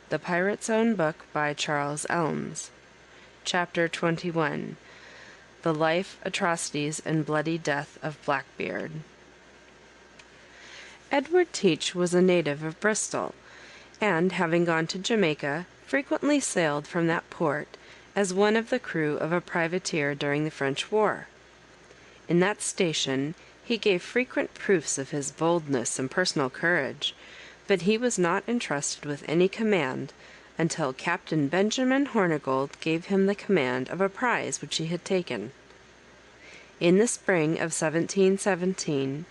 The Pirate's Own Book by Charles Ellms. Chapter 21. The Life, Atrocities, and Bloody Death of Blackbeard. Edward Teach was a native of Bristol, and, having gone to Jamaica, frequently sailed from that port as one of the crew of a privateer during the French war. In that station he gave frequent proofs of his boldness and personal courage, but he was not entrusted with any command until Captain Benjamin Hornigold gave him the command of a prize which he had taken. In the spring of 1717,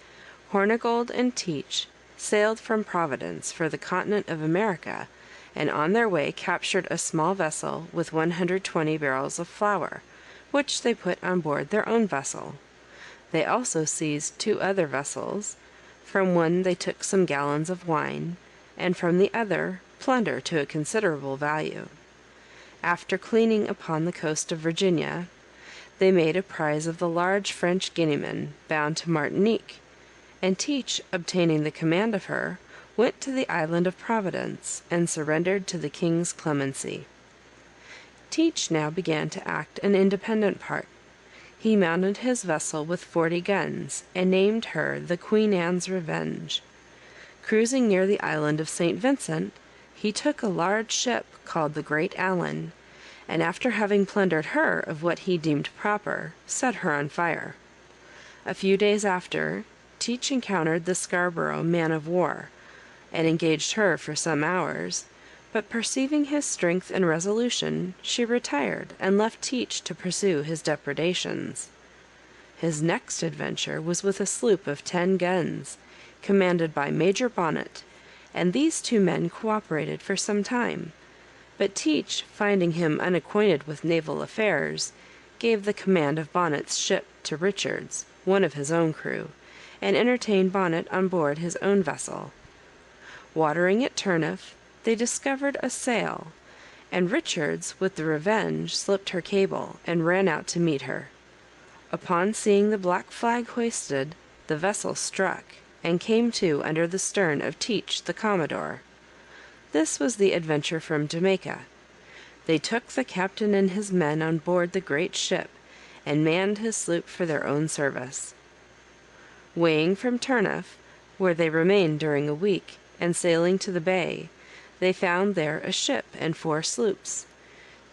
Hornigold and Teach sailed from Providence for the continent of America, and on their way captured a small vessel with 120 barrels of flour, which they put on board their own vessel. They also seized 2 other vessels. From one they took some gallons of wine, and from the other plunder to a considerable value. After cleaning upon the coast of Virginia, they made a prize of the large French Guineaman bound to Martinique, and Teach, obtaining the command of her, went to the island of Providence, and surrendered to the king's clemency. Teach now began to act an independent part. He mounted his vessel with 40 guns, and named her the Queen Anne's Revenge. Cruising near the island of St. Vincent, he took a large ship called the Great Allen, and after having plundered her of what he deemed proper, set her on fire. A few days after, Teach encountered the Scarborough man-of-war, and engaged her for some hours, but perceiving his strength and resolution, she retired, and left Teach to pursue his depredations. His next adventure was with a sloop of 10 guns, commanded by Major Bonnet, and these 2 men cooperated for some time, but Teach, finding him unacquainted with naval affairs, gave the command of Bonnet's ship to Richards, one of his own crew, and entertained Bonnet on board his own vessel. Watering at Turniff, they discovered a sail, and Richards, with the Revenge, slipped her cable, and ran out to meet her. Upon seeing the black flag hoisted, the vessel struck, and came to under the stern of Teach the Commodore. This was the adventure from Jamaica. They took the captain and his men on board the great ship, and manned his sloop for their own service. Weighing from Turniff, where they remained during a week, and sailing to the bay, they found there a ship and 4 sloops.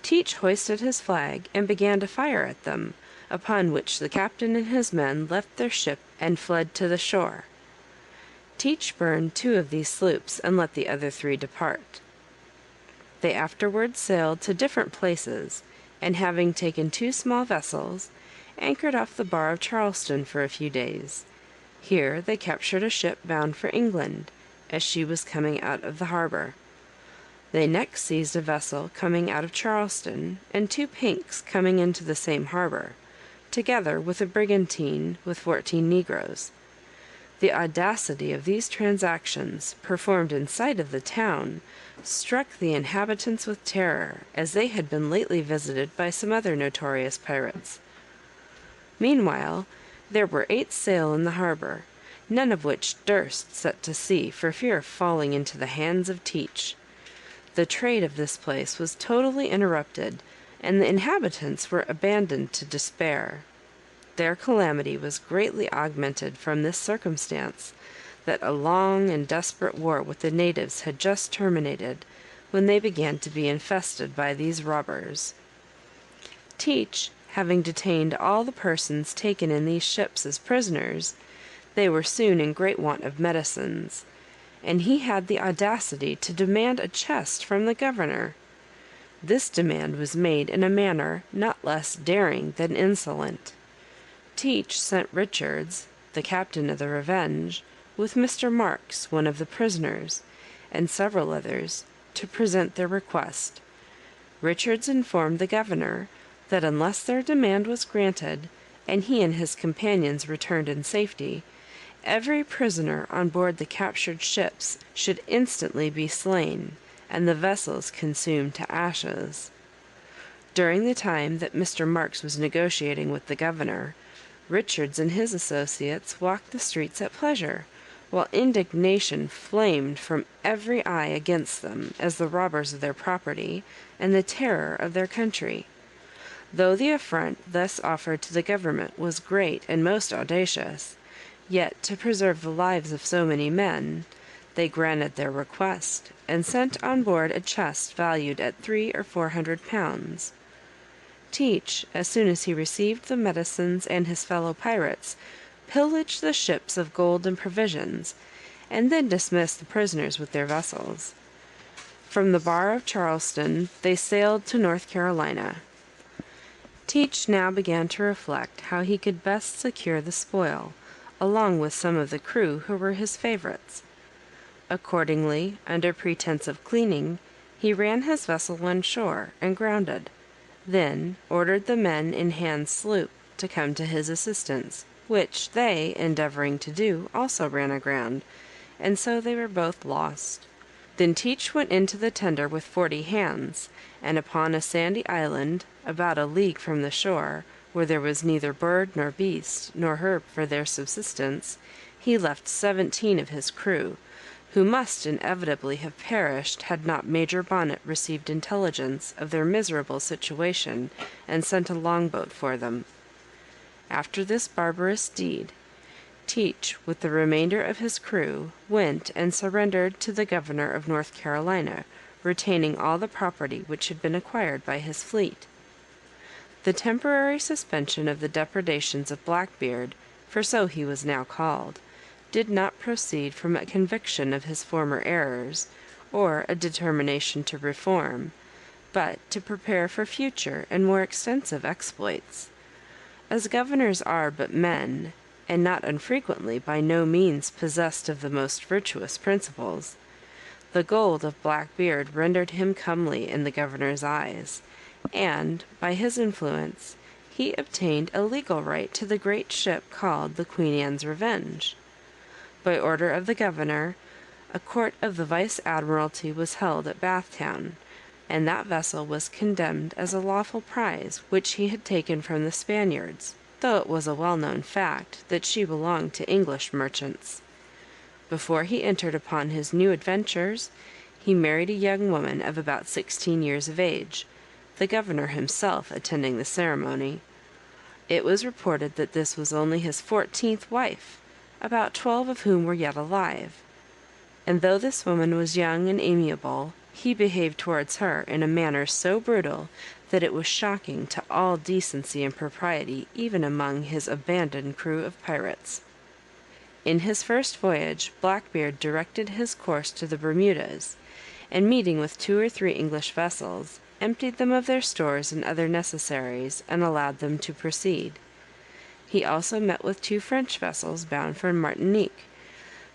Teach hoisted his flag and began to fire at them, upon which the captain and his men left their ship and fled to the shore. Teach burned 2 of these sloops and let the other 3 depart. They afterwards sailed to different places, and having taken 2 small vessels, anchored off the bar of Charleston for a few days. Here they captured a ship bound for England, as she was coming out of the harbor. They next seized a vessel coming out of Charleston, and 2 pinks coming into the same harbor, together with a brigantine with 14 negroes. The audacity of these transactions, performed in sight of the town, struck the inhabitants with terror, as they had been lately visited by some other notorious pirates. Meanwhile, there were 8 sail in the harbor, none of which durst set to sea for fear of falling into the hands of Teach. The trade of this place was totally interrupted, and the inhabitants were abandoned to despair. Their calamity was greatly augmented from this circumstance, that a long and desperate war with the natives had just terminated, when they began to be infested by these robbers. Teach, having detained all the persons taken in these ships as prisoners, they were soon in great want of medicines, and he had the audacity to demand a chest from the governor. This demand was made in a manner not less daring than insolent. Teach sent Richards, the captain of the Revenge, with Mr. Marks, one of the prisoners, and several others, to present their request. Richards informed the governor that unless their demand was granted, and he and his companions returned in safety, every prisoner on board the captured ships should instantly be slain, and the vessels consumed to ashes. During the time that Mr. Marks was negotiating with the governor, Richards and his associates walked the streets at pleasure, while indignation flamed from every eye against them as the robbers of their property and the terror of their country. Though the affront thus offered to the government was great and most audacious, yet to preserve the lives of so many men, they granted their request, and sent on board a chest valued at 300 or 400 pounds. Teach, as soon as he received the medicines and his fellow pirates, pillaged the ships of gold and provisions, and then dismissed the prisoners with their vessels. From the bar of Charleston they sailed to North Carolina. Teach now began to reflect how he could best secure the spoil, along with some of the crew who were his favorites. Accordingly, under pretense of cleaning, he ran his vessel on shore and grounded, then ordered the men in Hand's sloop to come to his assistance, which they, endeavoring to do, also ran aground, and so they were both lost. Then Teach went into the tender with 40 hands, and upon a sandy island, about a league from the shore, where there was neither bird nor beast, nor herb for their subsistence, he left 17 of his crew, who must inevitably have perished had not Major Bonnet received intelligence of their miserable situation and sent a longboat for them. After this barbarous deed, Teach, with the remainder of his crew, went and surrendered to the governor of North Carolina, retaining all the property which had been acquired by his fleet. The temporary suspension of the depredations of Blackbeard, for so he was now called, did not proceed from a conviction of his former errors, or a determination to reform, but to prepare for future and more extensive exploits. As governors are but men, and not unfrequently by no means possessed of the most virtuous principles, the gold of Blackbeard rendered him comely in the governor's eyes, and, by his influence, he obtained a legal right to the great ship called the Queen Anne's Revenge. By order of the governor, a court of the Vice Admiralty was held at Bathtown, and that vessel was condemned as a lawful prize which he had taken from the Spaniards, though it was a well-known fact that she belonged to English merchants. Before he entered upon his new adventures, he married a young woman of about 16 years of age, the governor himself attending the ceremony. It was reported that this was only his 14th wife, about 12 of whom were yet alive, and though this woman was young and amiable, he behaved towards her in a manner so brutal that it was shocking to all decency and propriety even among his abandoned crew of pirates. In his first voyage, Blackbeard directed his course to the Bermudas, and meeting with 2 or 3 English vessels, emptied them of their stores and other necessaries, and allowed them to proceed. He also met with 2 French vessels bound for Martinique,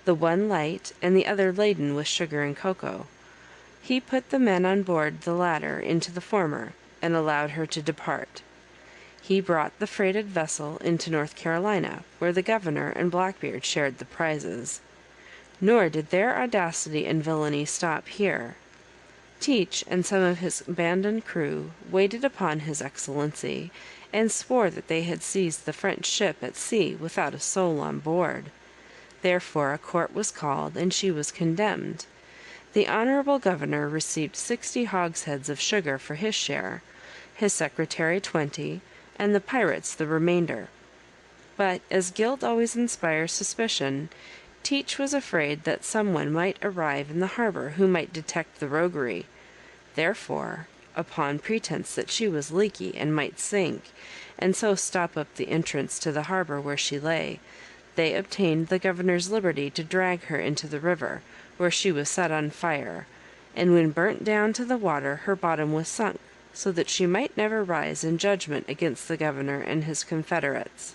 the one light and the other laden with sugar and cocoa. He put the men on board the latter into the former, and allowed her to depart. He brought the freighted vessel into North Carolina, where the governor and Blackbeard shared the prizes. Nor did their audacity and villainy stop here. Teach and some of his abandoned crew waited upon his Excellency, and swore that they had seized the French ship at sea without a soul on board. Therefore a court was called, and she was condemned. The honorable governor received 60 hogsheads of sugar for his share, his secretary 20, and the pirates the remainder. But, as guilt always inspires suspicion, Teach was afraid that some one might arrive in the harbor who might detect the roguery. Therefore, upon pretense that she was leaky and might sink, and so stop up the entrance to the harbor where she lay, they obtained the governor's liberty to drag her into the river, where she was set on fire, and when burnt down to the water her bottom was sunk, so that she might never rise in judgment against the governor and his confederates.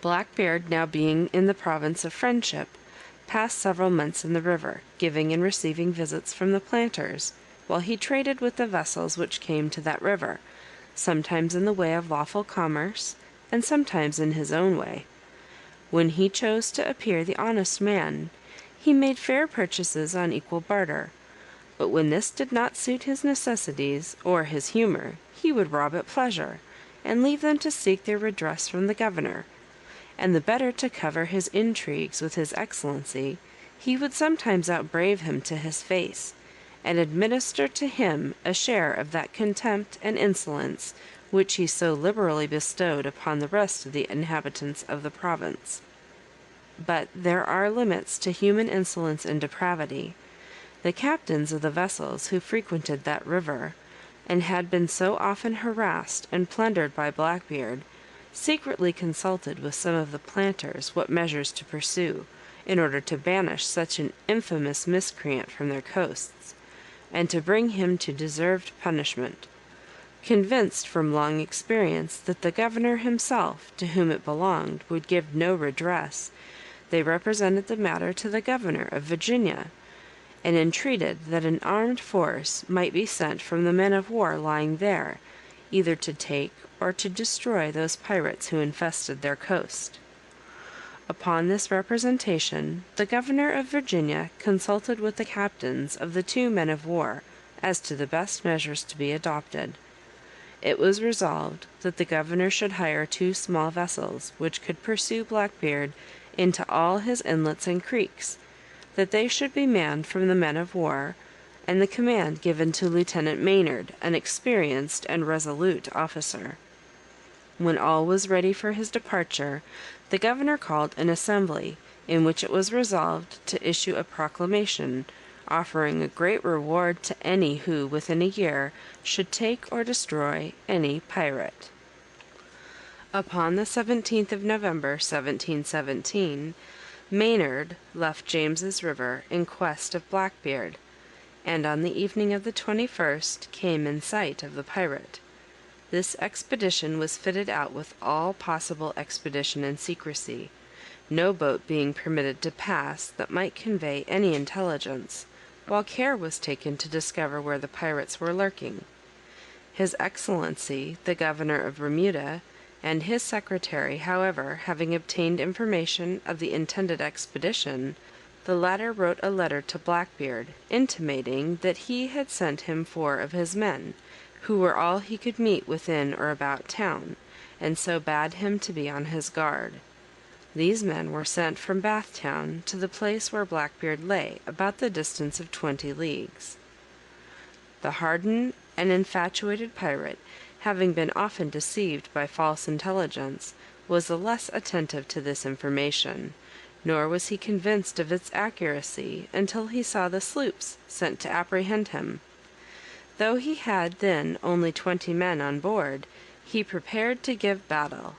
Blackbeard, now being in the province of Friendship, passed several months in the river, giving and receiving visits from the planters, while he traded with the vessels which came to that river, sometimes in the way of lawful commerce, and sometimes in his own way. When he chose to appear the honest man, he made fair purchases on equal barter, but when this did not suit his necessities or his humor, he would rob at pleasure, and leave them to seek their redress from the governor, and the better to cover his intrigues with his excellency, he would sometimes outbrave him to his face, and administer to him a share of that contempt and insolence which he so liberally bestowed upon the rest of the inhabitants of the province. But there are limits to human insolence and depravity. The captains of the vessels who frequented that river, and had been so often harassed and plundered by Blackbeard, secretly consulted with some of the planters what measures to pursue, in order to banish such an infamous miscreant from their coasts, and to bring him to deserved punishment. Convinced from long experience that the governor himself, to whom it belonged, would give no redress, they represented the matter to the governor of Virginia, and entreated that an armed force might be sent from the men of war lying there, either to take or to destroy those pirates who infested their coast. Upon this representation, the governor of Virginia consulted with the captains of the 2 men of war as to the best measures to be adopted. It was resolved that the governor should hire 2 small vessels, which could pursue Blackbeard into all his inlets and creeks, that they should be manned from the men of war, and the command given to Lieutenant Maynard, an experienced and resolute officer. When all was ready for his departure, the governor called an assembly, in which it was resolved to issue a proclamation, offering a great reward to any who, within a year, should take or destroy any pirate. Upon the 17th of November, 1717, Maynard left James's River in quest of Blackbeard, and on the evening of the 21st came in sight of the pirate. This expedition was fitted out with all possible expedition and secrecy, no boat being permitted to pass that might convey any intelligence, while care was taken to discover where the pirates were lurking. His Excellency, the Governor of Bermuda, and his secretary, however, having obtained information of the intended expedition, the latter wrote a letter to Blackbeard, intimating that he had sent him 4 of his men, who were all he could meet within or about town, and so bade him to be on his guard. These men were sent from Bath town to the place where Blackbeard lay, about the distance of 20 leagues. The hardened and infatuated pirate, having been often deceived by false intelligence, was the less attentive to this information, nor was he convinced of its accuracy until he saw the sloops sent to apprehend him. Though he had then only 20 men on board, he prepared to give battle.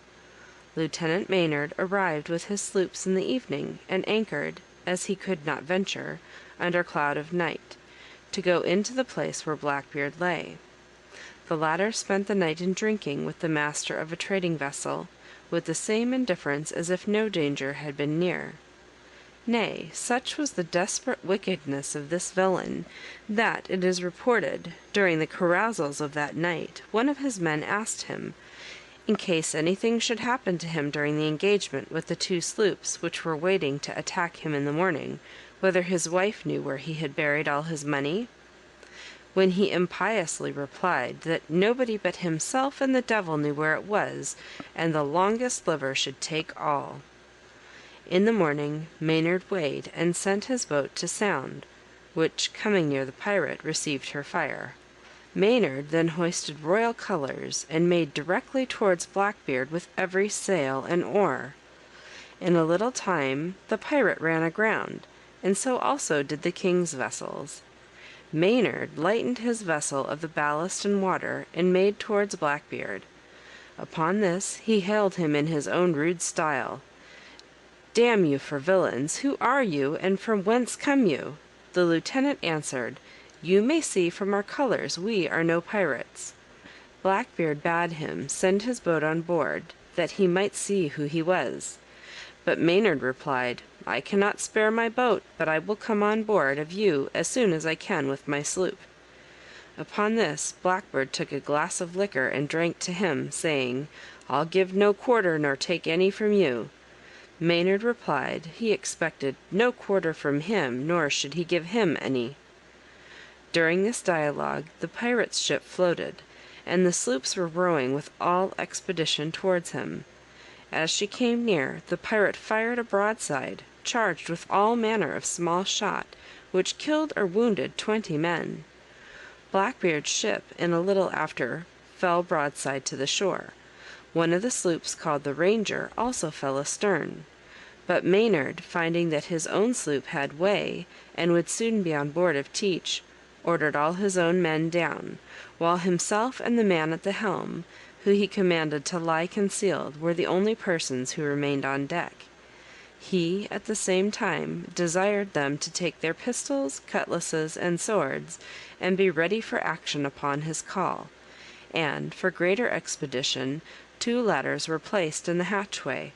Lieutenant Maynard arrived with his sloops in the evening, and anchored, as he could not venture, under cloud of night, to go into the place where Blackbeard lay. The latter spent the night in drinking with the master of a trading vessel, with the same indifference as if no danger had been near. Nay, such was the desperate wickedness of this villain, that it is reported, during the carousals of that night, one of his men asked him, in case anything should happen to him during the engagement with the 2 sloops which were waiting to attack him in the morning, whether his wife knew where he had buried all his money? When he impiously replied that nobody but himself and the devil knew where it was, and the longest liver should take all. In the morning Maynard weighed and sent his boat to sound, which, coming near the pirate, received her fire. Maynard then hoisted royal colors, and made directly towards Blackbeard with every sail and oar. In a little time the pirate ran aground, and so also did the king's vessels. Maynard lightened his vessel of the ballast and water, and made towards Blackbeard. Upon this he hailed him in his own rude style. "Damn you for villains, who are you, and from whence come you?" The lieutenant answered, "You may see from our colors we are no pirates." Blackbeard bade him send his boat on board, that he might see who he was. But Maynard replied, "I cannot spare my boat, but I will come on board of you as soon as I can with my sloop." Upon this Blackbeard took a glass of liquor and drank to him, saying, "I'll give no quarter nor take any from you." Maynard replied he expected no quarter from him, nor should he give him any. During this dialogue the pirate's ship floated, and the sloops were rowing with all expedition towards him. As she came near, the pirate fired a broadside, charged with all manner of small shot, which killed or wounded 20 men. Blackbeard's ship in a little after fell broadside to the shore. One of the sloops called the Ranger also fell astern. But Maynard, finding that his own sloop had way, and would soon be on board of Teach, ordered all his own men down, while himself and the man at the helm, who he commanded to lie concealed, were the only persons who remained on deck. He, at the same time, desired them to take their pistols, cutlasses, and swords, and be ready for action upon his call, and, for greater expedition, 2 ladders were placed in the hatchway.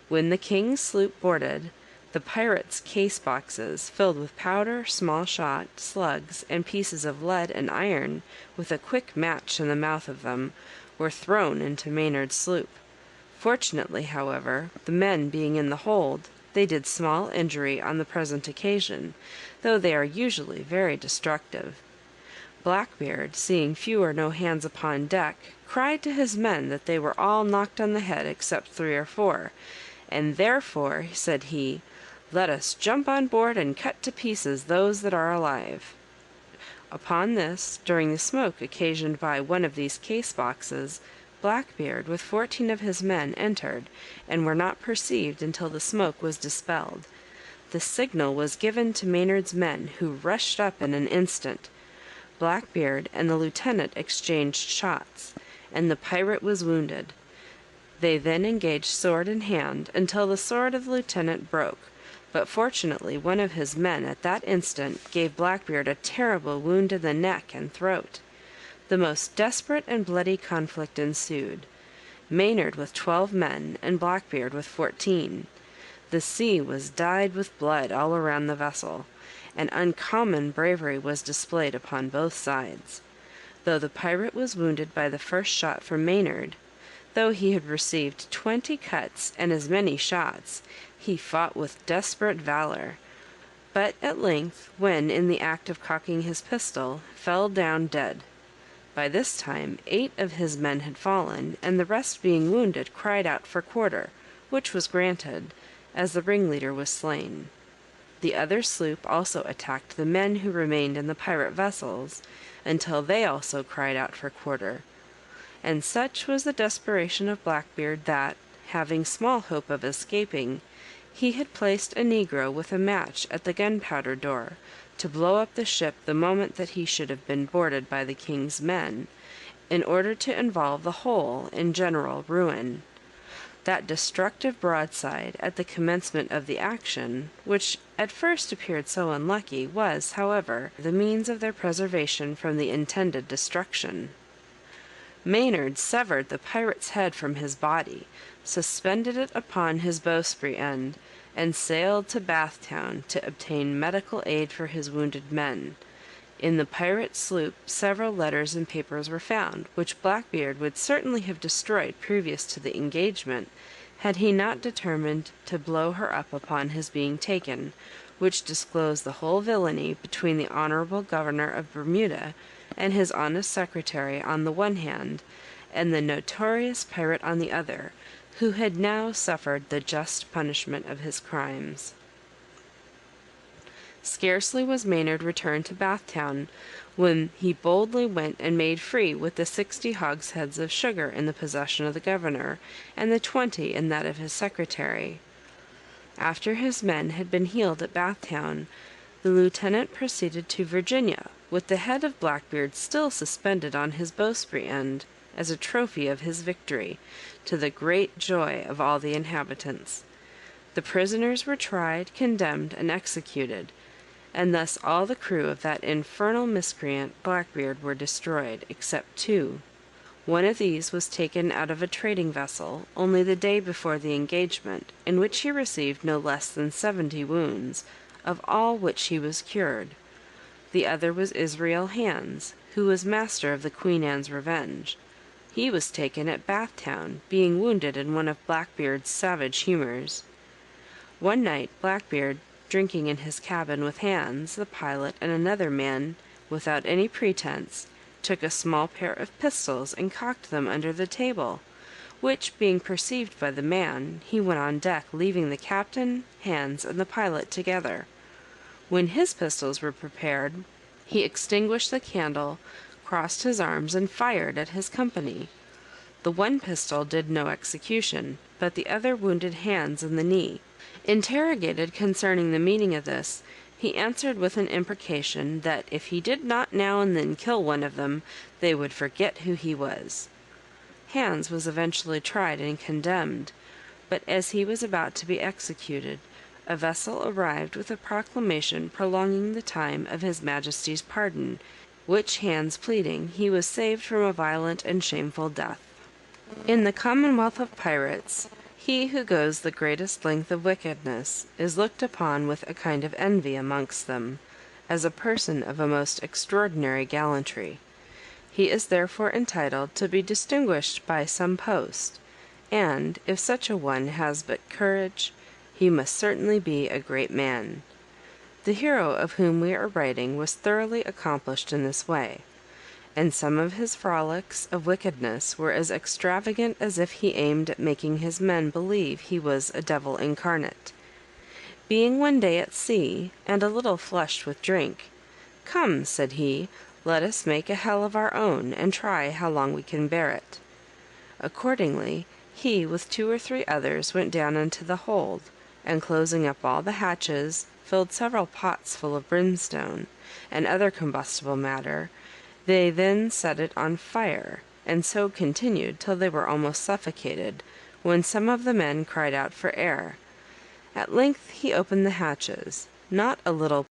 When the king's sloop boarded, the pirates' case boxes, filled with powder, small shot, slugs, and pieces of lead and iron, with a quick match in the mouth of them, were thrown into Maynard's sloop. Fortunately, however, the men being in the hold, they did small injury on the present occasion, though they are usually very destructive. Blackbeard, seeing few or no hands upon deck, cried to his men that they were all knocked on the head except 3 or 4, and therefore, said he, let us jump on board and cut to pieces those that are alive. Upon this, during the smoke occasioned by one of these case boxes, Blackbeard with 14 of his men entered, and were not perceived until the smoke was dispelled. The signal was given to Maynard's men, who rushed up in an instant. Blackbeard and the lieutenant exchanged shots, and the pirate was wounded. They then engaged sword in hand until the sword of the lieutenant broke, but fortunately one of his men at that instant gave Blackbeard a terrible wound in the neck and throat. The most desperate and bloody conflict ensued. Maynard with 12 men, and Blackbeard with 14. The sea was dyed with blood all around the vessel, and uncommon bravery was displayed upon both sides. Though the pirate was wounded by the first shot from Maynard, though he had received 20 cuts and as many shots, he fought with desperate valor, but at length, when in the act of cocking his pistol, fell down dead. By this time 8 of his men had fallen, and the rest being wounded cried out for quarter, which was granted, as the ringleader was slain. The other sloop also attacked the men who remained in the pirate vessels, until they also cried out for quarter. And such was the desperation of Blackbeard that, having small hope of escaping, he had placed a negro with a match at the gunpowder door, to blow up the ship the moment that he should have been boarded by the king's men, in order to involve the whole in general ruin. That destructive broadside at the commencement of the action, which at first appeared so unlucky, was, however, the means of their preservation from the intended destruction. Maynard severed the pirate's head from his body, suspended it upon his bowsprit end, and sailed to Bath Town to obtain medical aid for his wounded men. In the pirate sloop several letters and papers were found, which Blackbeard would certainly have destroyed previous to the engagement, had he not determined to blow her up upon his being taken, which disclosed the whole villainy between the honorable governor of Bermuda and his honest secretary on the one hand, and the notorious pirate on the other, who had now suffered the just punishment of his crimes. Scarcely was Maynard returned to Bath Town, when he boldly went and made free with the 60 hogsheads of sugar in the possession of the governor, and the 20 in that of his secretary. After his men had been healed at Bath Town, the lieutenant proceeded to Virginia, with the head of Blackbeard still suspended on his bowsprit end, as a trophy of his victory, to the great joy of all the inhabitants. The prisoners were tried, condemned, and executed, and thus all the crew of that infernal miscreant Blackbeard were destroyed, except 2. One of these was taken out of a trading vessel, only the day before the engagement, in which he received no less than 70 wounds, of all which he was cured. The other was Israel Hands, who was master of the Queen Anne's Revenge. He was taken at Bath Town, being wounded in one of Blackbeard's savage humours. One night Blackbeard, drinking in his cabin with Hands, the pilot, and another man, without any pretence, took a small pair of pistols and cocked them under the table, which being perceived by the man, he went on deck, leaving the captain, Hands, and the pilot together. When his pistols were prepared, he extinguished the candle, crossed his arms, and fired at his company. The one pistol did no execution, but the other wounded Hands in the knee. Interrogated concerning the meaning of this, he answered with an imprecation that if he did not now and then kill one of them, they would forget who he was. Hands was eventually tried and condemned, but as he was about to be executed, a vessel arrived with a proclamation prolonging the time of his Majesty's pardon, which Hands pleading, he was saved from a violent and shameful death. In the commonwealth of pirates, he who goes the greatest length of wickedness is looked upon with a kind of envy amongst them, as a person of a most extraordinary gallantry. He is therefore entitled to be distinguished by some post, and, if such a one has but courage, he must certainly be a great man. The hero of whom we are writing was thoroughly accomplished in this way, and some of his frolics of wickedness were as extravagant as if he aimed at making his men believe he was a devil incarnate. Being one day at sea, and a little flushed with drink, "Come," said he, "let us make a hell of our own, and try how long we can bear it." Accordingly, he with 2 or 3 others went down into the hold, and closing up all the hatches, filled several pots full of brimstone, and other combustible matter. They then set it on fire, and so continued till they were almost suffocated, when some of the men cried out for air. At length he opened the hatches. Not a little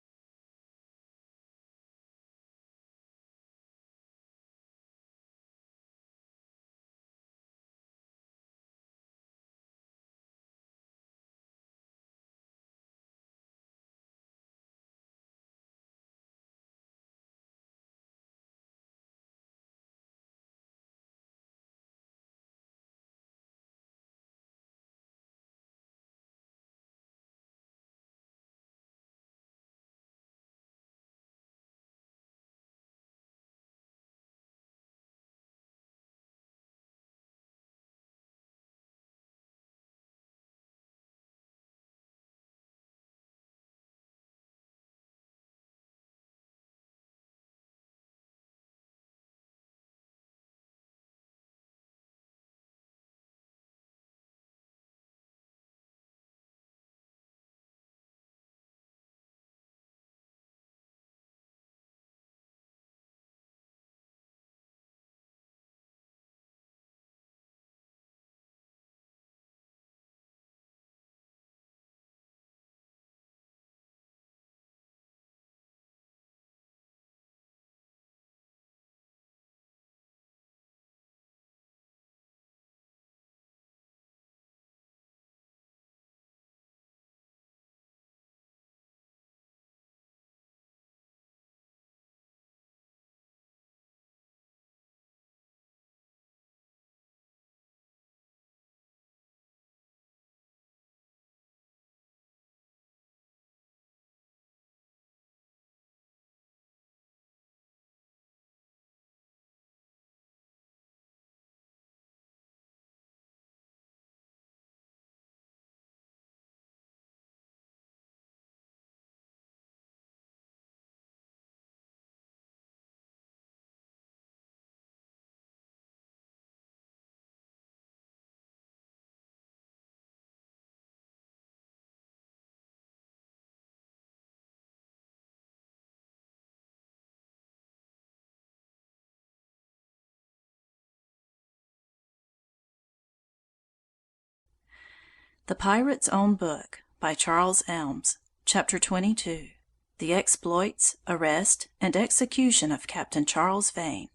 The Pirate's Own Book by Charles Ellms. Chapter 22. The Exploits, Arrest, and Execution of Captain Charles Vane.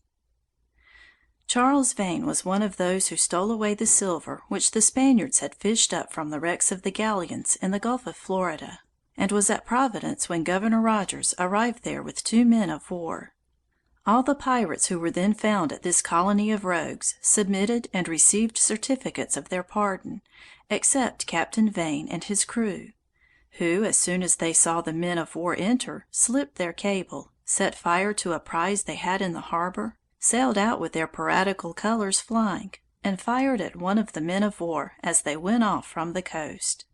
Charles Vane was one of those who stole away the silver which the Spaniards had fished up from the wrecks of the galleons in the Gulf of Florida, and was at Providence when Governor Rogers arrived there with 2 men of war. All the pirates who were then found at this colony of rogues submitted and received certificates of their pardon, except Captain Vane and his crew, who, as soon as they saw the men of war enter, slipped their cable, set fire to a prize they had in the harbor, sailed out with their piratical colors flying, and fired at one of the men of war as they went off from the coast.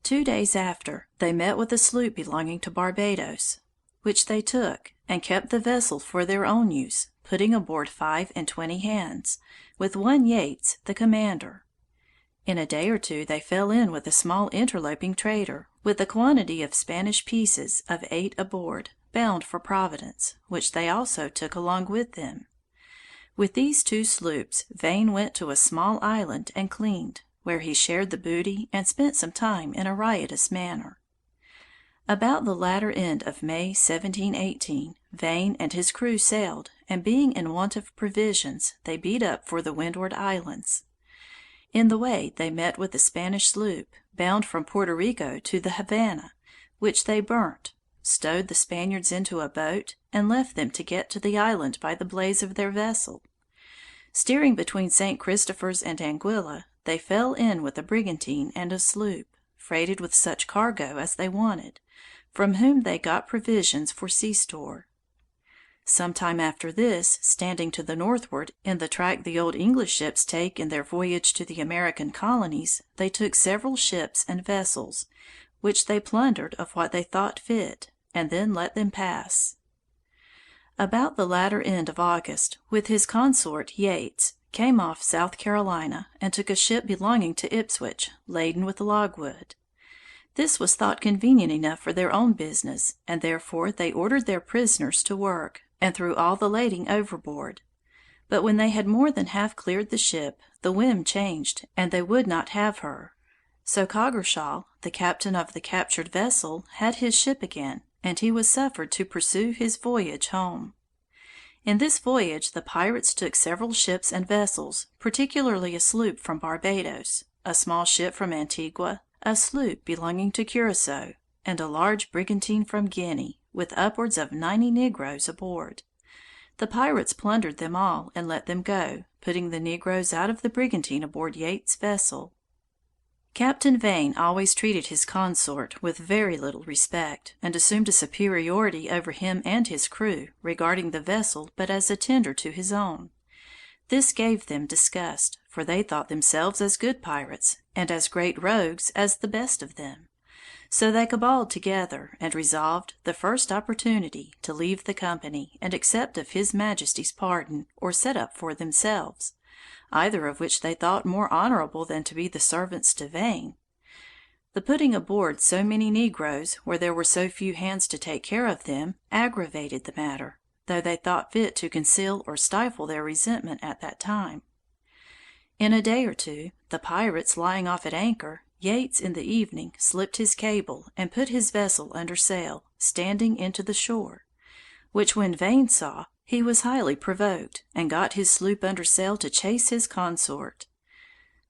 2 days after, they met with a sloop belonging to Barbados, which they took, and kept the vessel for their own use, putting aboard 25 hands, with one Yates, the commander. In a day or two they fell in with a small interloping trader, with a quantity of Spanish pieces of 8 aboard, bound for Providence, which they also took along with them. With these 2 sloops Vane went to a small island and cleaned, where he shared the booty and spent some time in a riotous manner. About the latter end of May 1718, Vane and his crew sailed, and being in want of provisions, they beat up for the Windward Islands. In the way they met with a Spanish sloop, bound from Puerto Rico to the Havana, which they burnt, stowed the Spaniards into a boat, and left them to get to the island by the blaze of their vessel. Steering between St. Christopher's and Anguilla, they fell in with a brigantine and a sloop, freighted with such cargo as they wanted, from whom they got provisions for sea store. Some time after this, standing to the northward, in the track the old English ships take in their voyage to the American colonies, they took several ships and vessels, which they plundered of what they thought fit, and then let them pass. About the latter end of August, with his consort Yates, came off South Carolina, and took a ship belonging to Ipswich, laden with logwood. This was thought convenient enough for their own business, and therefore they ordered their prisoners to work, and threw all the lading overboard. But when they had more than half cleared the ship, the whim changed, and they would not have her. So Coggershall, the captain of the captured vessel, had his ship again, and he was suffered to pursue his voyage home. In this voyage the pirates took several ships and vessels, particularly a sloop from Barbados, a small ship from Antigua, a sloop belonging to Curaçao, and a large brigantine from Guinea, with upwards of 90 negroes aboard. The pirates plundered them all and let them go, putting the negroes out of the brigantine aboard Yates's vessel. Captain Vane always treated his consort with very little respect, and assumed a superiority over him and his crew, regarding the vessel but as a tender to his own. This gave them disgust, for they thought themselves as good pirates, and as great rogues as the best of them. So they caballed together, and resolved, the first opportunity, to leave the company, and accept of his Majesty's pardon, or set up for themselves, either of which they thought more honorable than to be the servants to Vane. The putting aboard so many negroes, where there were so few hands to take care of them, aggravated the matter, though they thought fit to conceal or stifle their resentment at that time. In a day or two, the pirates lying off at anchor, Yates in the evening slipped his cable, and put his vessel under sail, standing into the shore, which when Vane saw, he was highly provoked, and got his sloop under sail to chase his consort.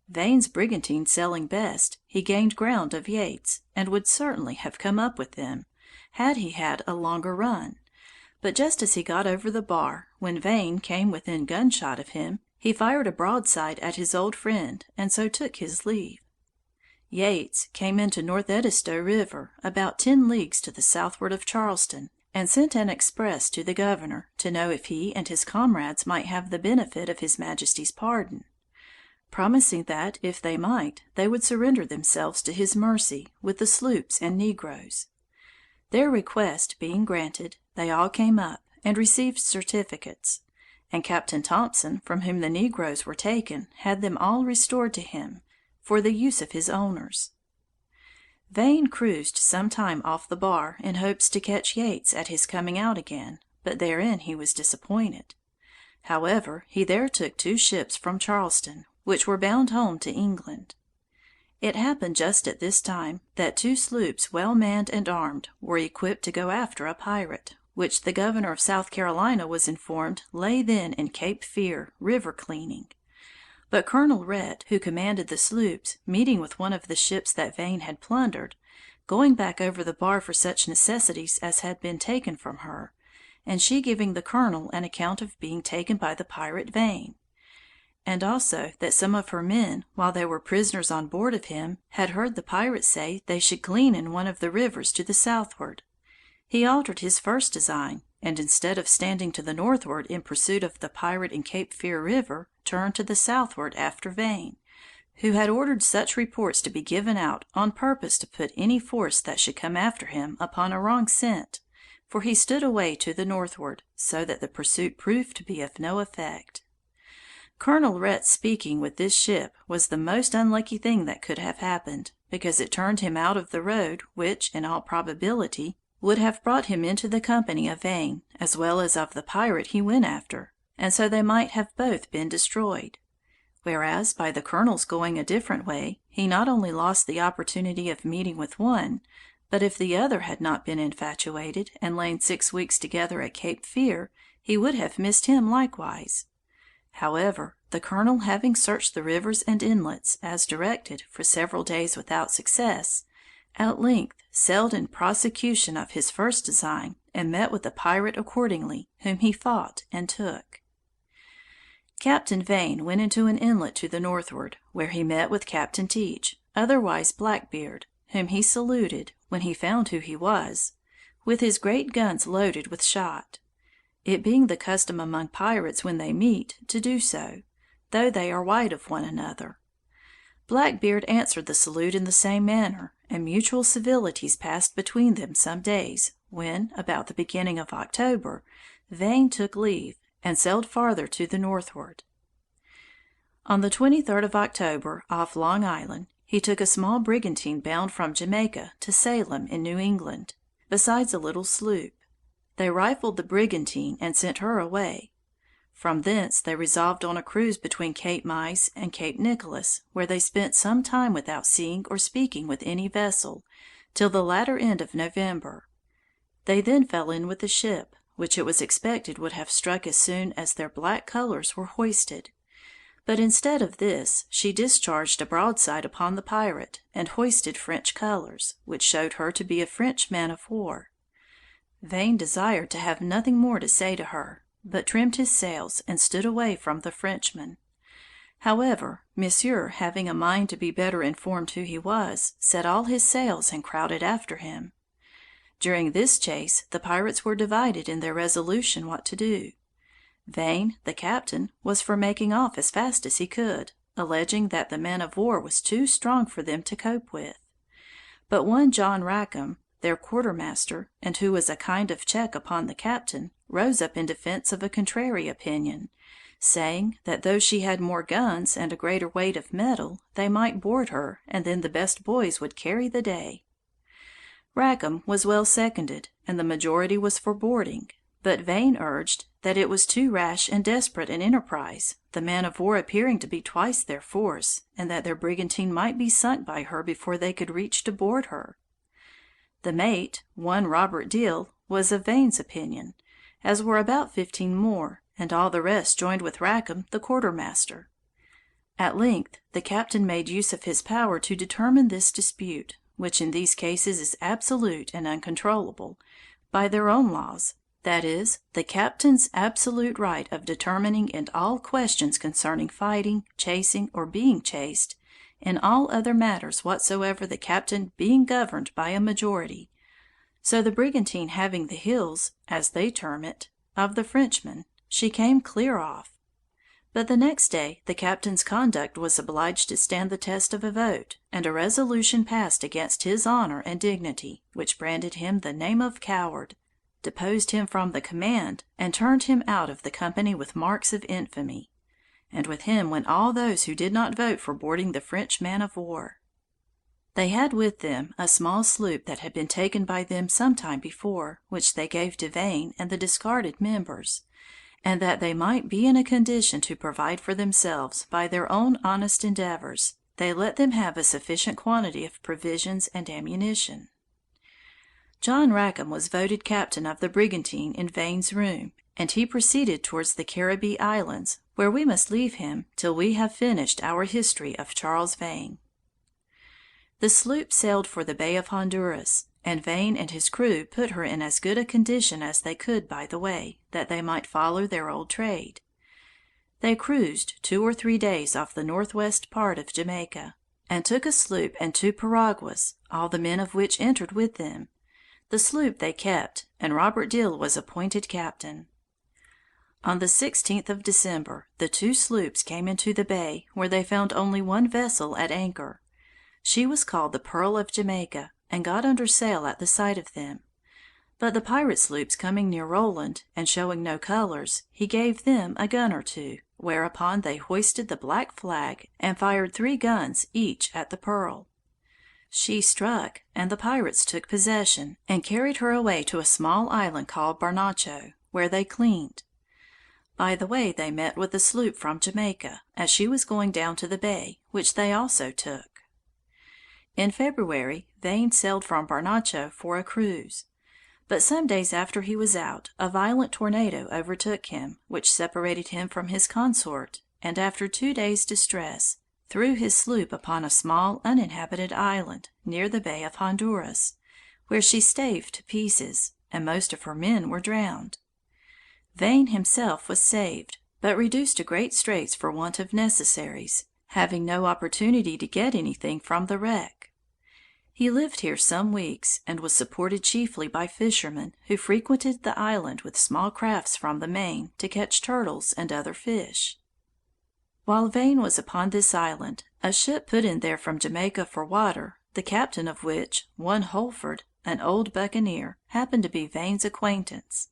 Vane's brigantine sailing best, he gained ground of Yates, and would certainly have come up with them, had he had a longer run. But just as he got over the bar, when Vane came within gunshot of him, he fired a broadside at his old friend, and so took his leave. Yates came into North Edisto River, about 10 leagues to the southward of Charleston, and sent an express to the governor, to know if he and his comrades might have the benefit of his Majesty's pardon, promising that, if they might, they would surrender themselves to his mercy, with the sloops and negroes. Their request being granted, they all came up, and received certificates, and Captain Thompson, from whom the negroes were taken, had them all restored to him, for the use of his owners. Vane cruised some time off the bar, in hopes to catch Yates at his coming out again, but therein he was disappointed. However, he there took 2 ships from Charleston, which were bound home to England. It happened just at this time that 2 sloops well manned and armed were equipped to go after a pirate, which the governor of South Carolina was informed lay then in Cape Fear, river cleaning. But Colonel Rhett, who commanded the sloops, meeting with one of the ships that Vane had plundered, going back over the bar for such necessities as had been taken from her, and she giving the colonel an account of being taken by the pirate Vane, and also that some of her men, while they were prisoners on board of him, had heard the pirate say they should glean in one of the rivers to the southward, he altered his first design, and instead of standing to the northward in pursuit of the pirate in Cape Fear River, turn to the southward after Vane, who had ordered such reports to be given out on purpose to put any force that should come after him upon a wrong scent, for he stood away to the northward, so that the pursuit proved to be of no effect. Colonel Rhett's speaking with this ship was the most unlucky thing that could have happened, because it turned him out of the road which, in all probability, would have brought him into the company of Vane, as well as of the pirate he went after, and so they might have both been destroyed. Whereas, by the colonel's going a different way, he not only lost the opportunity of meeting with one, but if the other had not been infatuated and lain 6 weeks together at Cape Fear, he would have missed him likewise. However, the colonel having searched the rivers and inlets, as directed, for several days without success, at length sailed in prosecution of his first design, and met with the pirate accordingly, whom he fought and took. Captain Vane went into an inlet to the northward, where he met with Captain Teach, otherwise Blackbeard, whom he saluted, when he found who he was, with his great guns loaded with shot, it being the custom among pirates when they meet to do so, though they are white of one another. Blackbeard answered the salute in the same manner, and mutual civilities passed between them some days, when, about the beginning of October, Vane took leave, and sailed farther to the northward. On the 23rd of October, off Long Island, he took a small brigantine bound from Jamaica to Salem in New England, besides a little sloop. They rifled the brigantine and sent her away. From thence they resolved on a cruise between Cape Mice and Cape Nicholas, where they spent some time without seeing or speaking with any vessel, till the latter end of November. They then fell in with the ship, which it was expected would have struck as soon as their black colors were hoisted. But instead of this, she discharged a broadside upon the pirate, and hoisted French colors, which showed her to be a French man of war. Vane desired to have nothing more to say to her, but trimmed his sails and stood away from the Frenchmen. However, Monsieur, having a mind to be better informed who he was, set all his sails and crowded after him. During this chase the pirates were divided in their resolution what to do. Vane, the captain, was for making off as fast as he could, alleging that the man of war was too strong for them to cope with. But one John Rackham, their quartermaster, and who was a kind of check upon the captain, rose up in defense of a contrary opinion, saying that though she had more guns and a greater weight of metal, they might board her, and then the best boys would carry the day. Rackham was well seconded, and the majority was for boarding, but Vane urged that it was too rash and desperate an enterprise, the man of war appearing to be twice their force, and that their brigantine might be sunk by her before they could reach to board her. The mate, one Robert Deal, was of Vane's opinion, as were about 15 more, and all the rest joined with Rackham, the quartermaster. At length the captain made use of his power to determine this dispute, which in these cases is absolute and uncontrollable, by their own laws, that is, the captain's absolute right of determining in all questions concerning fighting, chasing, or being chased, in all other matters whatsoever, the captain being governed by a majority. So the brigantine having the heels, as they term it, of the Frenchmen, she came clear off. But the next day the captain's conduct was obliged to stand the test of a vote, and a resolution passed against his honor and dignity, which branded him the name of coward, deposed him from the command, and turned him out of the company with marks of infamy. And with him went all those who did not vote for boarding the French man of war. They had with them a small sloop that had been taken by them some time before, which they gave to Vane and the discarded members, and that they might be in a condition to provide for themselves by their own honest endeavors, they let them have a sufficient quantity of provisions and ammunition. John Rackham was voted captain of the brigantine in Vane's room, and he proceeded towards the Caribbee Islands, where we must leave him till we have finished our history of Charles Vane. The sloop sailed for the Bay of Honduras, and Vane and his crew put her in as good a condition as they could by the way, that they might follow their old trade. They cruised 2 or 3 days off the northwest part of Jamaica, and took a sloop and 2 piraguas, all the men of which entered with them. The sloop they kept, and Robert Deal was appointed captain. On the 16th of December, the two sloops came into the bay, where they found only one vessel at anchor. She was called the Pearl of Jamaica, and got under sail at the sight of them. But the pirate sloops coming near Roland, and showing no colors, he gave them a gun or two, whereupon they hoisted the black flag, and fired 3 guns each at the Pearl. She struck, and the pirates took possession, and carried her away to a small island called Barnacho, where they cleaned. By the way they met with a sloop from Jamaica, as she was going down to the bay, which they also took. In February, Vane sailed from Barnacho for a cruise. But some days after he was out, a violent tornado overtook him, which separated him from his consort, and after 2 days' distress, threw his sloop upon a small uninhabited island, near the Bay of Honduras, where she staved to pieces, and most of her men were drowned. Vane himself was saved, but reduced to great straits for want of necessaries, having no opportunity to get anything from the wreck. He lived here some weeks, and was supported chiefly by fishermen, who frequented the island with small crafts from the main to catch turtles and other fish. While Vane was upon this island, a ship put in there from Jamaica for water, the captain of which, one Holford, an old buccaneer, happened to be Vane's acquaintance.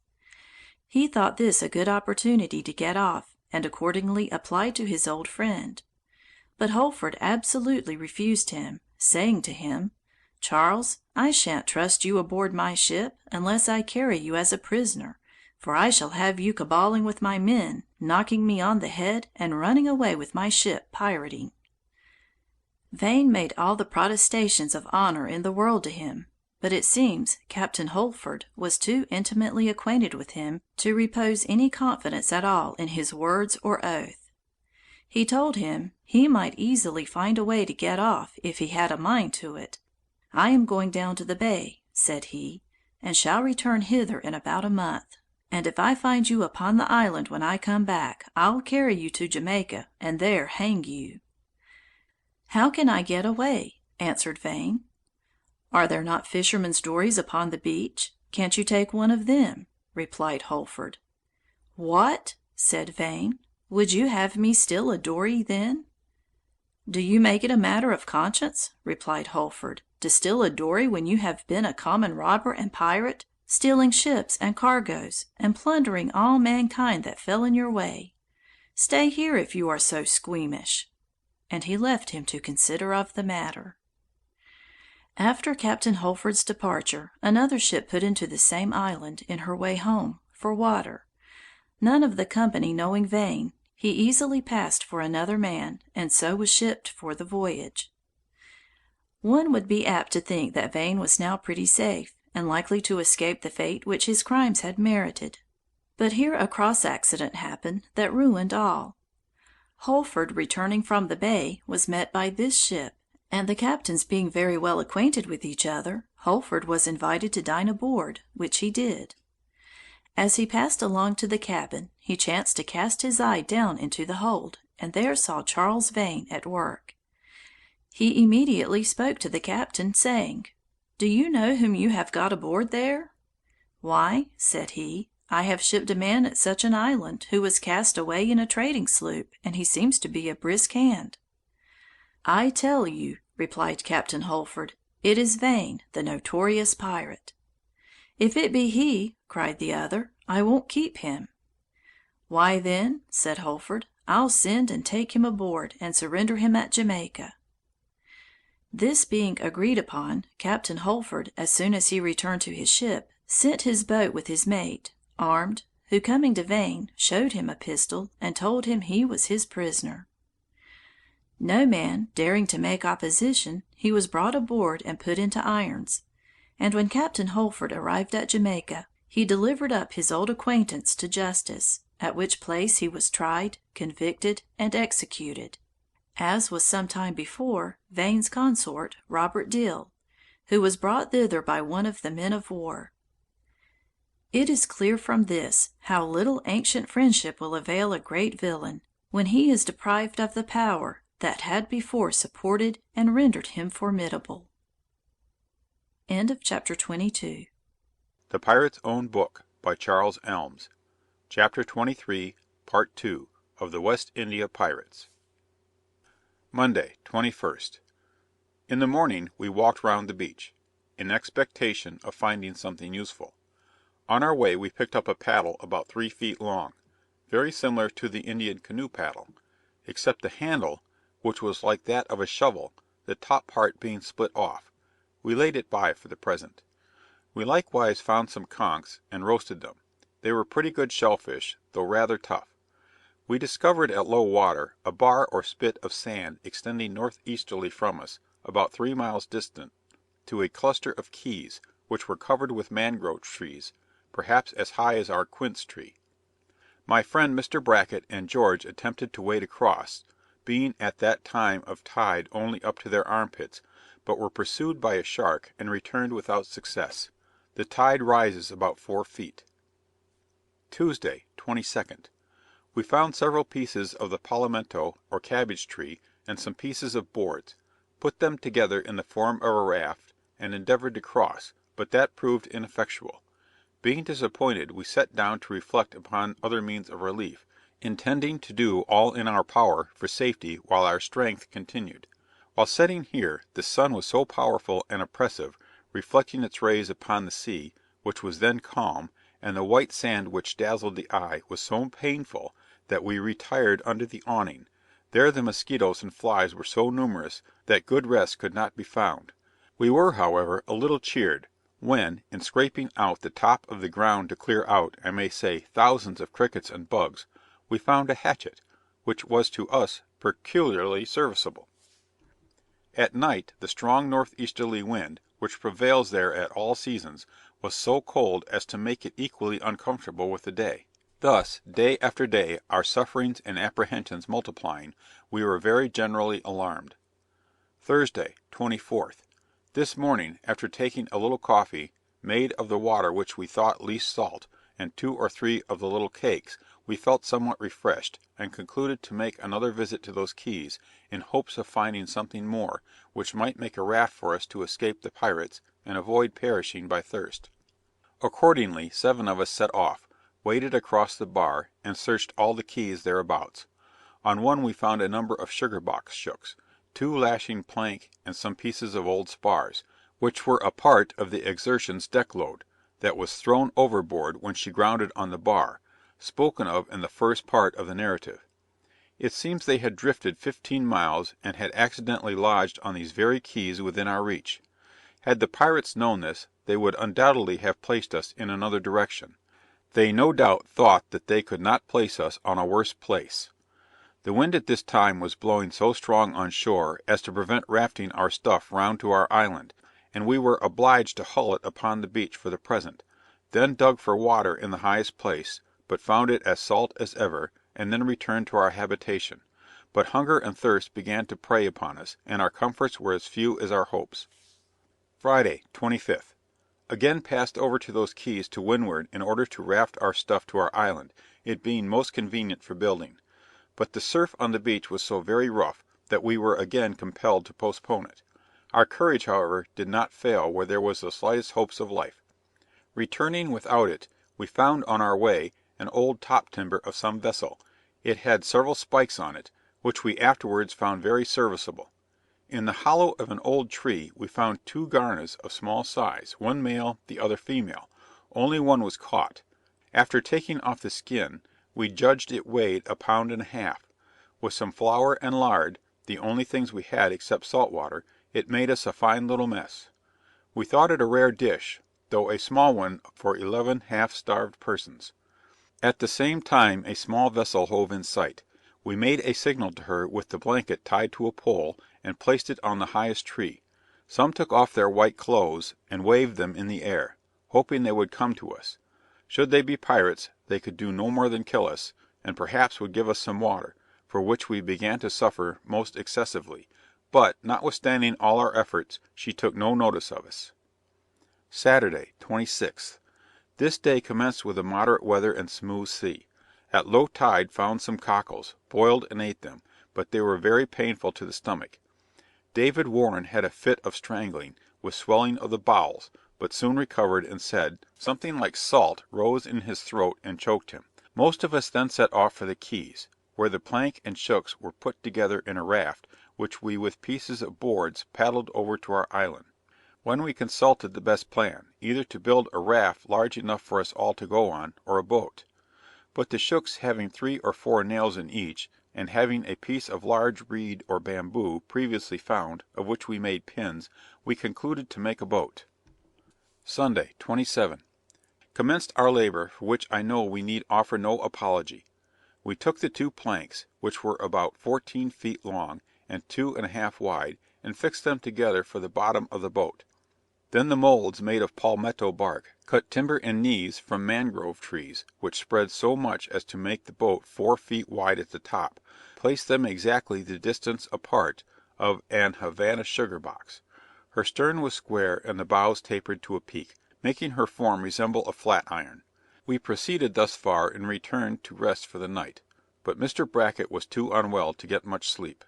He thought this a good opportunity to get off, and accordingly applied to his old friend. But Holford absolutely refused him, saying to him, "Charles, I shan't trust you aboard my ship unless I carry you as a prisoner, for I shall have you caballing with my men, knocking me on the head, and running away with my ship pirating." Vane made all the protestations of honor in the world to him, but it seems Captain Holford was too intimately acquainted with him to repose any confidence at all in his words or oath. He told him he might easily find a way to get off if he had a mind to it. "I am going down to the bay," said he, "and shall return hither in about a month. And if I find you upon the island when I come back, I'll carry you to Jamaica, and there hang you." "How can I get away?" answered Vane. "Are there not fishermen's dories upon the beach? Can't you take one of them?" replied Holford. "What!" said Vane. "Would you have me steal a dory, then?" "Do you make it a matter of conscience," replied Holford, "to steal a dory when you have been a common robber and pirate, stealing ships and cargoes, and plundering all mankind that fell in your way? Stay here if you are so squeamish." And he left him to consider of the matter. After Captain Holford's departure, another ship put into the same island, in her way home, for water. None of the company knowing Vane, he easily passed for another man, and so was shipped for the voyage. One would be apt to think that Vane was now pretty safe, and likely to escape the fate which his crimes had merited. But here a cross accident happened that ruined all. Holford, returning from the bay, was met by this ship, and the captains being very well acquainted with each other, Holford was invited to dine aboard, which he did. As he passed along to the cabin, he chanced to cast his eye down into the hold, and there saw Charles Vane at work. He immediately spoke to the captain, saying, "Do you know whom you have got aboard there?" "Why," said he, "I have shipped a man at such an island, who was cast away in a trading sloop, and he seems to be a brisk hand." "I tell you," replied Captain Holford, "it is Vane, the notorious pirate." "If it be he," cried the other, "I won't keep him." "Why, then," said Holford, "I'll send and take him aboard, and surrender him at Jamaica." This being agreed upon, Captain Holford, as soon as he returned to his ship, sent his boat with his mate, armed, who, coming to Vane, showed him a pistol, and told him he was his prisoner. No man daring to make opposition, he was brought aboard and put into irons, and when Captain Holford arrived at Jamaica, he delivered up his old acquaintance to justice, at which place he was tried, convicted, and executed, as was some time before Vane's consort, Robert Dill, who was brought thither by one of the men of war. It is clear from this how little ancient friendship will avail a great villain, when he is deprived of the power that had before supported and rendered him formidable. Chapter 22. The Pirate's Own Book by Charles Ellms. CHAPTER 23 Part 2 of the West India Pirates. Monday, 21st. In the morning we walked round the beach, in expectation of finding something useful. On our way we picked up a paddle about 3 feet long, very similar to the Indian canoe paddle, except the handle, which was like that of a shovel, the top part being split off. We laid it by for the present. We likewise found some conchs, and roasted them. They were pretty good shell fish, though rather tough. We discovered at low water a bar or spit of sand extending northeasterly from us, about 3 miles distant, to a cluster of keys, which were covered with mangrove trees, perhaps as high as our quince tree. My friend Mr. Brackett and George attempted to wade across, being at that time of tide only up to their armpits, but were pursued by a shark, and returned without success. The tide rises about 4 feet. Tuesday, 22nd. We found several pieces of the palmetto or cabbage tree, and some pieces of boards, put them together in the form of a raft, and endeavoured to cross, but that proved ineffectual. Being disappointed, we sat down to reflect upon other means of relief, intending to do all in our power for safety while our strength continued. While sitting here, the sun was so powerful and oppressive, reflecting its rays upon the sea, which was then calm, and the white sand which dazzled the eye was so painful, that we retired under the awning. There the mosquitoes and flies were so numerous, that good rest could not be found. We were, however, a little cheered, when, in scraping out the top of the ground to clear out, I may say, thousands of crickets and bugs, we found a hatchet, which was to us peculiarly serviceable. At night the strong northeasterly wind, which prevails there at all seasons, was so cold as to make it equally uncomfortable with the day. Thus, day after day, our sufferings and apprehensions multiplying, we were very generally alarmed. Thursday, 24th. This morning, after taking a little coffee, made of the water which we thought least salt, and 2 or 3 of the little cakes, we felt somewhat refreshed, and concluded to make another visit to those keys, in hopes of finding something more, which might make a raft for us to escape the pirates, and avoid perishing by thirst. Accordingly 7 of us set off, waded across the bar, and searched all the keys thereabouts. On one we found a number of sugar box shooks, 2 lashing plank, and some pieces of old spars, which were a part of the Exertion's deck load, that was thrown overboard when she grounded on the bar, spoken of in the first part of the narrative. It seems they had drifted 15 miles, and had accidentally lodged on these very keys within our reach. Had the pirates known this, they would undoubtedly have placed us in another direction. They no doubt thought that they could not place us on a worse place. The wind at this time was blowing so strong on shore as to prevent rafting our stuff round to our island, and we were obliged to hull it upon the beach for the present, then dug for water in the highest place, but found it as salt as ever, and then returned to our habitation. But hunger and thirst began to prey upon us, and our comforts were as few as our hopes. Friday, 25th. Again passed over to those keys to windward in order to raft our stuff to our island, it being most convenient for building. But the surf on the beach was so very rough, that we were again compelled to postpone it. Our courage, however, did not fail where there was the slightest hopes of life. Returning without it, we found on our way an old top timber of some vessel. It had several spikes on it, which we afterwards found very serviceable. In the hollow of an old tree we found 2 garnas of small size, one male, the other female. Only one was caught. After taking off the skin, we judged it weighed 1.5 pounds. With some flour and lard, the only things we had except salt water, it made us a fine little mess. We thought it a rare dish, though a small one for 11 half-starved persons. At the same time a small vessel hove in sight. We made a signal to her with the blanket tied to a pole, and placed it on the highest tree. Some took off their white clothes, and waved them in the air, hoping they would come to us. Should they be pirates, they could do no more than kill us, and perhaps would give us some water, for which we began to suffer most excessively, but, notwithstanding all our efforts, she took no notice of us. Saturday, 26th. This day commenced with a moderate weather and smooth sea. At low tide found some cockles, boiled and ate them, but they were very painful to the stomach. David Warren had a fit of strangling, with swelling of the bowels, but soon recovered and said, something like salt rose in his throat and choked him. Most of us then set off for the Keys, where the plank and shooks were put together in a raft, which we with pieces of boards paddled over to our island. When we consulted the best plan, either to build a raft large enough for us all to go on, or a boat. But the shooks having 3 or 4 nails in each, and having a piece of large reed or bamboo previously found, of which we made pins, we concluded to make a boat. Sunday, 27. Commenced our labour, for which I know we need offer no apology. We took the 2 planks, which were about 14 feet long, and 2 1/2 wide, and fixed them together for the bottom of the boat. Then the moulds made of palmetto bark, cut timber and knees from mangrove trees, which spread so much as to make the boat 4 feet wide at the top, placed them exactly the distance apart of an Havana sugar box. Her stern was square and the bows tapered to a peak, making her form resemble a flat iron. We proceeded thus far and returned to rest for the night, but Mr. Bracket was too unwell to get much sleep.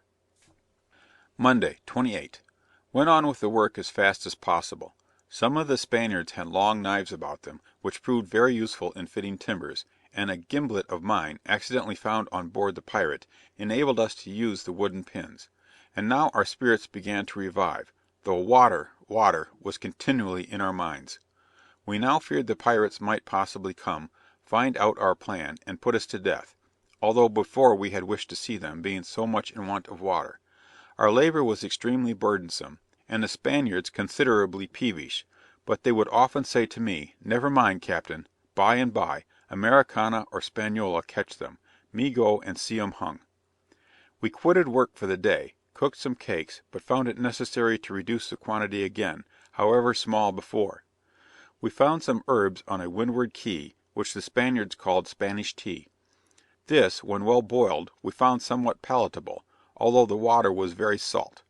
Monday, 28. Went on with the work as fast as possible. Some of the Spaniards had long knives about them, which proved very useful in fitting timbers, and a gimblet of mine, accidentally found on board the pirate, enabled us to use the wooden pins. And now our spirits began to revive, though water was continually in our minds. We now feared the pirates might possibly come, find out our plan, and put us to death, although before we had wished to see them, being so much in want of water. Our labour was extremely burdensome, and the Spaniards considerably peevish, but they would often say to me, "Never mind, captain, by and by, Americana or Spanyola catch them, me go and see 'em hung." We quitted work for the day, cooked some cakes, but found it necessary to reduce the quantity again, however small before. We found some herbs on a windward key, which the Spaniards called Spanish tea. This, when well boiled, we found somewhat palatable, although the water was very salt.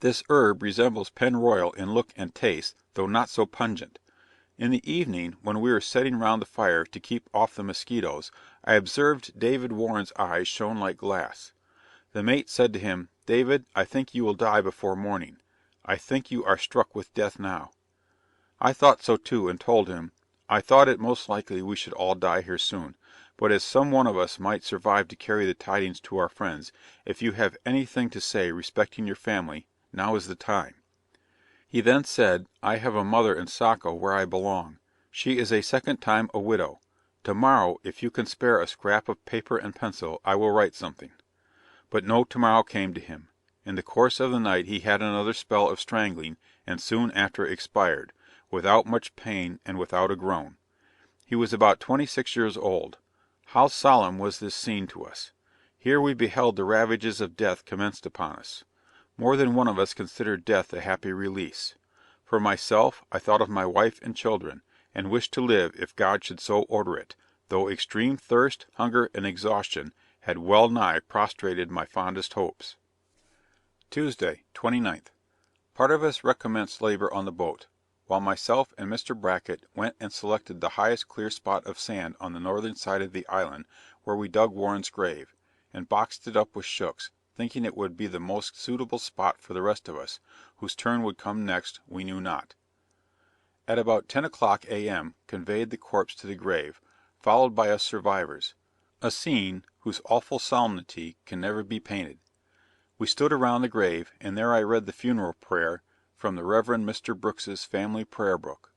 This herb resembles pennyroyal in look and taste, though not so pungent. In the evening, when we were setting round the fire to keep off the mosquitoes, I observed David Warren's eyes shone like glass. The mate said to him, "David, I think you will die before morning. I think you are struck with death now." I thought so too, and told him, I thought it most likely we should all die here soon, but as some one of us might survive to carry the tidings to our friends, if you have any thing to say respecting your family, now is the time. He then said, "I have a mother in Saco where I belong. She is a second time a widow. To morrow, if you can spare a scrap of paper and pencil, I will write something." But no to morrow came to him. In the course of the night he had another spell of strangling, and soon after expired, without much pain and without a groan. He was about 26 years old. How solemn was this scene to us! Here we beheld the ravages of death commenced upon us. More than one of us considered death a happy release. For myself, I thought of my wife and children, and wished to live if God should so order it, though extreme thirst, hunger, and exhaustion had well nigh prostrated my fondest hopes. Tuesday, 29th. Part of us recommenced labour on the boat, while myself and Mr. Bracket went and selected the highest clear spot of sand on the northern side of the island, where we dug Warren's grave, and boxed it up with shooks, thinking it would be the most suitable spot for the rest of us, whose turn would come next, we knew not. At about 10 o'clock A.M. conveyed the corpse to the grave, followed by us survivors, a scene whose awful solemnity can never be painted. We stood around the grave, and there I read the funeral prayer from the Reverend Mr. Brooks's family prayer book,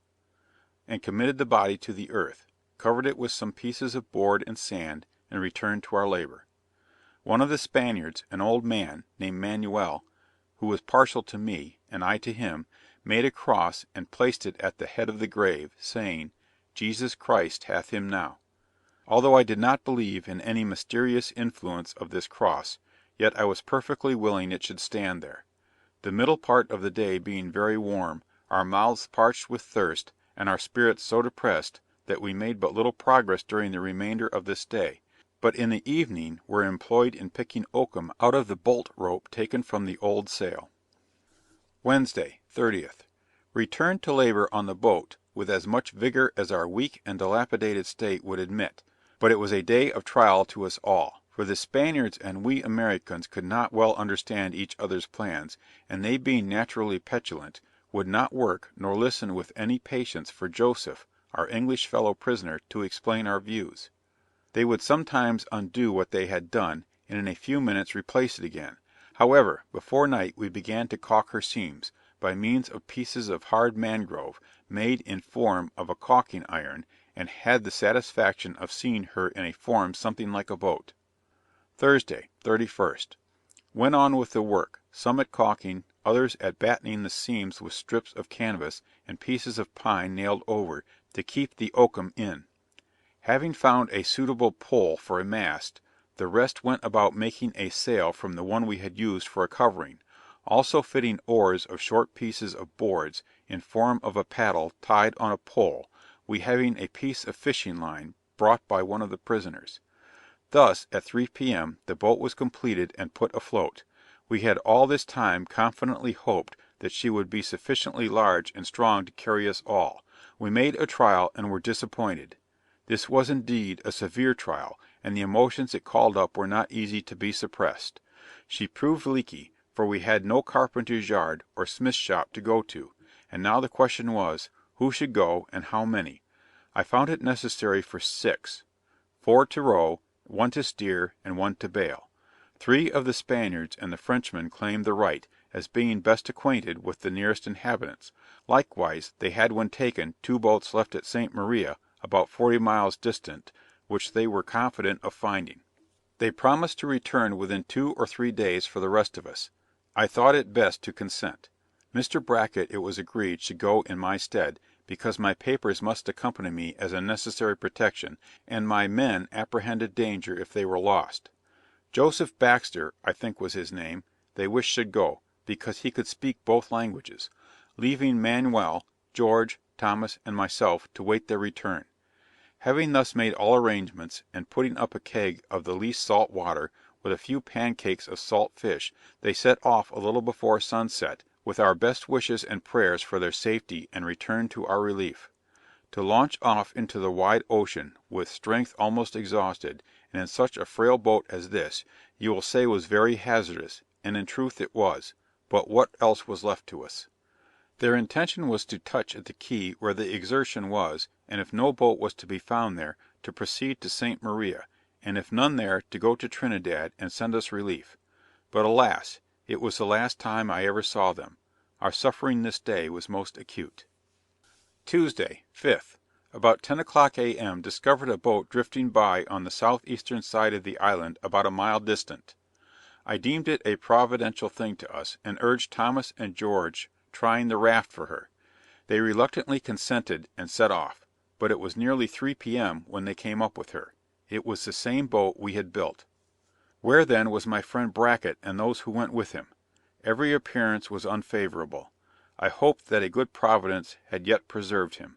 and committed the body to the earth, covered it with some pieces of board and sand, and returned to our labour. One of the Spaniards, an old man, named Manuel, who was partial to me, and I to him, made a cross and placed it at the head of the grave, saying, "Jesus Christ hath him now." Although I did not believe in any mysterious influence of this cross, yet I was perfectly willing it should stand there. The middle part of the day being very warm, our mouths parched with thirst, and our spirits so depressed, that we made but little progress during the remainder of this day, but in the evening were employed in picking oakum out of the bolt rope taken from the old sail. Wednesday, 30th. Returned to labour on the boat with as much vigour as our weak and dilapidated state would admit, but it was a day of trial to us all, for the Spaniards and we Americans could not well understand each other's plans, and they being naturally petulant, would not work nor listen with any patience for Joseph, our English fellow prisoner, to explain our views. They would sometimes undo what they had done, and in a few minutes replace it again. However, before night we began to caulk her seams, by means of pieces of hard mangrove, made in form of a caulking iron, and had the satisfaction of seeing her in a form something like a boat. Thursday, 31st. Went on with the work, some at caulking, others at battening the seams with strips of canvas and pieces of pine nailed over, to keep the oakum in. Having found a suitable pole for a mast, the rest went about making a sail from the one we had used for a covering, also fitting oars of short pieces of boards, in form of a paddle tied on a pole, we having a piece of fishing line brought by one of the prisoners. Thus, at 3 P.M. the boat was completed and put afloat. We had all this time confidently hoped that she would be sufficiently large and strong to carry us all. We made a trial and were disappointed. This was indeed a severe trial, and the emotions it called up were not easy to be suppressed. She proved leaky, for we had no carpenter's yard or smith's shop to go to, and now the question was, who should go, and how many? I found it necessary for 6, 4 to row, 1 to steer, and 1 to bail. 3 of the Spaniards and the Frenchman claimed the right, as being best acquainted with the nearest inhabitants; likewise they had when taken 2 boats left at St. Maria, about 40 miles distant, which they were confident of finding. They promised to return within 2 or 3 days for the rest of us. I thought it best to consent. Mr. Bracket, it was agreed, should go in my stead, because my papers must accompany me as a necessary protection, and my men apprehended danger if they were lost. Joseph Baxter, I think was his name, they wished should go, because he could speak both languages, leaving Manuel, George, Thomas, and myself to wait their return. Having thus made all arrangements, and putting up a keg of the least salt water, with a few pancakes of salt fish, they set off a little before sunset, with our best wishes and prayers for their safety and return to our relief. To launch off into the wide ocean, with strength almost exhausted, and in such a frail boat as this, you will say was very hazardous, and in truth it was, but what else was left to us? Their intention was to touch at the key where the Exertion was, and if no boat was to be found there, to proceed to St. Maria, and if none there, to go to Trinidad, and send us relief. But alas! it was the last time I ever saw them. Our suffering this day was most acute. Tuesday, 5th. About 10 o'clock A.M. discovered a boat drifting by on the southeastern side of the island about a mile distant. I deemed it a providential thing to us, and urged Thomas and George trying the raft for her. They reluctantly consented, and set off; but it was nearly 3 P.M. when they came up with her. It was the same boat we had built. Where then was my friend Bracket and those who went with him? Every appearance was unfavourable. I hoped that a good Providence had yet preserved him.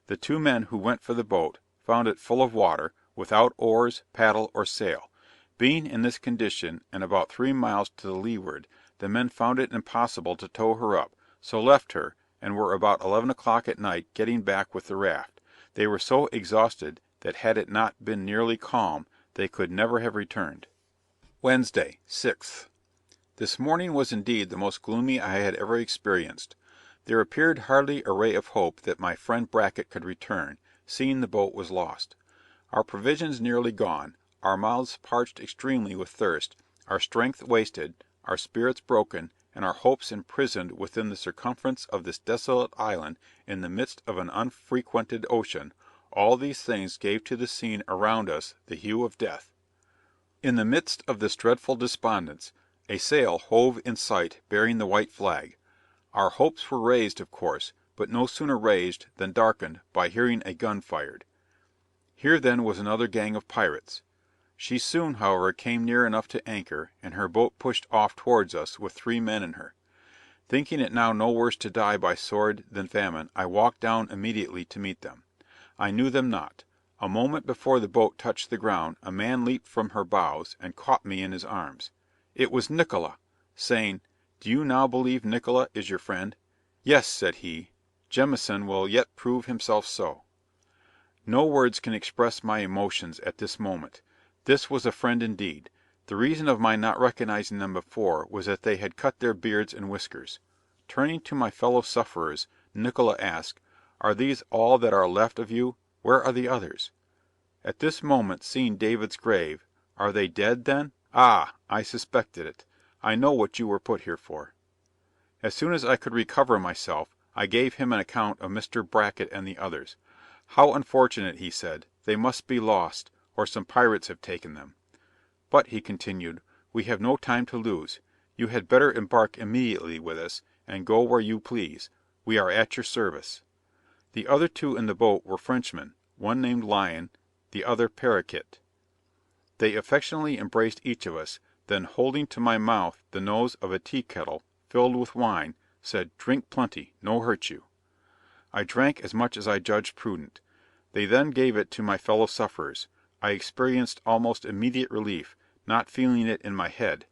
The 2 men who went for the boat, found it full of water, without oars, paddle, or sail. Being in this condition, and about 3 miles to the leeward, the men found it impossible to tow her up, so left her, and were about 11 o'clock at night getting back with the raft. They were so exhausted that had it not been nearly calm, they could never have returned. Wednesday, 6th. This morning was indeed the most gloomy I had ever experienced. There appeared hardly a ray of hope that my friend Bracket could return, seeing the boat was lost. Our provisions nearly gone, our mouths parched extremely with thirst, our strength wasted, our spirits broken, and our hopes imprisoned within the circumference of this desolate island in the midst of an unfrequented ocean, all these things gave to the scene around us the hue of death. In the midst of this dreadful despondence, a sail hove in sight bearing the white flag. Our hopes were raised, of course, but no sooner raised than darkened by hearing a gun fired. Here then was another gang of pirates. She soon, however, came near enough to anchor, and her boat pushed off towards us with 3 men in her. Thinking it now no worse to die by sword than famine, I walked down immediately to meet them. I knew them not. A moment before the boat touched the ground, a man leaped from her bows, and caught me in his arms. It was Nickola, saying, "Do you now believe Nickola is your friend?" "Yes," said he, "Jemison will yet prove himself so." No words can express my emotions at this moment. This was a friend indeed. The reason of my not recognizing them before was that they had cut their beards and whiskers. Turning to my fellow sufferers, Nickola asked, "Are these all that are left of you? Where are the others?" At this moment seeing David's grave, "Are they dead, then? Ah! I suspected it. I know what you were put here for." As soon as I could recover myself, I gave him an account of Mr. Bracket and the others. "How unfortunate," he said; "they must be lost, or some pirates have taken them. But," he continued, "we have no time to lose. You had better embark immediately with us, and go where you please. We are at your service." The other two in the boat were Frenchmen, one named Lion, the other Paroquet. They affectionately embraced each of us, then holding to my mouth the nose of a tea kettle, filled with wine, said, "Drink plenty, no hurt you." I drank as much as I judged prudent. They then gave it to my fellow sufferers. I experienced almost immediate relief, not feeling it in my head.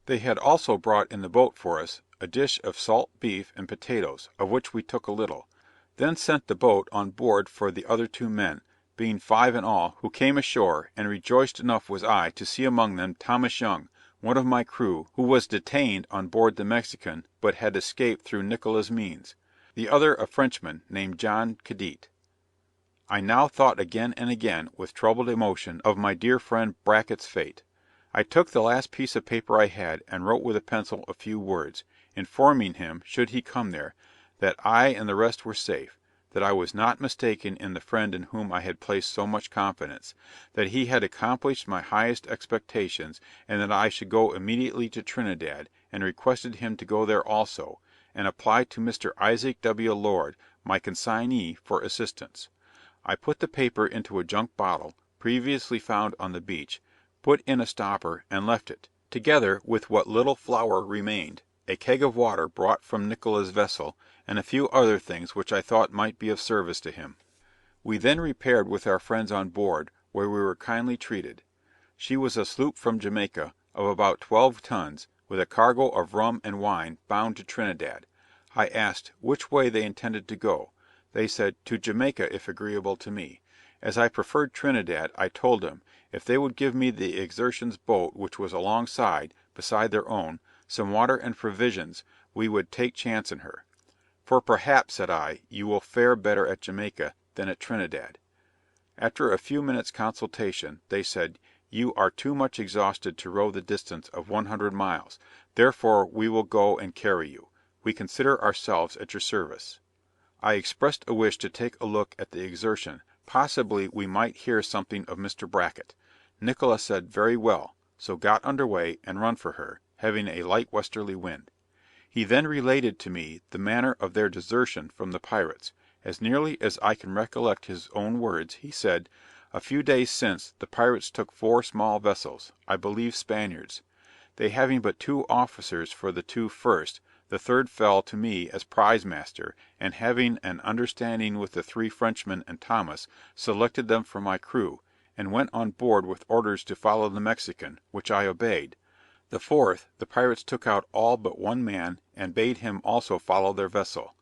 They had also brought in the boat for us a dish of salt beef and potatoes, of which we took a little; then sent the boat on board for the other two men, being 5 in all, who came ashore, and rejoiced enough was I to see among them Thomas Young, one of my crew, who was detained on board the Mexican, but had escaped through Nickola's means; the other a Frenchman, named John Cadete. I now thought again and again, with troubled emotion, of my dear friend Bracket's fate. I took the last piece of paper I had, and wrote with a pencil a few words, informing him, should he come there, that I and the rest were safe; that I was not mistaken in the friend in whom I had placed so much confidence; that he had accomplished my highest expectations, and that I should go immediately to Trinidad, and requested him to go there also, and apply to Mr. Isaac W. Lord, my consignee, for assistance. I put the paper into a junk bottle, previously found on the beach, put in a stopper, and left it, together with what little flour remained, a keg of water brought from Nickola's vessel, and a few other things which I thought might be of service to him. We then repaired with our friends on board, where we were kindly treated. She was a sloop from Jamaica, of about 12 tons, with a cargo of rum and wine, bound to Trinidad. I asked which way they intended to go. They said, to Jamaica if agreeable to me. As I preferred Trinidad, I told them, if they would give me the Exertion's boat which was alongside, beside their own, some water and provisions, we would take chance in her. "For perhaps," said I, "you will fare better at Jamaica than at Trinidad." After a few minutes' consultation, they said, "You are too much exhausted to row the distance of 100 miles, therefore we will go and carry you. We consider ourselves at your service." I expressed a wish to take a look at the Exertion, possibly we might hear something of Mr. Bracket. Nickola said very well, so got under way, and run for her, having a light westerly wind. He then related to me the manner of their desertion from the pirates. As nearly as I can recollect his own words, he said, "A few days since, the pirates took 4 small vessels, I believe Spaniards. They having but 2 officers for the 2 first, the third fell to me as prize master, and having an understanding with the 3 Frenchmen and Thomas, selected them for my crew, and went on board with orders to follow the Mexican, which I obeyed. The 4th, the pirates took out all but 1 man, and bade him also follow their vessel.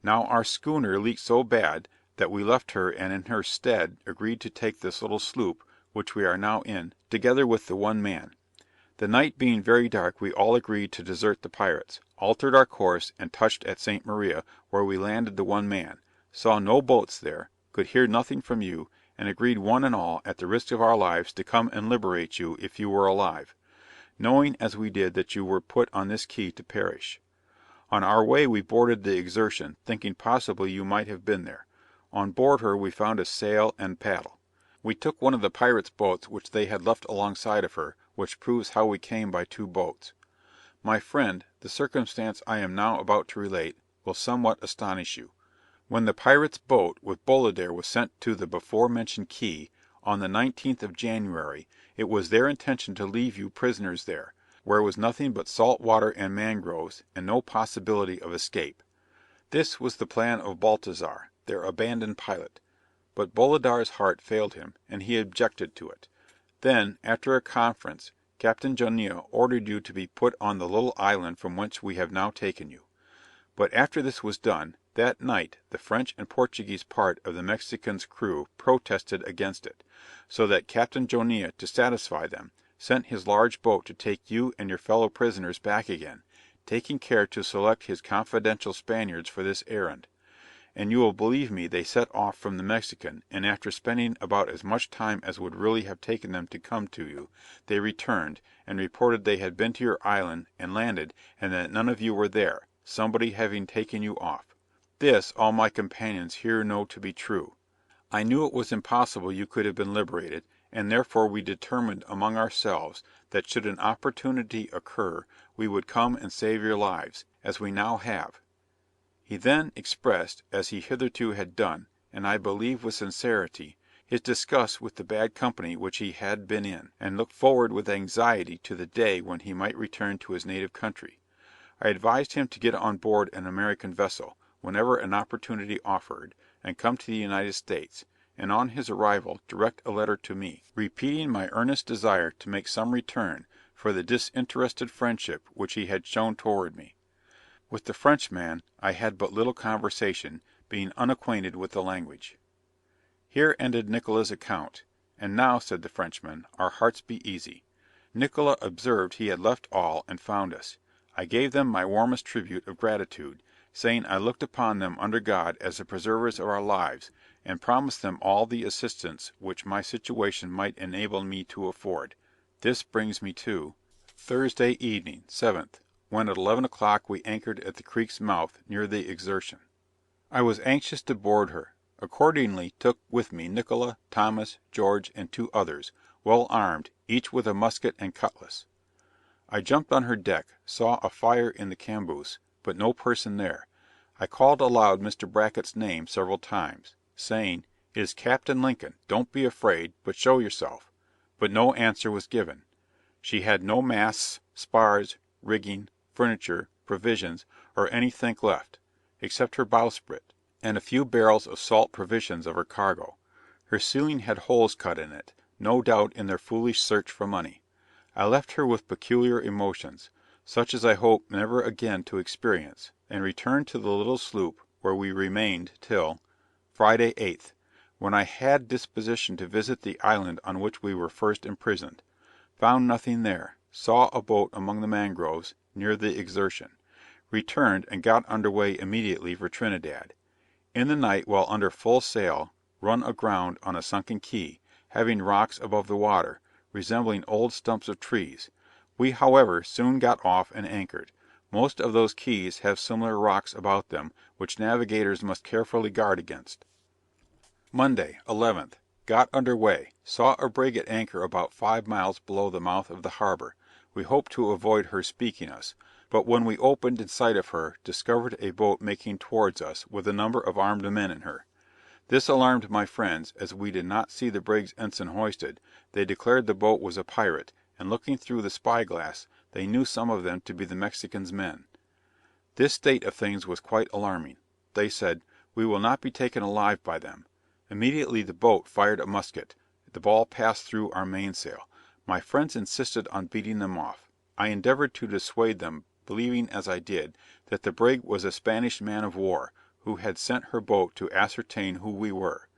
Now our schooner leaked so bad, that we left her and in her stead agreed to take this little sloop, which we are now in, together with the 1 man. The night being very dark we all agreed to desert the pirates, altered our course, and touched at St. Maria, where we landed the 1 man, saw no boats there, could hear nothing from you, and agreed one and all, at the risk of our lives, to come and liberate you if you were alive, knowing as we did that you were put on this key to perish. On our way we boarded the Exertion, thinking possibly you might have been there. On board her we found a sail and paddle. We took one of the pirates' boats which they had left alongside of her, which proves how we came by 2 boats. My friend, the circumstance I am now about to relate, will somewhat astonish you. When the pirates' boat with Bolider was sent to the before mentioned key, on the 19th of January, it was their intention to leave you prisoners there, where was nothing but salt water and mangroves, and no possibility of escape. This was the plan of Baltazar, their abandoned pilot; but Bolidar's heart failed him, and he objected to it. Then, after a conference, Captain Jonnia ordered you to be put on the little island from whence we have now taken you. But after this was done, that night the French and Portuguese part of the Mexican's crew protested against it, so that Captain Jonnia, to satisfy them, sent his large boat to take you and your fellow prisoners back again, taking care to select his confidential Spaniards for this errand. and you will believe me they set off from the Mexican, and after spending about as much time as would really have taken them to come to you, they returned, and reported they had been to your island, and landed, and that none of you were there, somebody having taken you off. This all my companions here know to be true. I knew it was impossible you could have been liberated, and therefore we determined among ourselves, that should an opportunity occur, we would come and save your lives, as we now have. He then expressed, as he hitherto had done, and I believe with sincerity, his disgust with the bad company which he had been in, and looked forward with anxiety to the day when he might return to his native country. I advised him to get on board an American vessel, whenever an opportunity offered, and come to the United States, and on his arrival direct a letter to me, repeating my earnest desire to make some return for the disinterested friendship which he had shown toward me. With the Frenchman I had but little conversation, being unacquainted with the language. Here ended Nickola's account. And now, said the Frenchman, our hearts be easy. Nicola observed he had left all, and found us. I gave them my warmest tribute of gratitude, saying I looked upon them under God as the preservers of our lives, and promised them all the assistance which my situation might enable me to afford. This brings me to Thursday evening, 7th, when at 11 o'clock we anchored at the creek's mouth near the Exertion. I was anxious to board her, accordingly took with me Nicola, Thomas, George, and 2 others, well armed, each with a musket and cutlass. I jumped on her deck, saw a fire in the camboose, but no person there. I called aloud Mr. Brackett's name several times, saying, "It is Captain Lincoln, don't be afraid, but show yourself," but no answer was given. She had no masts, spars, rigging, furniture, provisions, or any think left, except her bowsprit, and a few barrels of salt provisions of her cargo. Her ceiling had holes cut in it, no doubt in their foolish search for money. I left her with peculiar emotions, such as I hope never again to experience, and returned to the little sloop, where we remained till Friday, 8th, when I had disposition to visit the island on which we were first imprisoned. Found nothing there. Saw a boat among the mangroves, near the Exertion. Returned and got under way immediately for Trinidad. In the night, while under full sail, run aground on a sunken key, having rocks above the water, resembling old stumps of trees. We, however, soon got off and anchored. Most of those keys have similar rocks about them, which navigators must carefully guard against. Monday, 11th. Got under way. Saw a brig at anchor about 5 miles below the mouth of the harbor. We hoped to avoid her speaking us, but when we opened in sight of her, discovered a boat making towards us, with a number of armed men in her. This alarmed my friends, as we did not see the brig's ensign hoisted. They declared the boat was a pirate, and looking through the spy glass, they knew some of them to be the Mexican's men. This state of things was quite alarming. They said, "We will not be taken alive by them." Immediately the boat fired a musket. The ball passed through our mainsail. My friends insisted on beating them off. I endeavoured to dissuade them, believing, as I did, that the brig was a Spanish man of war, who had sent her boat to ascertain who we were.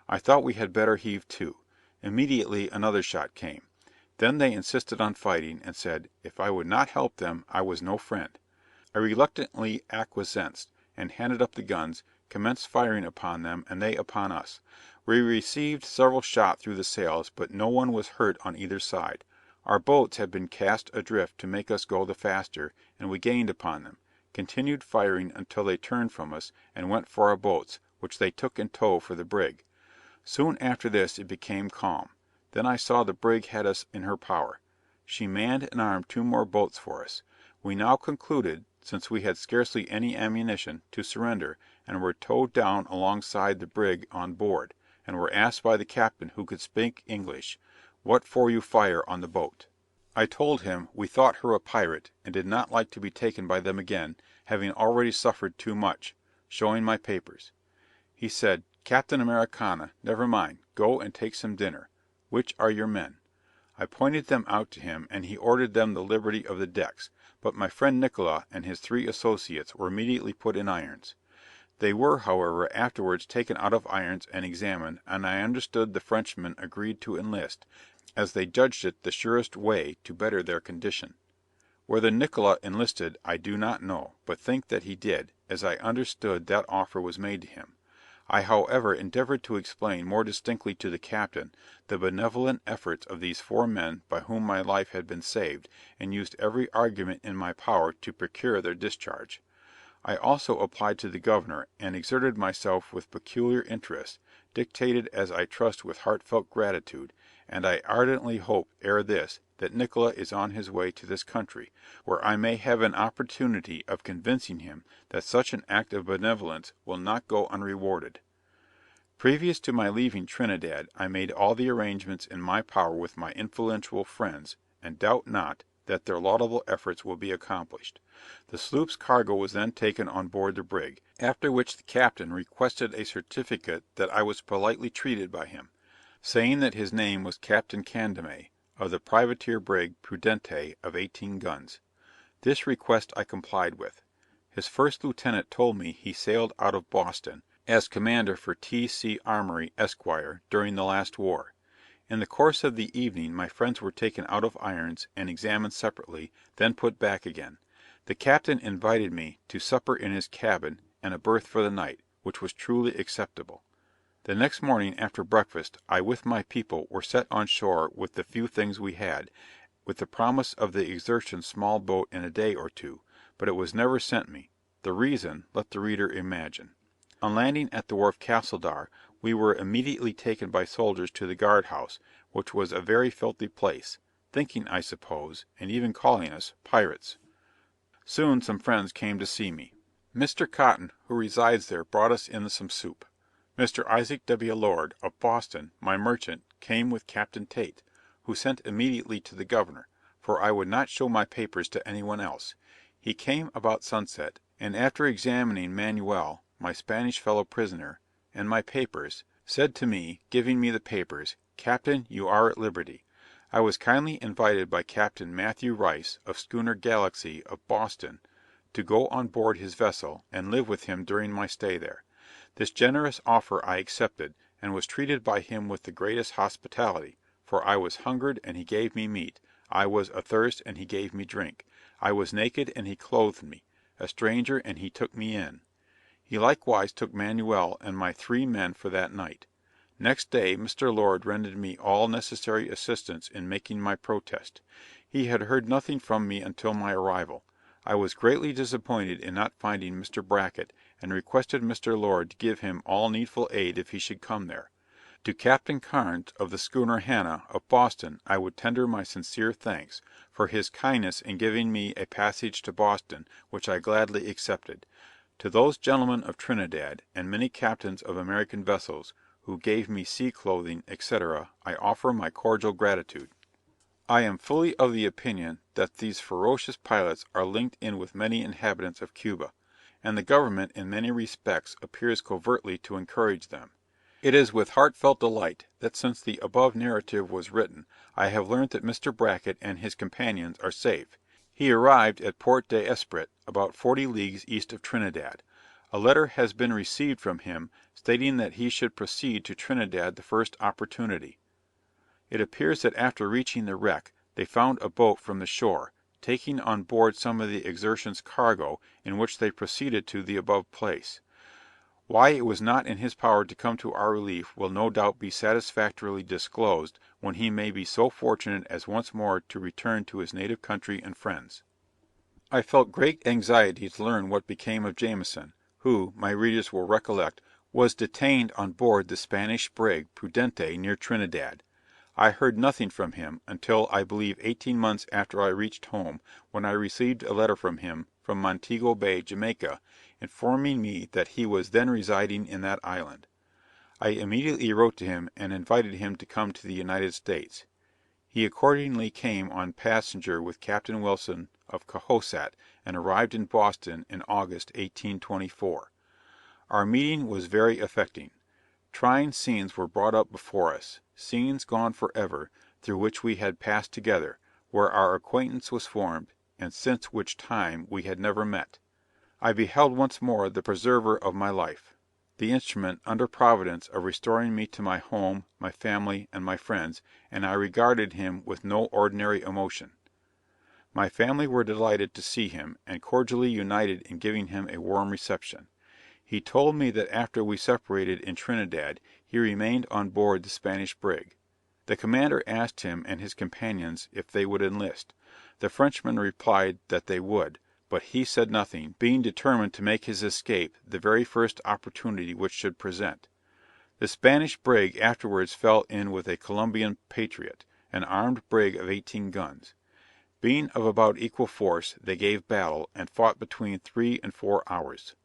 I thought we had better heave to. Immediately another shot came. Then they insisted on fighting, and said, if I would not help them, I was no friend. I reluctantly acquiesced, and handed up the guns, commenced firing upon them, and they upon us. We received several shot through the sails, but no one was hurt on either side. Our boats had been cast adrift to make us go the faster, and we gained upon them, continued firing until they turned from us, and went for our boats, which they took in tow for the brig. Soon after this it became calm. Then I saw the brig had us in her power. She manned and armed 2 more boats for us. We now concluded, since we had scarcely any ammunition, to surrender, and were towed down alongside the brig on board, and were asked by the captain, who could speak English, what for you fire on the boat? I told him we thought her a pirate, and did not like to be taken by them again, having already suffered too much, showing my papers. He said, "Captain Americana, never mind, go and take some dinner. Which are your men?" I pointed them out to him, and he ordered them the liberty of the decks, but my friend Nickola and his 3 associates were immediately put in irons. They were, however, afterwards taken out of irons and examined, and I understood the Frenchmen agreed to enlist, as they judged it the surest way to better their condition. Whether Nickola enlisted I do not know, but think that he did, as I understood that offer was made to him. I however endeavoured to explain more distinctly to the captain the benevolent efforts of these 4 men by whom my life had been saved, and used every argument in my power to procure their discharge. I also applied to the governor, and exerted myself with peculiar interest, dictated as I trust with heartfelt gratitude, and I ardently hope ere this, that Nickola is on his way to this country, where I may have an opportunity of convincing him that such an act of benevolence will not go unrewarded. Previous to my leaving Trinidad I made all the arrangements in my power with my influential friends, and doubt not that their laudable efforts will be accomplished. The sloop's cargo was then taken on board the brig, after which the captain requested a certificate that I was politely treated by him, saying that his name was Captain Candame, of the privateer brig Prudente of 18 guns. This request I complied with. His first lieutenant told me he sailed out of Boston, as commander for T.C. Armory, Esq., during the last war. In the course of the evening my friends were taken out of irons, and examined separately, then put back again. The captain invited me to supper in his cabin, and a berth for the night, which was truly acceptable. The next morning after breakfast, I with my people were set on shore with the few things we had, with the promise of the Exertion's small boat in a day or two, but it was never sent me. The reason, let the reader imagine. On landing at the wharf Castledar, we were immediately taken by soldiers to the guard house, which was a very filthy place, thinking, I suppose, and even calling us, pirates. Soon some friends came to see me. Mr. Cotton, who resides there, brought us in some soup. Mr. Isaac W. Lord, of Boston, my merchant, came with Captain Tate, who sent immediately to the governor, for I would not show my papers to any one else. He came about sunset, and after examining Manuel, my Spanish fellow prisoner, and my papers, said to me, giving me the papers, "Captain, you are at liberty." I was kindly invited by Captain Matthew Rice, of schooner Galaxy, of Boston, to go on board his vessel, and live with him during my stay there. This generous offer I accepted, and was treated by him with the greatest hospitality, for I was hungered and he gave me meat, I was athirst and he gave me drink, I was naked and he clothed me, a stranger and he took me in. He likewise took Manuel and my 3 men for that night. Next day Mr. Lord rendered me all necessary assistance in making my protest. He had heard nothing from me until my arrival. I was greatly disappointed in not finding Mr. Bracket, and requested Mr. Lord to give him all needful aid if he should come there. To Captain Carnes, of the schooner Hannah, of Boston, I would tender my sincere thanks, for his kindness in giving me a passage to Boston, which I gladly accepted. To those gentlemen of Trinidad, and many captains of American vessels, who gave me sea clothing, etc., I offer my cordial gratitude. I am fully of the opinion that these ferocious pirates are linked in with many inhabitants of Cuba, and the government in many respects appears covertly to encourage them. It is with heartfelt delight that since the above narrative was written, I have learnt that Mr. Bracket and his companions are safe. He arrived at Port de Esprit, about 40 leagues east of Trinidad. A letter has been received from him, stating that he should proceed to Trinidad the first opportunity. It appears that after reaching the wreck, they found a boat from the shore, taking on board some of the Exertion's cargo, in which they proceeded to the above place. Why it was not in his power to come to our relief will no doubt be satisfactorily disclosed when he may be so fortunate as once more to return to his native country and friends. I felt great anxiety to learn what became of Jameson, who, my readers will recollect, was detained on board the Spanish brig Prudente near Trinidad. I heard nothing from him, until I believe 18 months after I reached home, when I received a letter from him, from Montego Bay, Jamaica, informing me that he was then residing in that island. I immediately wrote to him, and invited him to come to the United States. He accordingly came on passenger with Captain Wilson of Cohosat, and arrived in Boston in August 1824. Our meeting was very affecting. Trying scenes were brought up before us, scenes gone for ever, through which we had passed together, where our acquaintance was formed, and since which time we had never met. I beheld once more the preserver of my life, the instrument, under Providence, of restoring me to my home, my family, and my friends, and I regarded him with no ordinary emotion. My family were delighted to see him, and cordially united in giving him a warm reception. He told me that after we separated in Trinidad, he remained on board the Spanish brig. The commander asked him and his companions if they would enlist. The Frenchmen replied that they would, but he said nothing, being determined to make his escape the very first opportunity which should present. The Spanish brig afterwards fell in with a Colombian Patriot, an armed brig of 18 guns. Being of about equal force, they gave battle, and fought between 3 and 4 hours.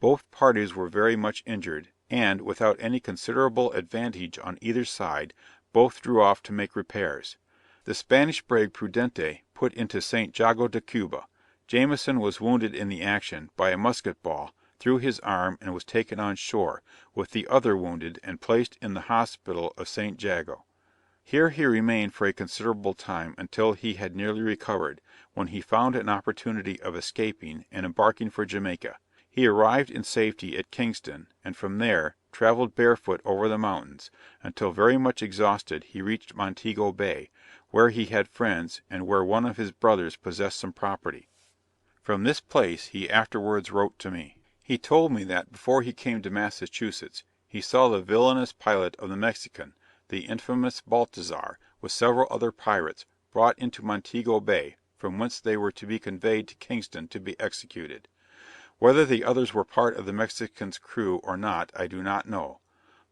Both parties were very much injured, and, without any considerable advantage on either side, both drew off to make repairs. The Spanish brig Prudente put into St. Jago de Cuba. Jameson was wounded in the action, by a musket ball, through his arm, and was taken on shore, with the other wounded, and placed in the hospital of St. Jago. Here he remained for a considerable time, until he had nearly recovered, when he found an opportunity of escaping, and embarking for Jamaica. He arrived in safety at Kingston, and from there, travelled barefoot over the mountains, until very much exhausted he reached Montego Bay, where he had friends, and where one of his brothers possessed some property. From this place he afterwards wrote to me. He told me that before he came to Massachusetts, he saw the villainous pilot of the Mexican, the infamous Baltazar, with several other pirates, brought into Montego Bay, from whence they were to be conveyed to Kingston to be executed. Whether the others were part of the Mexican's crew or not I do not know.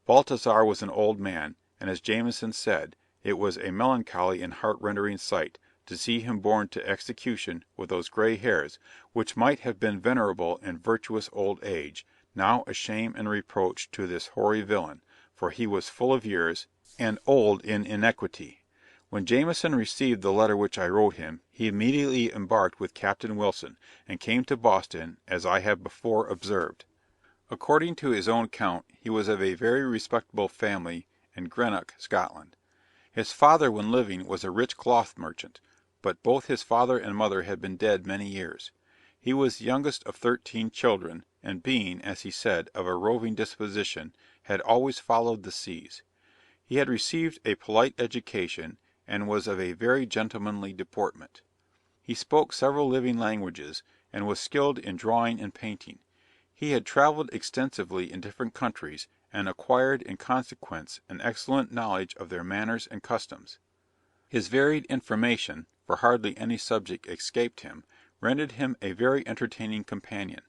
Baltazar was an old man, and as Jameson said, it was a melancholy and heart-rendering sight, to see him borne to execution with those grey hairs, which might have been venerable in virtuous old age, now a shame and reproach to this hoary villain, for he was full of years, and old in iniquity. When Jameson received the letter which I wrote him, he immediately embarked with Captain Wilson, and came to Boston, as I have before observed. According to his own account, he was of a very respectable family in Greenock, Scotland. His father when living was a rich cloth merchant, but both his father and mother had been dead many years. He was the youngest of 13 children, and being, as he said, of a roving disposition, had always followed the seas. He had received a polite education, and was of a very gentlemanly deportment. He spoke several living languages, and was skilled in drawing and painting. He had travelled extensively in different countries, and acquired in consequence an excellent knowledge of their manners and customs. His varied information, for hardly any subject escaped him, rendered him a very entertaining companion.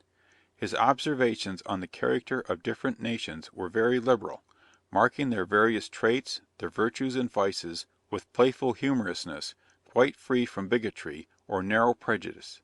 His observations on the character of different nations were very liberal, marking their various traits, their virtues and vices, with playful humorousness, quite free from bigotry, or narrow prejudice.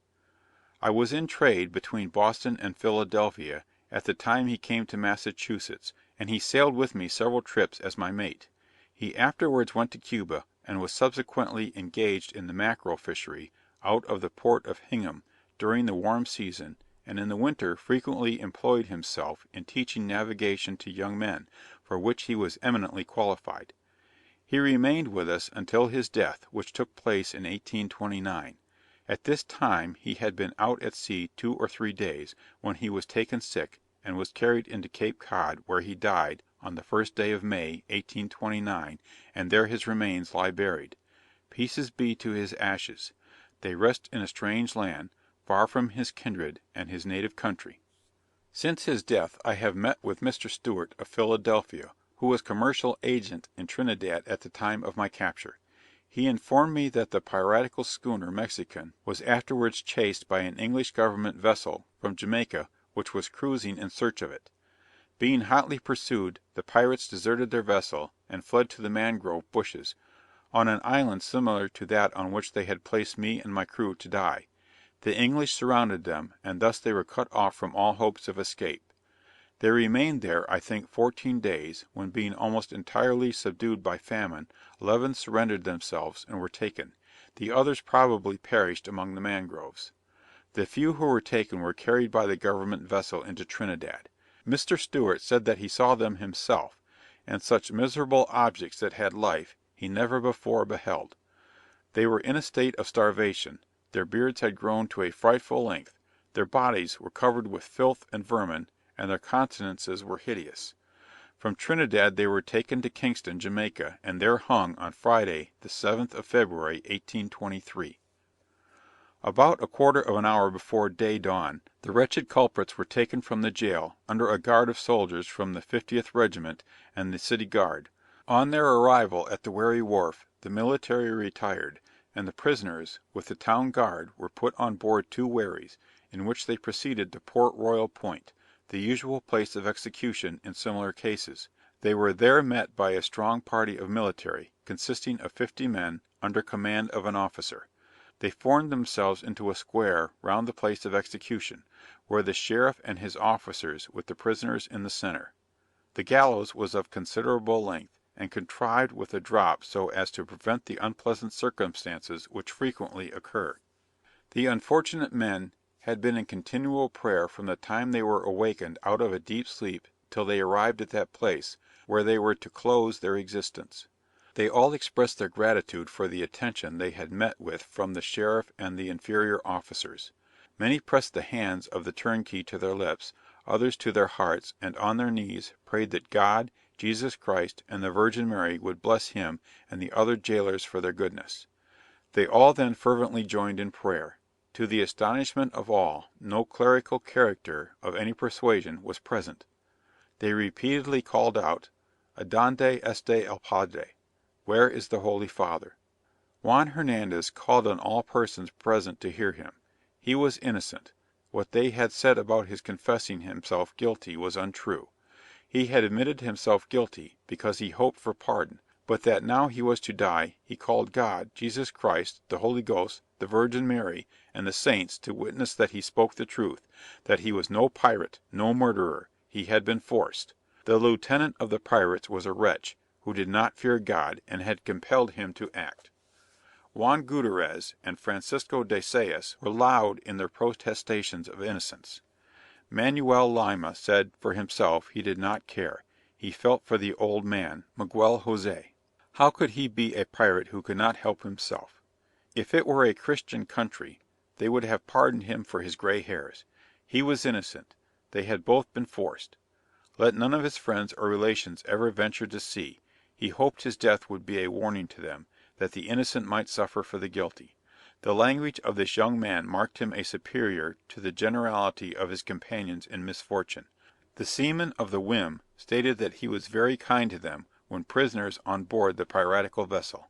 I was in trade between Boston and Philadelphia at the time he came to Massachusetts, and he sailed with me several trips as my mate. He afterwards went to Cuba, and was subsequently engaged in the mackerel fishery, out of the port of Hingham, during the warm season, and in the winter frequently employed himself in teaching navigation to young men, for which he was eminently qualified. He remained with us until his death, which took place in 1829. At this time he had been out at sea 2 or 3 days, when he was taken sick, and was carried into Cape Cod, where he died on the 1st day of May, 1829, and there his remains lie buried. Peace be to his ashes! They rest in a strange land, far from his kindred and his native country. Since his death I have met with Mr. Stewart of Philadelphia, who was commercial agent in Trinidad at the time of my capture. He informed me that the piratical schooner Mexican was afterwards chased by an English government vessel from Jamaica, which was cruising in search of it. Being hotly pursued, the pirates deserted their vessel, and fled to the mangrove bushes, on an island similar to that on which they had placed me and my crew to die. The English surrounded them, and thus they were cut off from all hopes of escape. They remained there, I think, 14 days, when being almost entirely subdued by famine, 11 surrendered themselves and were taken. The others probably perished among the mangroves. The few who were taken were carried by the government vessel into Trinidad. Mr. Stewart said that he saw them himself, and such miserable objects that had life, he never before beheld. They were in a state of starvation, their beards had grown to a frightful length, their bodies were covered with filth and vermin, and their countenances were hideous. From Trinidad they were taken to Kingston, Jamaica, and there hung on Friday, the 7th of February, 1823. About a quarter of an hour before day dawn, the wretched culprits were taken from the jail, under a guard of soldiers from the 50th regiment and the city guard. On their arrival at the Wherry Wharf, the military retired, and the prisoners, with the town guard, were put on board 2 wherries, in which they proceeded to Port Royal Point, the usual place of execution in similar cases. They were there met by a strong party of military, consisting of 50 men, under command of an officer. They formed themselves into a square round the place of execution, where the sheriff and his officers, with the prisoners in the centre. The gallows was of considerable length, and contrived with a drop so as to prevent the unpleasant circumstances which frequently occur. The unfortunate men had been in continual prayer from the time they were awakened out of a deep sleep till they arrived at that place, where they were to close their existence. They all expressed their gratitude for the attention they had met with from the sheriff and the inferior officers. Many pressed the hands of the turnkey to their lips, others to their hearts, and on their knees prayed that God, Jesus Christ, and the Virgin Mary would bless him and the other jailers for their goodness. They all then fervently joined in prayer. To the astonishment of all, no clerical character, of any persuasion, was present. They repeatedly called out, Adonde este el Padre? Where is the Holy Father? Juan Hernandez called on all persons present to hear him. He was innocent. What they had said about his confessing himself guilty was untrue. He had admitted himself guilty, because he hoped for pardon, but that now he was to die, he called God, Jesus Christ, the Holy Ghost, the Virgin Mary, and the saints to witness that he spoke the truth, that he was no pirate, no murderer, he had been forced. The lieutenant of the pirates was a wretch, who did not fear God, and had compelled him to act. Juan Gutierrez and Francisco de Sayas were loud in their protestations of innocence. Manuel Lima said for himself he did not care. He felt for the old man, Miguel Jose. How could he be a pirate who could not help himself? If it were a Christian country, they would have pardoned him for his gray hairs. He was innocent. They had both been forced. Let none of his friends or relations ever venture to sea. He hoped his death would be a warning to them, that the innocent might suffer for the guilty. The language of this young man marked him a superior to the generality of his companions in misfortune. The seamen of the Whim stated that he was very kind to them when prisoners on board the piratical vessel.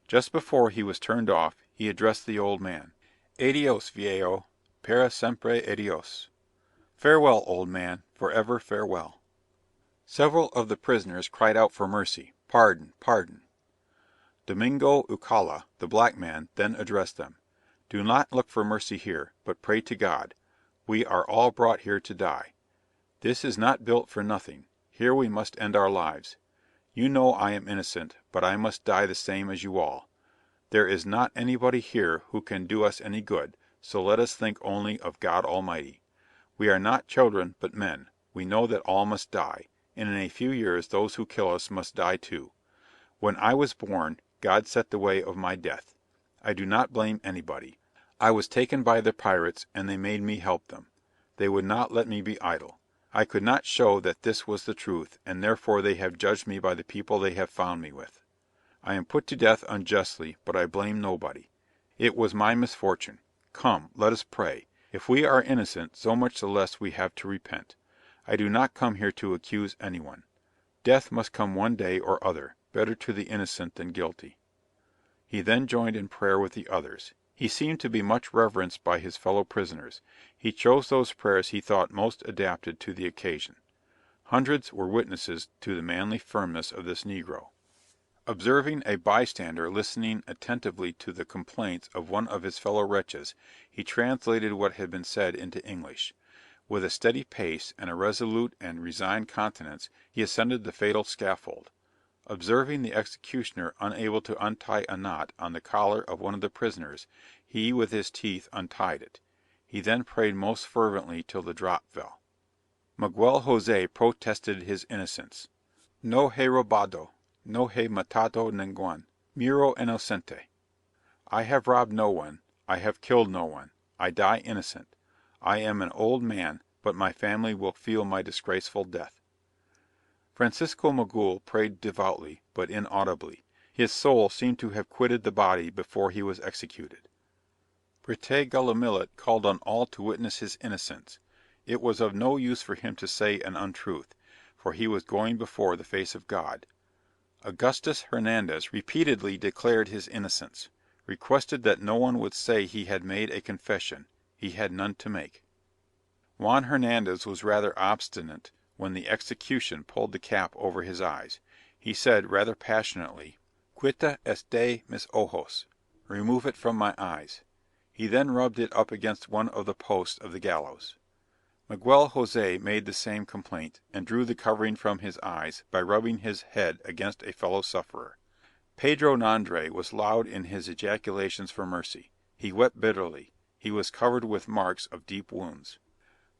Just before he was turned off, he addressed the old man. Adios, viejo, para siempre adios. Farewell, old man, forever farewell. Several of the prisoners cried out for mercy, pardon, pardon. Domingo Ucala, the black man, then addressed them. Do not look for mercy here, but pray to God. We are all brought here to die. This is not built for nothing. Here we must end our lives. You know I am innocent, but I must die the same as you all. There is not anybody here who can do us any good, so let us think only of God Almighty. We are not children, but men. We know that all must die, and in a few years those who kill us must die too. When I was born, God set the way of my death. I do not blame anybody. I was taken by the pirates, and they made me help them. They would not let me be idle. I could not show that this was the truth, and therefore they have judged me by the people they have found me with. I am put to death unjustly, but I blame nobody. It was my misfortune. Come, let us pray. If we are innocent, so much the less we have to repent. I do not come here to accuse anyone. Death must come one day or other, better to the innocent than guilty. He then joined in prayer with the others. He seemed to be much reverenced by his fellow prisoners. He chose those prayers he thought most adapted to the occasion. Hundreds were witnesses to the manly firmness of this negro. Observing a bystander listening attentively to the complaints of one of his fellow wretches, he translated what had been said into English. With a steady pace, and a resolute and resigned countenance, he ascended the fatal scaffold. Observing the executioner unable to untie a knot on the collar of one of the prisoners, he with his teeth untied it. He then prayed most fervently till the drop fell. Miguel Jose protested his innocence. No he robado, no he matado ninguén, muro inocente. I have robbed no one, I have killed no one, I die innocent. I am an old man, but my family will feel my disgraceful death. Francisco Migul prayed devoutly, but inaudibly. His soul seemed to have quitted the body before he was executed. Brete Gullimillit called on all to witness his innocence. It was of no use for him to say an untruth, for he was going before the face of God. Augustus Hernandez repeatedly declared his innocence, requested that no one would say he had made a confession. He had none to make. Juan Hernandez was rather obstinate when the execution pulled the cap over his eyes. He said rather passionately, "Quita este mis ojos," remove it from my eyes. He then rubbed it up against one of the posts of the gallows. Miguel Jose made the same complaint, and drew the covering from his eyes by rubbing his head against a fellow sufferer. Pedro Nandre was loud in his ejaculations for mercy. He wept bitterly. He was covered with marks of deep wounds.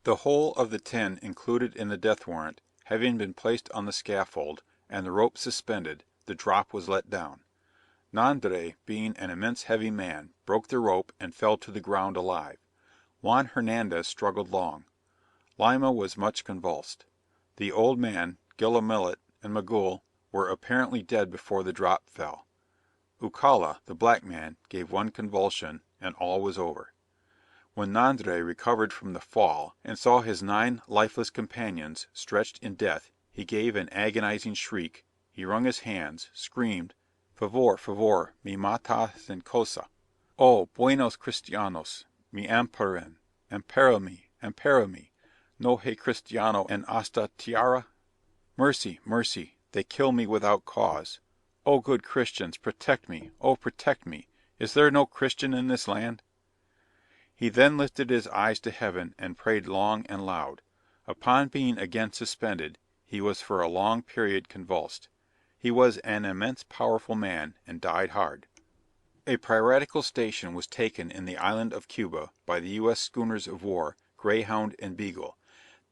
The whole of the 10 included in the death warrant having been placed on the scaffold, and the rope suspended, the drop was let down. Nandre, being an immense heavy man, broke the rope and fell to the ground alive. Juan Hernandez struggled long. Lima was much convulsed. The old man, Gillamillet, and Magul were apparently dead before the drop fell. Eucalla, the black man, gave one convulsion, and all was over. When Nandre recovered from the fall, and saw his 9 lifeless companions stretched in death, he gave an agonizing shriek, he wrung his hands, screamed, "Favor, favor, me mata sin cosa! O buenos Christianos, me amparen, ampara me, no he Cristiano en esta tierra? Mercy, mercy, they kill me without cause. O good Christians, protect me, O protect me! Is there no Christian in this land?" He then lifted his eyes to heaven and prayed long and loud. Upon being again suspended, he was for a long period convulsed. He was an immense powerful man, and died hard. A piratical station was taken in the island of Cuba by the U.S. schooners of war Greyhound and Beagle.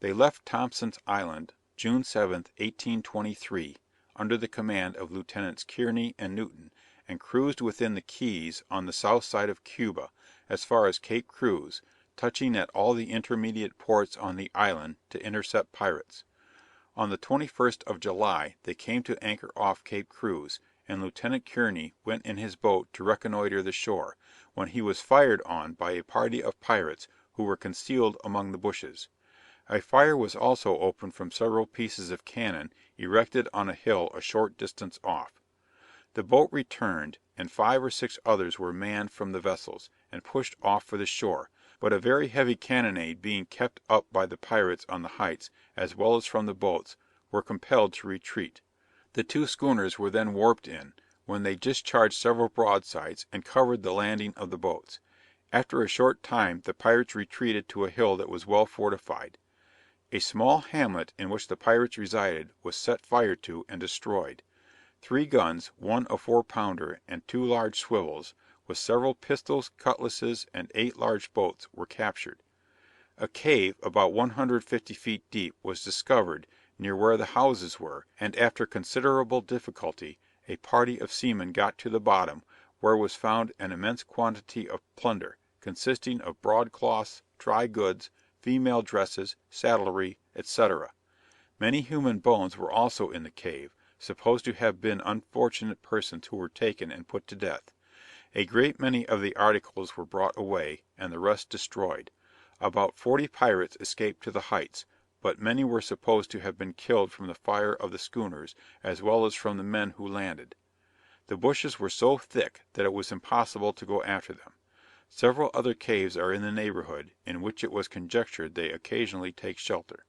They left Thompson's Island, June 7th, 1823, under the command of Lieutenants Kearney and Newton, and cruised within the Keys on the south side of Cuba, as far as Cape Cruz, touching at all the intermediate ports on the island to intercept pirates. On the 21st of July they came to anchor off Cape Cruz, and Lieutenant Kearney went in his boat to reconnoitre the shore, when he was fired on by a party of pirates who were concealed among the bushes. A fire was also opened from several pieces of cannon erected on a hill a short distance off. The boat returned, and 5 or 6 others were manned from the vessels, and pushed off for the shore, but a very heavy cannonade being kept up by the pirates on the heights, as well as from the boats, were compelled to retreat. The 2 schooners were then warped in, when they discharged several broadsides, and covered the landing of the boats. After a short time the pirates retreated to a hill that was well fortified. A small hamlet in which the pirates resided was set fire to and destroyed. 3 guns, 1 a 4-pounder, and 2 large swivels, with several pistols, cutlasses, and 8 large boats, were captured. A cave about 150 feet deep was discovered near where the houses were, and after considerable difficulty a party of seamen got to the bottom, where was found an immense quantity of plunder, consisting of broadcloths, dry goods, female dresses, saddlery, etc. Many human bones were also in the cave, supposed to have been unfortunate persons who were taken and put to death. A great many of the articles were brought away, and the rest destroyed. About 40 pirates escaped to the heights, but many were supposed to have been killed from the fire of the schooners, as well as from the men who landed. The bushes were so thick that it was impossible to go after them. Several other caves are in the neighbourhood, in which it was conjectured they occasionally take shelter.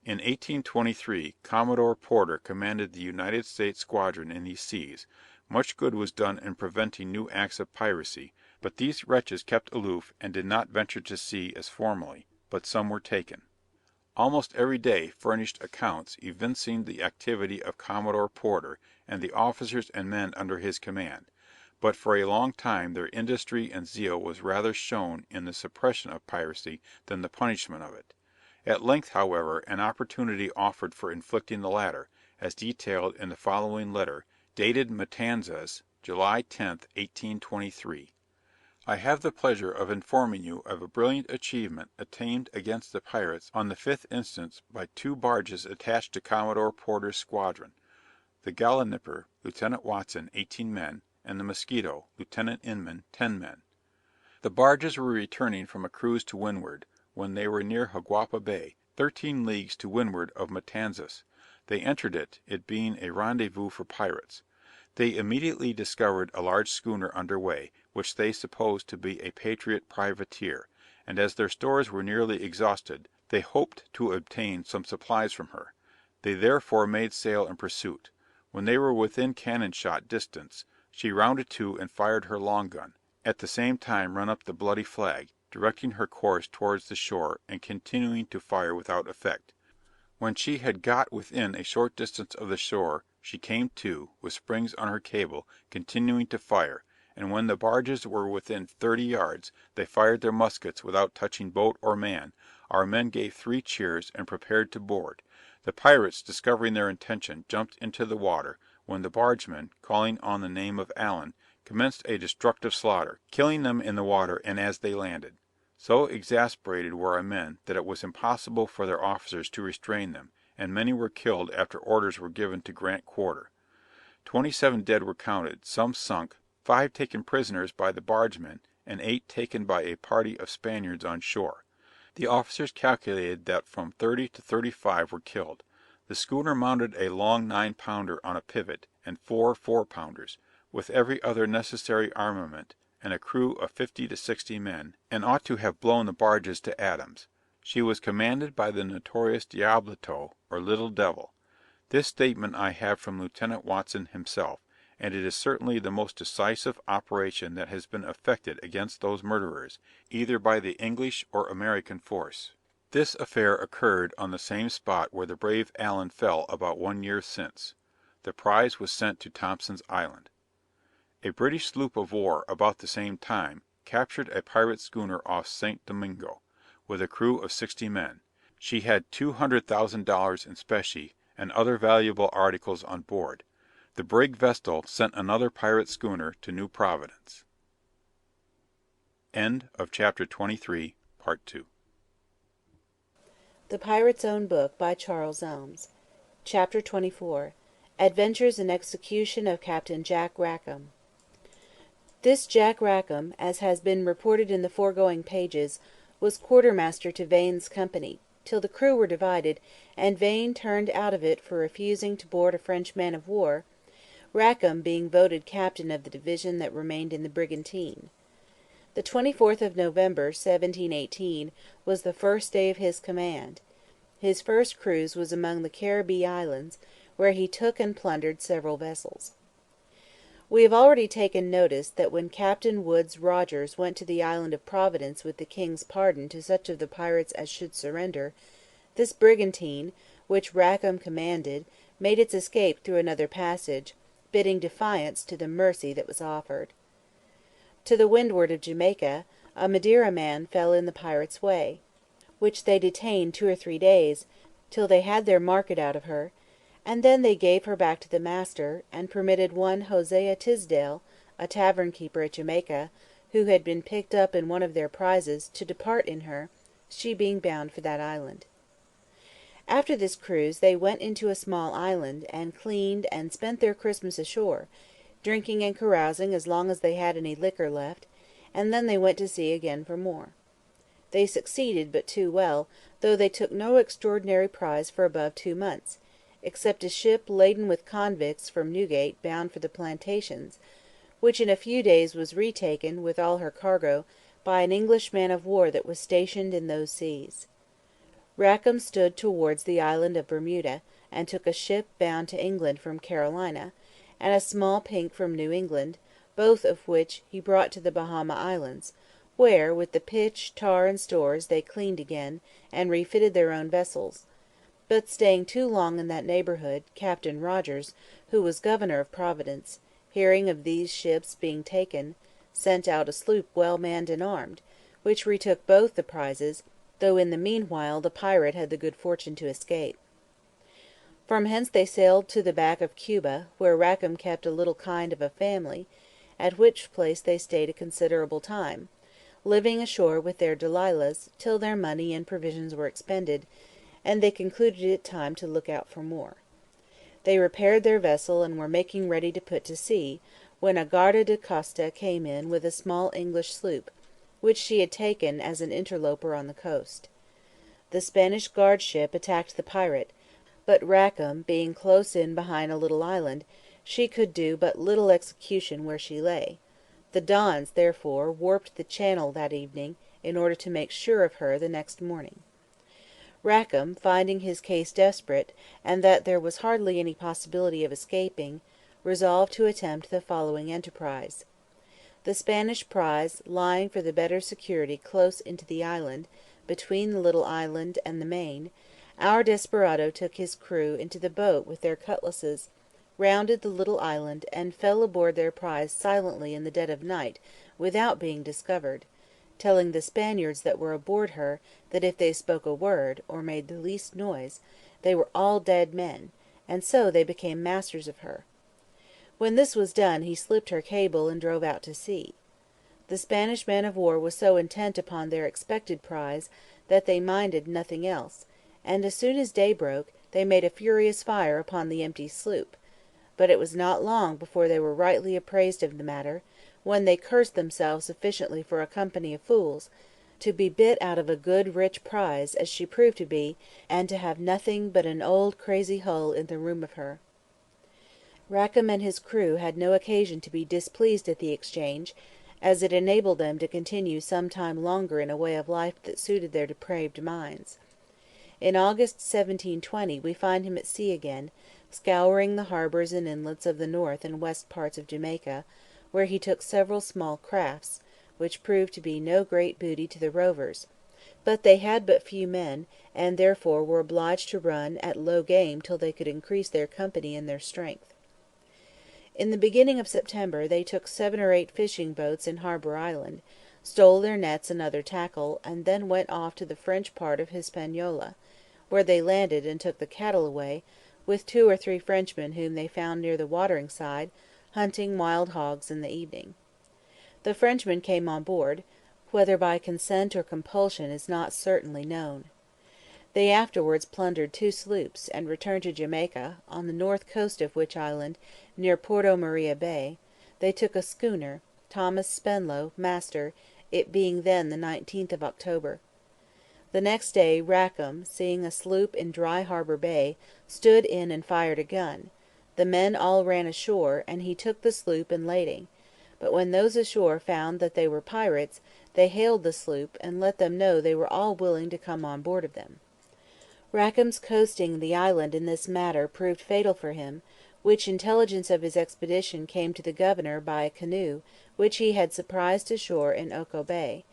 In 1823 Commodore Porter commanded the United States squadron in these seas. Much good was done in preventing new acts of piracy, but these wretches kept aloof and did not venture to sea as formerly, but some were taken. Almost every day furnished accounts evincing the activity of Commodore Porter and the officers and men under his command, but for a long time their industry and zeal was rather shown in the suppression of piracy than the punishment of it. At length, however, an opportunity offered for inflicting the latter, as detailed in the following letter, dated Matanzas, July 10th, 1823. I have the pleasure of informing you of a brilliant achievement attained against the pirates on the 5th instant by 2 barges attached to Commodore Porter's squadron, the Gallinipper, Lieutenant Watson, 18 men, and the Mosquito, Lieutenant Inman, 10 men. The barges were returning from a cruise to windward, when they were near Jaguapa Bay, 13 leagues to windward of Matanzas. They entered it, it being a rendezvous for pirates. They immediately discovered a large schooner under way, which they supposed to be a patriot privateer, and as their stores were nearly exhausted, they hoped to obtain some supplies from her. They therefore made sail in pursuit. When they were within cannon shot distance, she rounded to and fired her long gun, at the same time run up the bloody flag, directing her course towards the shore, and continuing to fire without effect. When she had got within a short distance of the shore, she came to, with springs on her cable, continuing to fire, and when the barges were within 30 yards, they fired their muskets without touching boat or man. Our men gave 3 cheers, and prepared to board. The pirates, discovering their intention, jumped into the water, when the bargemen, calling on the name of Allen, commenced a destructive slaughter, killing them in the water and as they landed. So exasperated were our men that it was impossible for their officers to restrain them, and many were killed after orders were given to grant quarter. 27 dead were counted, some sunk, 5 taken prisoners by the bargemen, and 8 taken by a party of Spaniards on shore. The officers calculated that from 30 to 35 were killed. The schooner mounted a long 9-pounder on a pivot, and 4 4-pounders, with every other necessary armament, and a crew of 50 to 60 men, and ought to have blown the barges to atoms. She was commanded by the notorious Diablito, or Little Devil. This statement I have from Lieutenant Watson himself, and it is certainly the most decisive operation that has been effected against those murderers, either by the English or American force. This affair occurred on the same spot where the brave Allen fell about 1 year since. The prize was sent to Thompson's Island. A British sloop of war, about the same time, captured a pirate schooner off St. Domingo, with a crew of 60 men. She had $200,000 in specie, and other valuable articles on board. The brig Vestal sent another pirate schooner to New Providence. End of chapter 23, part 2. The Pirate's Own Book by Charles Ellms. Chapter 24. Adventures and Execution of Captain Jack Rackham. This Jack Rackham, as has been reported in the foregoing pages, was quartermaster to Vane's company, till the crew were divided, and Vane turned out of it for refusing to board a French man of war, Rackham being voted captain of the division that remained in the brigantine. The 24th of November, 1718, was the first day of his command. His first cruise was among the Caribbee Islands, where he took and plundered several vessels. We have already taken notice that when Captain Woodes Rogers went to the island of Providence with the king's pardon to such of the pirates as should surrender, this brigantine, which Rackham commanded, made its escape through another passage, bidding defiance to the mercy that was offered. To the windward of Jamaica, a Madeira man fell in the pirates' way, which they detained 2 or 3 days, till they had their market out of her, and then they gave her back to the master, and permitted one Hosea Tisdale, a tavern keeper at Jamaica, who had been picked up in one of their prizes, to depart in her, she being bound for that island. After this cruise they went into a small island, and cleaned, and spent their Christmas ashore, drinking and carousing as long as they had any liquor left, and then they went to sea again for more. They succeeded but too well, though they took no extraordinary prize for above 2 months, except a ship laden with convicts from Newgate bound for the plantations, which in a few days was retaken, with all her cargo, by an English man of war that was stationed in those seas. Rackham stood towards the island of Bermuda, and took a ship bound to England from Carolina, and a small pink from New England, both of which he brought to the Bahama Islands, where, with the pitch, tar, and stores, they cleaned again, and refitted their own vessels. But staying too long in that neighbourhood, Captain Rogers, who was governor of Providence, hearing of these ships being taken, sent out a sloop well manned and armed, which retook both the prizes, though in the meanwhile the pirate had the good fortune to escape. From hence they sailed to the back of Cuba, where Rackham kept a little kind of a family, at which place they stayed a considerable time, living ashore with their Delilahs, till their money and provisions were expended, and they concluded it time to look out for more. They repaired their vessel, and were making ready to put to sea, when a Guarda de Costa came in with a small English sloop, which she had taken as an interloper on the coast. The Spanish guard ship attacked the pirate, but Rackham being close in behind a little island, she could do but little execution where she lay. The Dons, therefore, warped the channel that evening, in order to make sure of her the next morning. Rackham, finding his case desperate, and that there was hardly any possibility of escaping, resolved to attempt the following enterprise. The Spanish prize lying for the better security close into the island, between the little island and the main, our desperado took his crew into the boat with their cutlasses, rounded the little island, and fell aboard their prize silently in the dead of night, without being discovered, telling the Spaniards that were aboard her that if they spoke a word, or made the least noise, they were all dead men, and so they became masters of her. When this was done, he slipped her cable and drove out to sea. The Spanish man of war was so intent upon their expected prize that they minded nothing else, and as soon as day broke, they made a furious fire upon the empty sloop; but it was not long before they were rightly apprised of the matter, when they cursed themselves sufficiently for a company of fools, to be bit out of a good rich prize, as she proved to be, and to have nothing but an old crazy hull in the room of her. Rackham and his crew had no occasion to be displeased at the exchange, as it enabled them to continue some time longer in a way of life that suited their depraved minds. In August 1720 we find him at sea again, scouring the harbours and inlets of the north and west parts of Jamaica, where he took several small crafts, which proved to be no great booty to the rovers; but they had but few men, and therefore were obliged to run at low game till they could increase their company and their strength. In the beginning of September they took 7 or 8 fishing boats in Harbour Island, stole their nets and other tackle, and then went off to the French part of Hispaniola, where they landed and took the cattle away, with 2 or 3 Frenchmen whom they found near the watering side, hunting wild hogs in the evening. The Frenchmen came on board, whether by consent or compulsion is not certainly known. They afterwards plundered 2 sloops, and returned to Jamaica, on the north coast of which island, near Porto Maria Bay, they took a schooner, Thomas Spenlow, master, it being then the 19th of October. The next day Rackham, seeing a sloop in Dry Harbour Bay, stood in and fired a gun; the men all ran ashore, and he took the sloop and lading; but when those ashore found that they were pirates, they hailed the sloop, and let them know they were all willing to come on board of them. Rackham's coasting the island in this manner proved fatal for him, which intelligence of his expedition came to the governor by a canoe which he had surprised ashore in Ocho Bay.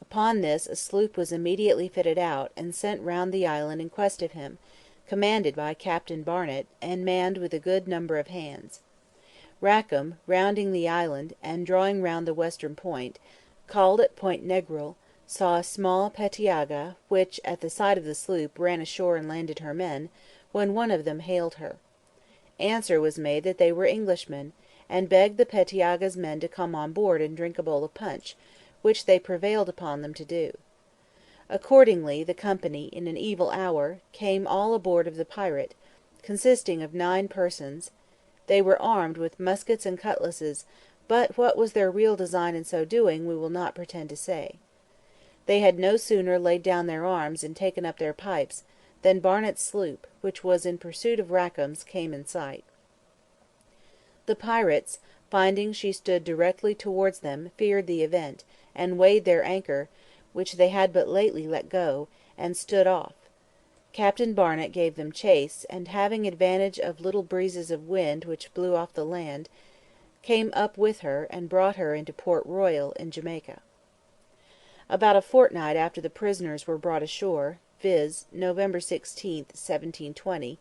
Upon this a sloop was immediately fitted out, and sent round the island in quest of him, commanded by Captain Barnet, and manned with a good number of hands. Rackham, rounding the island, and drawing round the western point, called at Point Negril, saw a small pettiaga, which, at the sight of the sloop, ran ashore and landed her men, when one of them hailed her. Answer was made that they were Englishmen, and begged the pettiaga's men to come on board and drink a bowl of punch, which they prevailed upon them to do. Accordingly the company, in an evil hour, came all aboard of the pirate, consisting of 9 persons. They were armed with muskets and cutlasses, but what was their real design in so doing we will not pretend to say. They had no sooner laid down their arms and taken up their pipes, than Barnet's sloop, which was in pursuit of Rackham's, came in sight. The pirates, finding she stood directly towards them, feared the event, and weighed their anchor, which they had but lately let go, and stood off. Captain Barnet gave them chase, and having advantage of little breezes of wind which blew off the land, came up with her, and brought her into Port Royal, in Jamaica. About a fortnight after the prisoners were brought ashore, viz., November 16, 1720,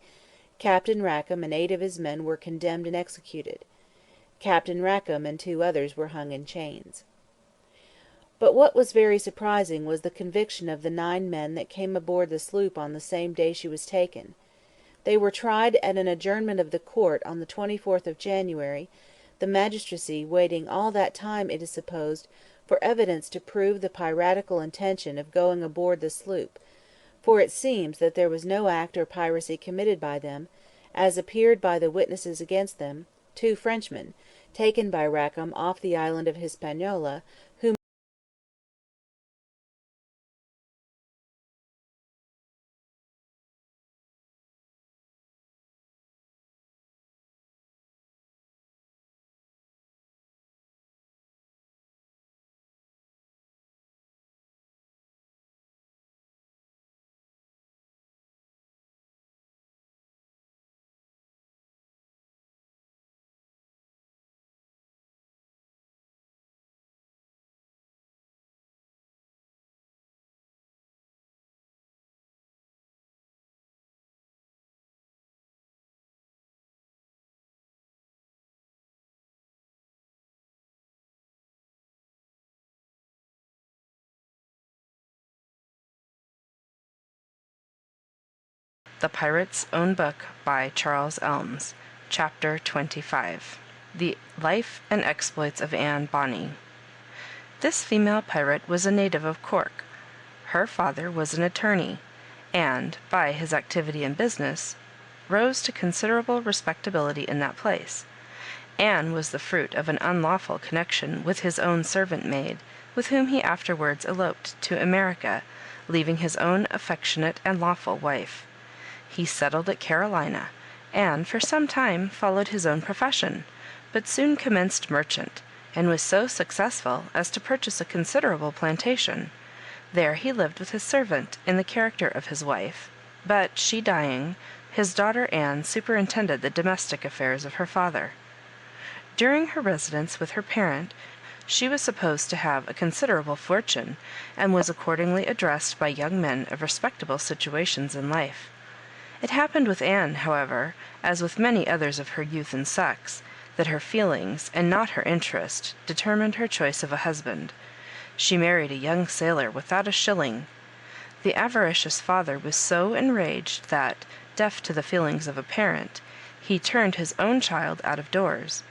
Captain Rackham and 8 of his men were condemned and executed. Captain Rackham and 2 others were hung in chains. But what was very surprising was the conviction of the 9 men that came aboard the sloop on the same day she was taken. They were tried at an adjournment of the court on the 24th of January, the magistracy waiting all that time, it is supposed, for evidence to prove the piratical intention of going aboard the sloop, for it seems that there was no act or piracy committed by them, as appeared by the witnesses against them, 2 Frenchmen, taken by Rackham off the island of Hispaniola, The Pirate's Own Book by Charles Ellms. Chapter 25. The Life and Exploits of Anne Bonny. This female pirate was a native of Cork. Her father was an attorney, and, by his activity in business, rose to considerable respectability in that place. Anne was the fruit of an unlawful connection with his own servant maid, with whom he afterwards eloped to America, leaving his own affectionate and lawful wife. He settled at Carolina, and for some time followed his own profession, but soon commenced merchant, and was so successful as to purchase a considerable plantation. There he lived with his servant in the character of his wife, but she dying, his daughter Anne superintended the domestic affairs of her father. During her residence with her parent, she was supposed to have a considerable fortune, and was accordingly addressed by young men of respectable situations in life. It happened with Anne, however, as with many others of her youth and sex, that her feelings, and not her interest, determined her choice of a husband. She married a young sailor without a shilling. The avaricious father was so enraged that, deaf to the feelings of a parent, he turned his own child out of doors.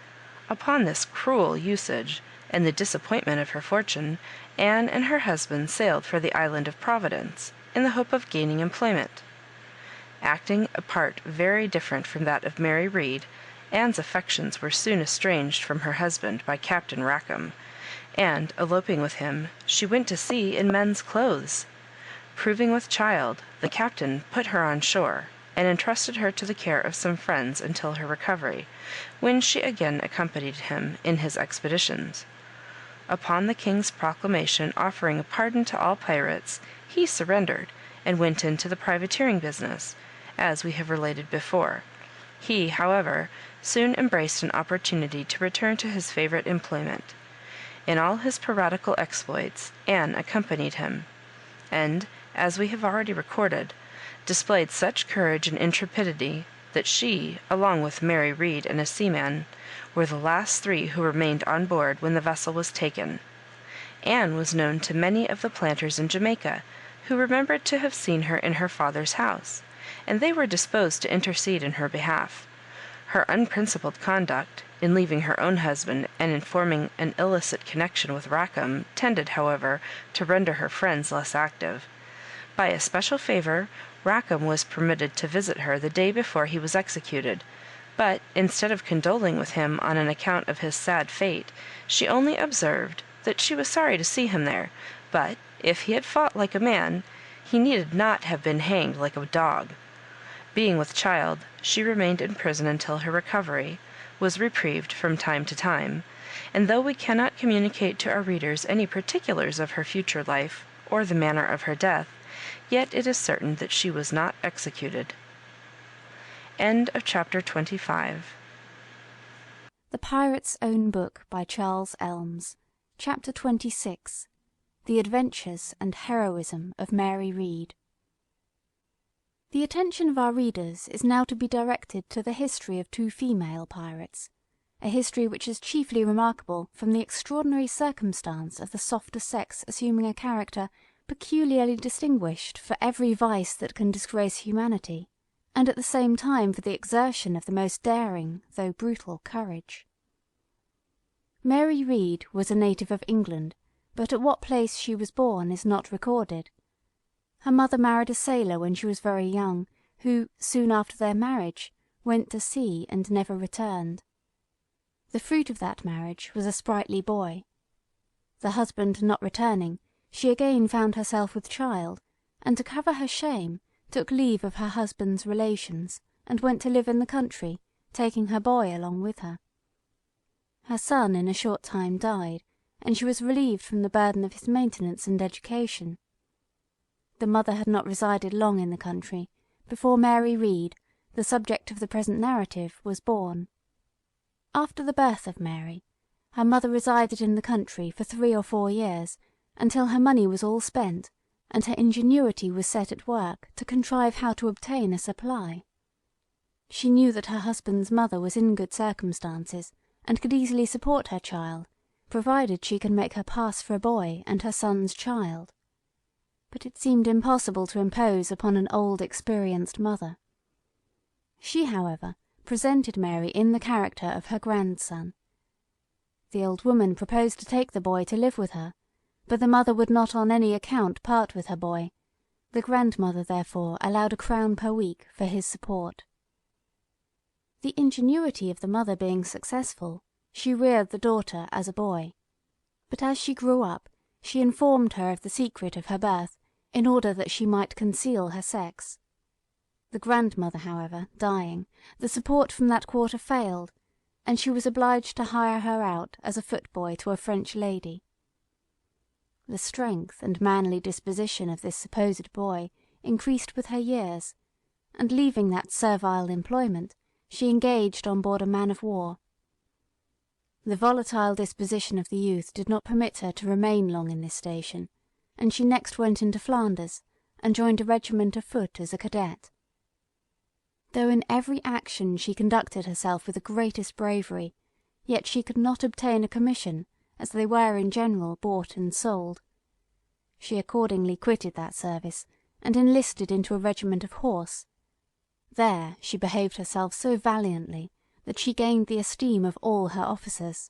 Upon this cruel usage, and the disappointment of her fortune, Anne and her husband sailed for the island of Providence, in the hope of gaining employment. Acting a part very different from that of Mary Read, Anne's affections were soon estranged from her husband by Captain Rackham, and, eloping with him, she went to sea in men's clothes. Proving with child, the captain put her on shore, and entrusted her to the care of some friends until her recovery, when she again accompanied him in his expeditions. Upon the king's proclamation offering a pardon to all pirates, he surrendered, and went into the privateering business, as we have related before. He, however, soon embraced an opportunity to return to his favorite employment. In all his piratical exploits, Anne accompanied him, and, as we have already recorded, displayed such courage and intrepidity that she, along with Mary Read and a seaman, were the last three who remained on board when the vessel was taken. Anne was known to many of the planters in Jamaica, who remembered to have seen her in her father's house, and they were disposed to intercede in her behalf. Her unprincipled conduct, in leaving her own husband and in forming an illicit connection with Rackham, tended, however, to render her friends less active. By a special favour, Rackham was permitted to visit her the day before he was executed, but, instead of condoling with him on an account of his sad fate, she only observed that she was sorry to see him there, but, if he had fought like a man, he needed not have been hanged like a dog. Being with child, she remained in prison until her recovery, was reprieved from time to time, and though we cannot communicate to our readers any particulars of her future life, or the manner of her death, yet it is certain that she was not executed. End of chapter 25. The Pirate's Own Book by Charles Ellms. Chapter 26. The Adventures and Heroism of Mary Read. The attention of our readers is now to be directed to the history of two female pirates, a history which is chiefly remarkable from the extraordinary circumstance of the softer sex assuming a character peculiarly distinguished for every vice that can disgrace humanity, and at the same time for the exertion of the most daring, though brutal, courage. Mary Read was a native of England, but at what place she was born is not recorded. Her mother married a sailor when she was very young, who, soon after their marriage, went to sea and never returned. The fruit of that marriage was a sprightly boy. The husband not returning, she again found herself with child, and to cover her shame, took leave of her husband's relations, and went to live in the country, taking her boy along with her. Her son in a short time died, and she was relieved from the burden of his maintenance and education. The mother had not resided long in the country before Mary Read, the subject of the present narrative, was born. After the birth of Mary, her mother resided in the country for 3 or 4 years, until her money was all spent, and her ingenuity was set at work to contrive how to obtain a supply. She knew that her husband's mother was in good circumstances, and could easily support her child, provided she could make her pass for a boy and her son's child. but it seemed impossible to impose upon an old experienced mother. She, however, presented Mary in the character of her grandson. The old woman proposed to take the boy to live with her, but the mother would not on any account part with her boy. The grandmother therefore allowed £1 per week for his support. The ingenuity of the mother being successful, she reared the daughter as a boy. But as she grew up, she informed her of the secret of her birth, in order that she might conceal her sex. The grandmother, however, dying, the support from that quarter failed, and she was obliged to hire her out as a footboy to a French lady. The strength and manly disposition of this supposed boy increased with her years, and leaving that servile employment, she engaged on board a man-of-war. The volatile disposition of the youth did not permit her to remain long in this station, and she next went into Flanders, and joined a regiment of foot as a cadet. Though in every action she conducted herself with the greatest bravery, yet she could not obtain a commission, as they were in general bought and sold. She accordingly quitted that service, and enlisted into a regiment of horse. There she behaved herself so valiantly that she gained the esteem of all her officers.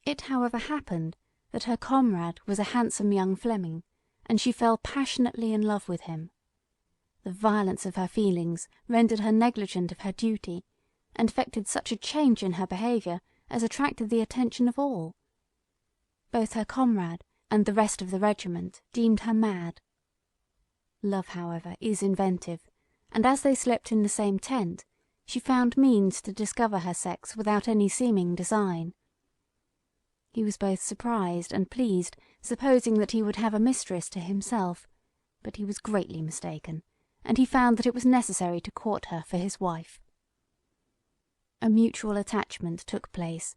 It however happened that her comrade was a handsome young Fleming, and she fell passionately in love with him. The violence of her feelings rendered her negligent of her duty, and effected such a change in her behaviour as attracted the attention of all. Both her comrade and the rest of the regiment deemed her mad. Love, however, is inventive, and as they slept in the same tent, she found means to discover her sex without any seeming design. He was both surprised and pleased, supposing that he would have a mistress to himself, but he was greatly mistaken, and he found that it was necessary to court her for his wife. A mutual attachment took place,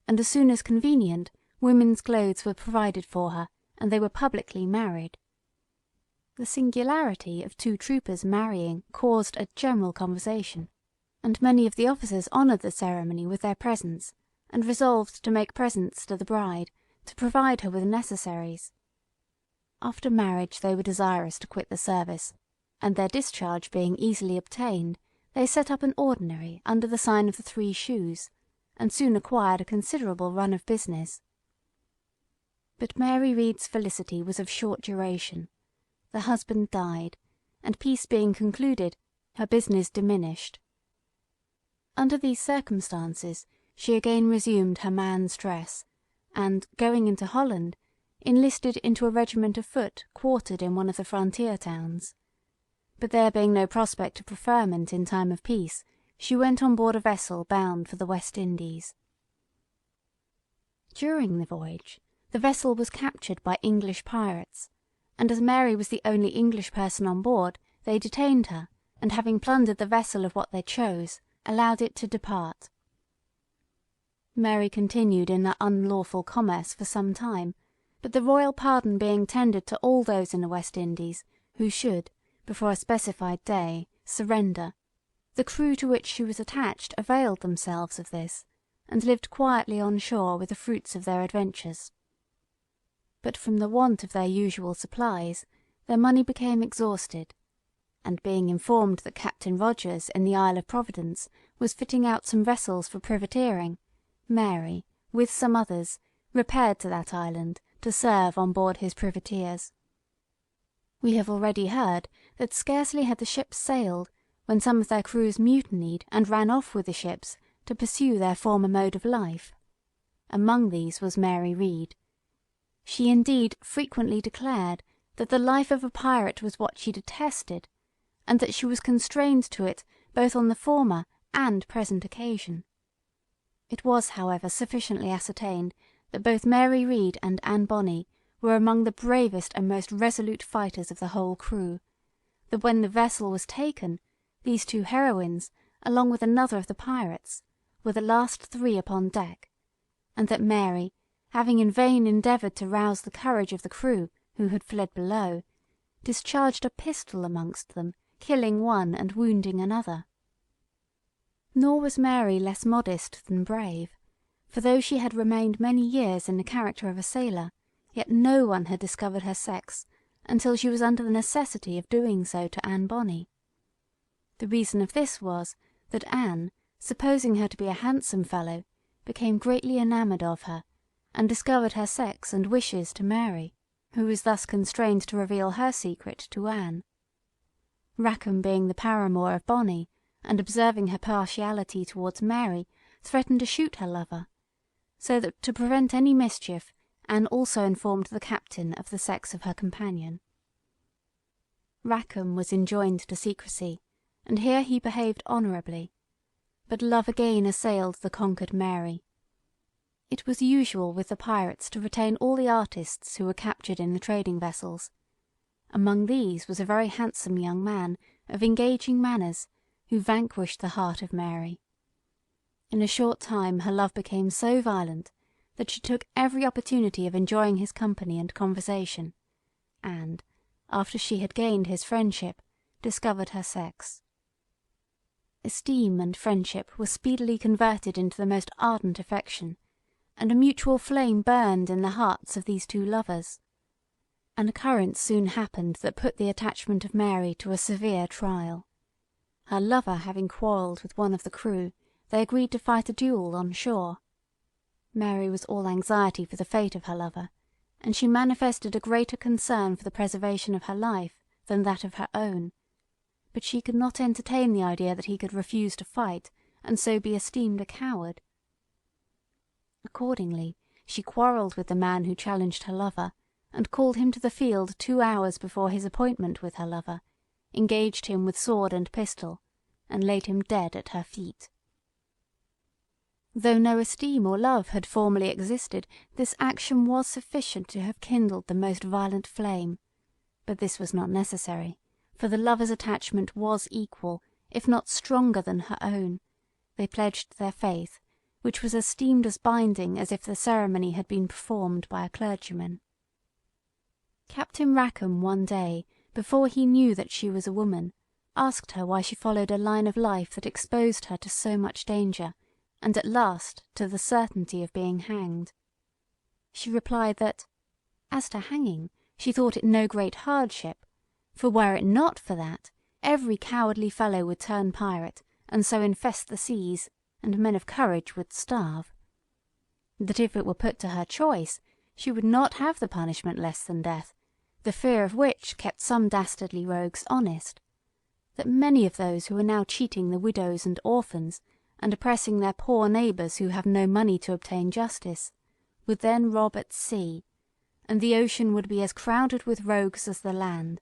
and as soon as convenient, women's clothes were provided for her, and they were publicly married. The singularity of two troopers marrying caused a general conversation, and many of the officers honoured the ceremony with their presence, and resolved to make presents to the bride, to provide her with necessaries. After marriage they were desirous to quit the service, and their discharge being easily obtained, they set up an ordinary under the sign of the 3 Shoes, and soon acquired a considerable run of business. But Mary Read's felicity was of short duration. The husband died, and peace being concluded, her business diminished. Under these circumstances she again resumed her man's dress, and, going into Holland, enlisted into a regiment of foot quartered in one of the frontier towns. But there being no prospect of preferment in time of peace, she went on board a vessel bound for the West Indies. During the voyage, the vessel was captured by English pirates, and as Mary was the only English person on board, they detained her, and having plundered the vessel of what they chose, allowed it to depart. Mary continued in that unlawful commerce for some time, but the royal pardon being tendered to all those in the West Indies who should, before a specified day, surrender, the crew to which she was attached availed themselves of this, and lived quietly on shore with the fruits of their adventures. But from the want of their usual supplies, their money became exhausted, and being informed that Captain Rogers in the Isle of Providence was fitting out some vessels for privateering, Mary, with some others, repaired to that island to serve on board his privateers. We have already heard that scarcely had the ships sailed when some of their crews mutinied and ran off with the ships to pursue their former mode of life. Among these was Mary Read. She indeed frequently declared that the life of a pirate was what she detested, and that she was constrained to it both on the former and present occasion. It was, however, sufficiently ascertained that both Mary Read and Anne Bonny were among the bravest and most resolute fighters of the whole crew, that when the vessel was taken, these 2 heroines, along with another of the pirates, were the last 3 upon deck, and that Mary, having in vain endeavoured to rouse the courage of the crew who had fled below, discharged a pistol amongst them, killing one and wounding another. Nor was Mary less modest than brave, for though she had remained many years in the character of a sailor, yet no one had discovered her sex, until she was under the necessity of doing so to Anne Bonny. The reason of this was, that Anne, supposing her to be a handsome fellow, became greatly enamoured of her, and discovered her sex and wishes to Mary, who was thus constrained to reveal her secret to Anne. Rackham, being the paramour of Bonny, and observing her partiality towards Mary, threatened to shoot her lover, so that to prevent any mischief, Anne also informed the captain of the sex of her companion. Rackham was enjoined to secrecy, and here he behaved honourably, but love again assailed the conquered Mary. It was usual with the pirates to retain all the artists who were captured in the trading vessels. Among these was a very handsome young man, of engaging manners, who vanquished the heart of Mary. In a short time her love became so violent that she took every opportunity of enjoying his company and conversation, and, after she had gained his friendship, discovered her sex. Esteem and friendship were speedily converted into the most ardent affection, and a mutual flame burned in the hearts of these two lovers. An occurrence soon happened that put the attachment of Mary to a severe trial. Her lover having quarrelled with one of the crew, they agreed to fight a duel on shore. Mary was all anxiety for the fate of her lover, and she manifested a greater concern for the preservation of her life than that of her own, but she could not entertain the idea that he could refuse to fight, and so be esteemed a coward. Accordingly, she quarrelled with the man who challenged her lover, and called him to the field 2 hours before his appointment with her lover, engaged him with sword and pistol, and laid him dead at her feet. Though no esteem or love had formerly existed, this action was sufficient to have kindled the most violent flame, but this was not necessary, for the lovers' attachment was equal, if not stronger than her own. They pledged their faith, which was esteemed as binding as if the ceremony had been performed by a clergyman. Captain Rackham one day, before he knew that she was a woman, asked her why she followed a line of life that exposed her to so much danger, and at last to the certainty of being hanged. She replied that, as to hanging, she thought it no great hardship, for were it not for that, every cowardly fellow would turn pirate, and so infest the seas, and men of courage would starve. That if it were put to her choice, she would not have the punishment less than death, the fear of which kept some dastardly rogues honest. That many of those who are now cheating the widows and orphans, and oppressing their poor neighbours who have no money to obtain justice, would then rob at sea, and the ocean would be as crowded with rogues as the land,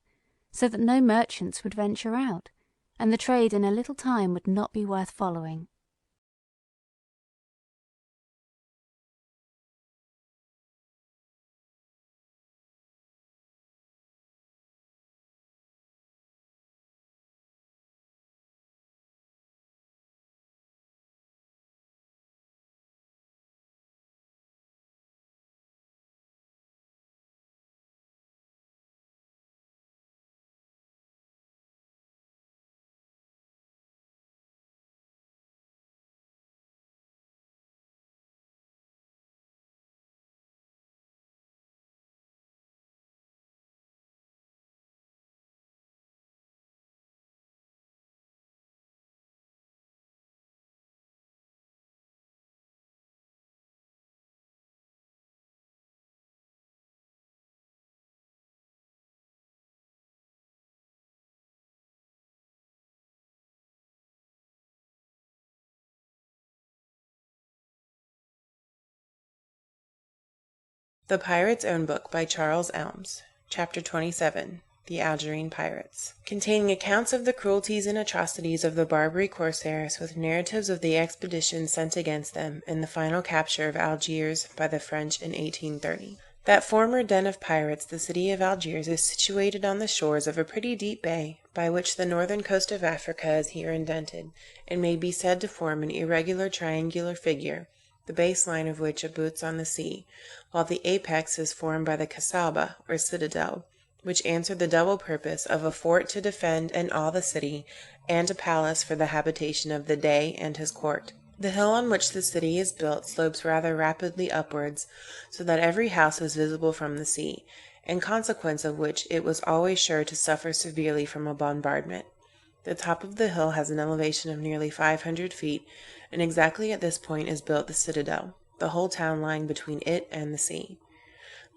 so that no merchants would venture out, and the trade in a little time would not be worth following. The Pirate's Own Book by Charles Ellms. Chapter 27. The Algerine Pirates. Containing accounts of the cruelties and atrocities of the Barbary corsairs, with narratives of the expeditions sent against them, and the final capture of Algiers by the French in 1830. That former den of pirates, the city of Algiers, is situated on the shores of a pretty deep bay, by which the northern coast of Africa is here indented, and may be said to form an irregular triangular figure, the base line of which abuts on the sea, while the apex is formed by the Cassaubah, or citadel, which answered the double purpose of a fort to defend and awe the city, and a palace for the habitation of the Dey and his court. The hill on which the city is built slopes rather rapidly upwards, so that every house is visible from the sea, in consequence of which it was always sure to suffer severely from a bombardment. The top of the hill has an elevation of nearly 500 feet, and exactly at this point is built the citadel, the whole town lying between it and the sea.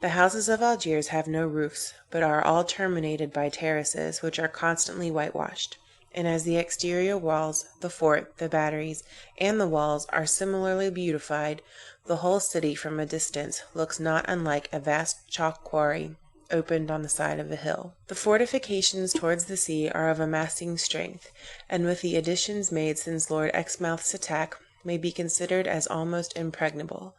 The houses of Algiers have no roofs, but are all terminated by terraces, which are constantly whitewashed. And as the exterior walls, the fort, the batteries, and the walls are similarly beautified, the whole city from a distance looks not unlike a vast chalk quarry opened on the side of a hill. The fortifications towards the sea are of amassing strength, and with the additions made since Lord Exmouth's attack, may be considered as almost impregnable.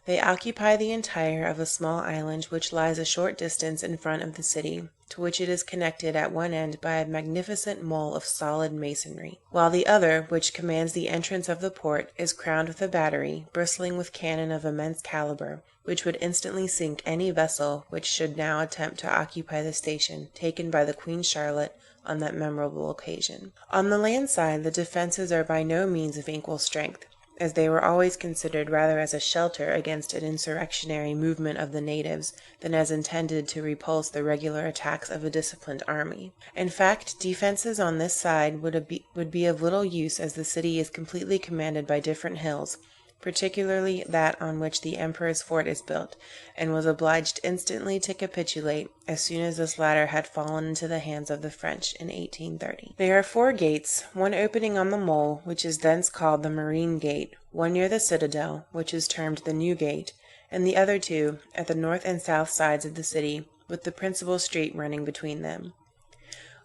They occupy the entire of a small island which lies a short distance in front of the city, to which it is connected at one end by a magnificent mole of solid masonry, while the other, which commands the entrance of the port, is crowned with a battery, bristling with cannon of immense caliber, which would instantly sink any vessel which should now attempt to occupy the station taken by the Queen Charlotte on that memorable occasion. On the land side, the defences are by no means of equal strength, as they were always considered rather as a shelter against an insurrectionary movement of the natives than as intended to repulse the regular attacks of a disciplined army. In fact, defences on this side would be of little use, as the city is completely commanded by different hills, particularly that on which the Emperor's fort is built, and was obliged instantly to capitulate as soon as this latter had fallen into the hands of the French in 1830. There are 4 gates, one opening on the mole, which is thence called the Marine Gate, one near the citadel, which is termed the New Gate, and the other 2 at the north and south sides of the city, with the principal street running between them.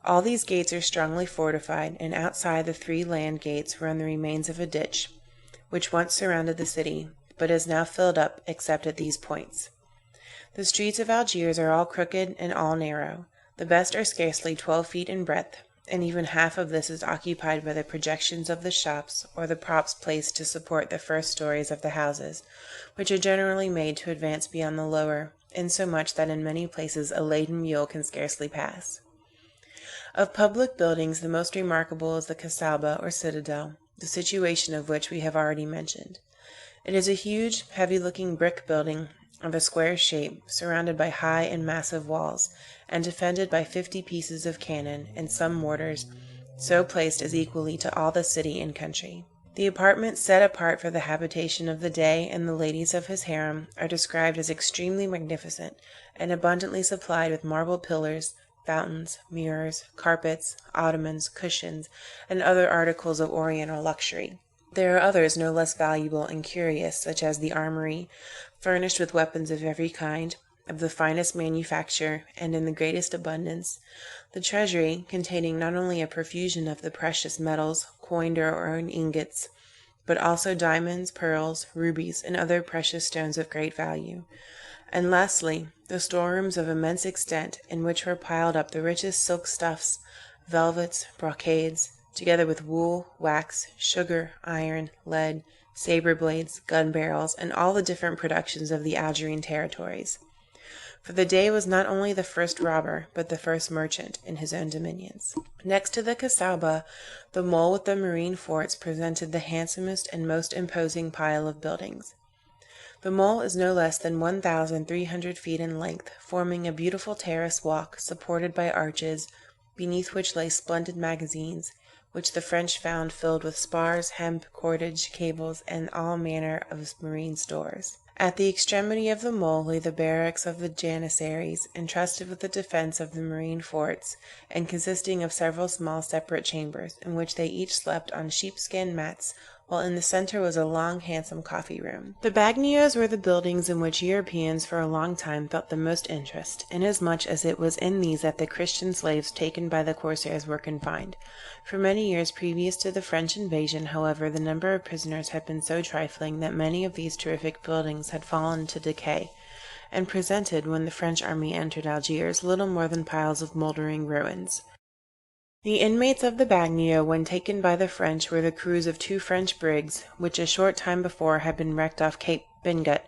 All these gates are strongly fortified, and outside the 3 land gates run the remains of a ditch, which once surrounded the city, but is now filled up except at these points. The streets of Algiers are all crooked and all narrow. The best are scarcely 12 feet in breadth, and even half of this is occupied by the projections of the shops, or the props placed to support the first stories of the houses, which are generally made to advance beyond the lower, insomuch that in many places a laden mule can scarcely pass. Of public buildings the most remarkable is the Cassaubah, or citadel, the situation of which we have already mentioned. It is a huge, heavy-looking brick building of a square shape, surrounded by high and massive walls, and defended by 50 pieces of cannon and some mortars, so placed as equally to all the city and country. The apartments set apart for the habitation of the Dey and the ladies of his harem are described as extremely magnificent, and abundantly supplied with marble pillars, fountains, mirrors, carpets, ottomans, cushions, and other articles of oriental luxury. There are others no less valuable and curious, such as the armory, furnished with weapons of every kind, of the finest manufacture, and in the greatest abundance; the treasury, containing not only a profusion of the precious metals, coined or in ingots, but also diamonds, pearls, rubies, and other precious stones of great value; and lastly, the storerooms of immense extent, in which were piled up the richest silk stuffs, velvets, brocades, together with wool, wax, sugar, iron, lead, saber blades, gun barrels, and all the different productions of the Algerine territories. For the Dey was not only the first robber, but the first merchant in his own dominions. Next to the Cassaubah, the mole with the marine forts presented the handsomest and most imposing pile of buildings. The mole is no less than 1,300 feet in length, forming a beautiful terrace walk, supported by arches, beneath which lay splendid magazines, which the French found filled with spars, hemp, cordage, cables, and all manner of marine stores. At the extremity of the mole lay the barracks of the Janissaries, entrusted with the defence of the marine forts, and consisting of several small separate chambers, in which they each slept on sheepskin mats, while in the centre was a long, handsome coffee-room. The bagnios were the buildings in which Europeans for a long time felt the most interest, inasmuch as it was in these that the Christian slaves taken by the corsairs were confined. For many years previous to the French invasion, however, the number of prisoners had been so trifling that many of these terrific buildings had fallen into decay, and presented, when the French army entered Algiers, little more than piles of mouldering ruins. The inmates of the bagnio, when taken by the French, were the crews of 2 French brigs, which a short time before had been wrecked off Cape Bingut,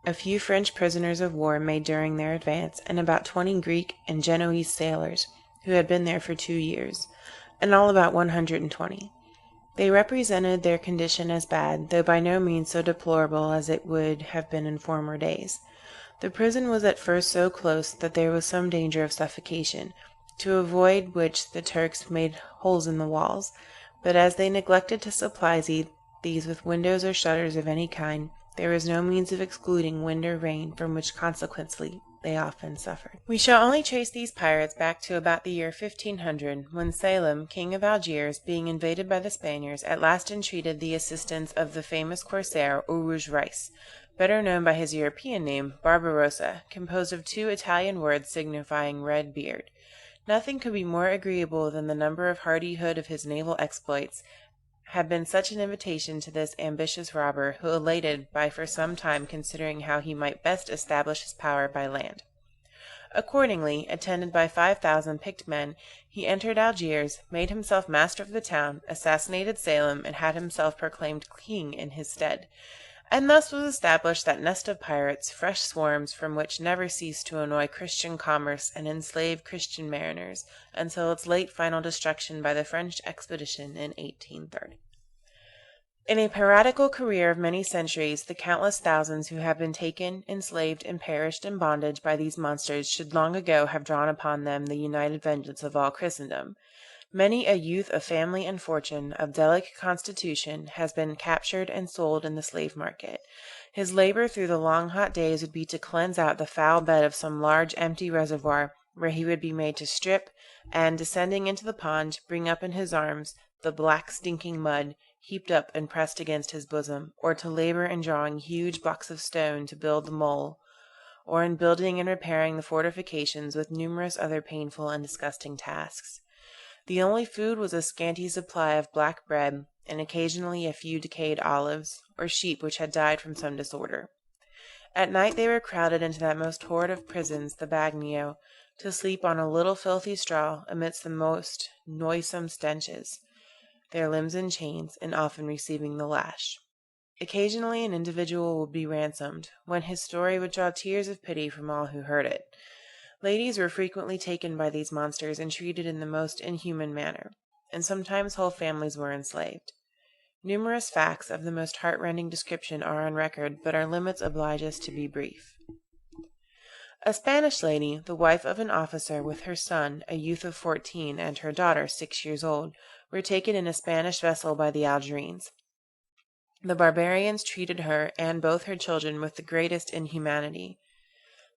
a few French prisoners of war made during their advance, and about 20 Greek and Genoese sailors, who had been there for 2 years, in all about 120. They represented their condition as bad, though by no means so deplorable as it would have been in former days. The prison was at first so close that there was some danger of suffocation, to avoid which the Turks made holes in the walls, but as they neglected to supply these with windows or shutters of any kind, there was no means of excluding wind or rain, from which consequently they often suffered. We shall only trace these pirates back to about the year 1500, when Selim, king of Algiers, being invaded by the Spaniards, at last entreated the assistance of the famous corsair Rouge Rice, better known by his European name, Barbarossa, composed of two Italian words signifying red beard. Nothing could be more agreeable than the number of hardihood of his naval exploits had been such an invitation to this ambitious robber, who elated by for some time considering how he might best establish his power by land. Accordingly, attended by 5,000 picked men, he entered Algiers, made himself master of the town, assassinated Selim, and had himself proclaimed king in his stead. And thus was established that nest of pirates, fresh swarms from which never ceased to annoy Christian commerce and enslave Christian mariners, until its late final destruction by the French expedition in 1830. In a piratical career of many centuries, the countless thousands who have been taken, enslaved, and perished in bondage by these monsters should long ago have drawn upon them the united vengeance of all Christendom. Many a youth of family and fortune, of delicate constitution, has been captured and sold in the slave market. His labor through the long hot days would be to cleanse out the foul bed of some large empty reservoir, where he would be made to strip, and, descending into the pond, bring up in his arms the black stinking mud, heaped up and pressed against his bosom, or to labor in drawing huge blocks of stone to build the mole, or in building and repairing the fortifications, with numerous other painful and disgusting tasks. The only food was a scanty supply of black bread, and occasionally a few decayed olives, or sheep which had died from some disorder. At night they were crowded into that most horrid of prisons, the bagnio, to sleep on a little filthy straw amidst the most noisome stenches, their limbs in chains, and often receiving the lash. Occasionally an individual would be ransomed, when his story would draw tears of pity from all who heard it. Ladies were frequently taken by these monsters and treated in the most inhuman manner, and sometimes whole families were enslaved. Numerous facts of the most heartrending description are on record, but our limits oblige us to be brief. A Spanish lady, the wife of an officer, with her son, a youth of 14, and her daughter, 6 years old, were taken in a Spanish vessel by the Algerines. The barbarians treated her and both her children with the greatest inhumanity.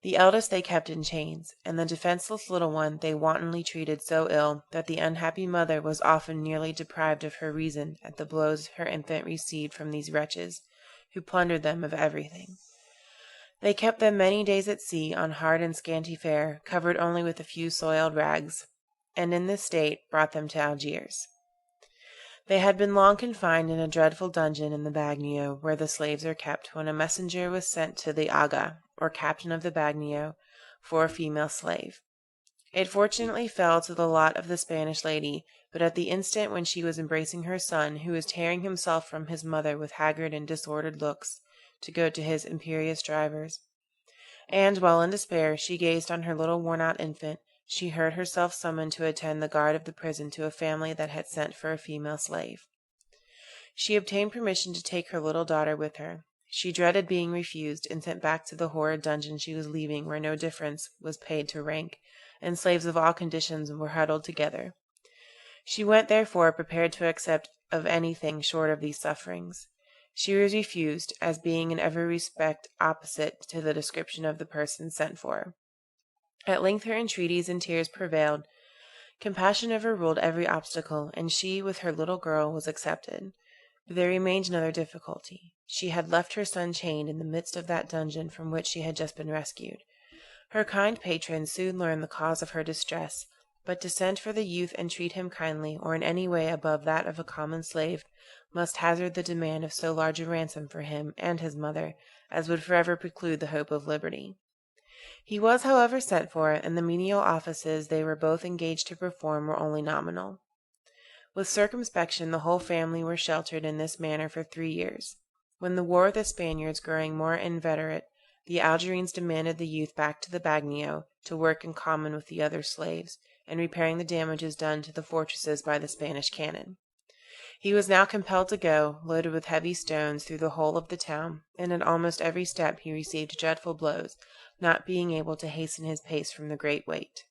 The eldest they kept in chains, and the defenseless little one they wantonly treated so ill that the unhappy mother was often nearly deprived of her reason at the blows her infant received from these wretches, who plundered them of everything. They kept them many days at sea on hard and scanty fare, covered only with a few soiled rags, and in this state brought them to Algiers. They had been long confined in a dreadful dungeon in the bagnio, where the slaves are kept, when a messenger was sent to the aga, or captain of the bagnio, for a female slave. It fortunately fell to the lot of the Spanish lady, but at the instant when she was embracing her son, who was tearing himself from his mother with haggard and disordered looks, to go to his imperious drivers, and, while in despair she gazed on her little worn-out infant, she heard herself summoned to attend the guard of the prison to a family that had sent for a female slave. She obtained permission to take her little daughter with her. She dreaded being refused, and sent back to the horrid dungeon she was leaving, where no difference was paid to rank, and slaves of all conditions were huddled together. She went, therefore, prepared to accept of anything short of these sufferings. She was refused, as being in every respect opposite to the description of the person sent for. At length her entreaties and tears prevailed. Compassion overruled every obstacle, and she, with her little girl, was accepted. But there remained another difficulty. She had left her son chained in the midst of that dungeon from which she had just been rescued. Her kind patron soon learned the cause of her distress, but to send for the youth and treat him kindly, or in any way above that of a common slave, must hazard the demand of so large a ransom for him and his mother, as would forever preclude the hope of liberty. He was, however, sent for, and the menial offices they were both engaged to perform were only nominal. With circumspection the whole family were sheltered in this manner for 3 years. When the war with the Spaniards growing more inveterate, the Algerines demanded the youth back to the bagnio, to work in common with the other slaves, in repairing the damages done to the fortresses by the Spanish cannon. He was now compelled to go, loaded with heavy stones, through the whole of the town, and at almost every step he received dreadful blows, not being able to hasten his pace from the great weight.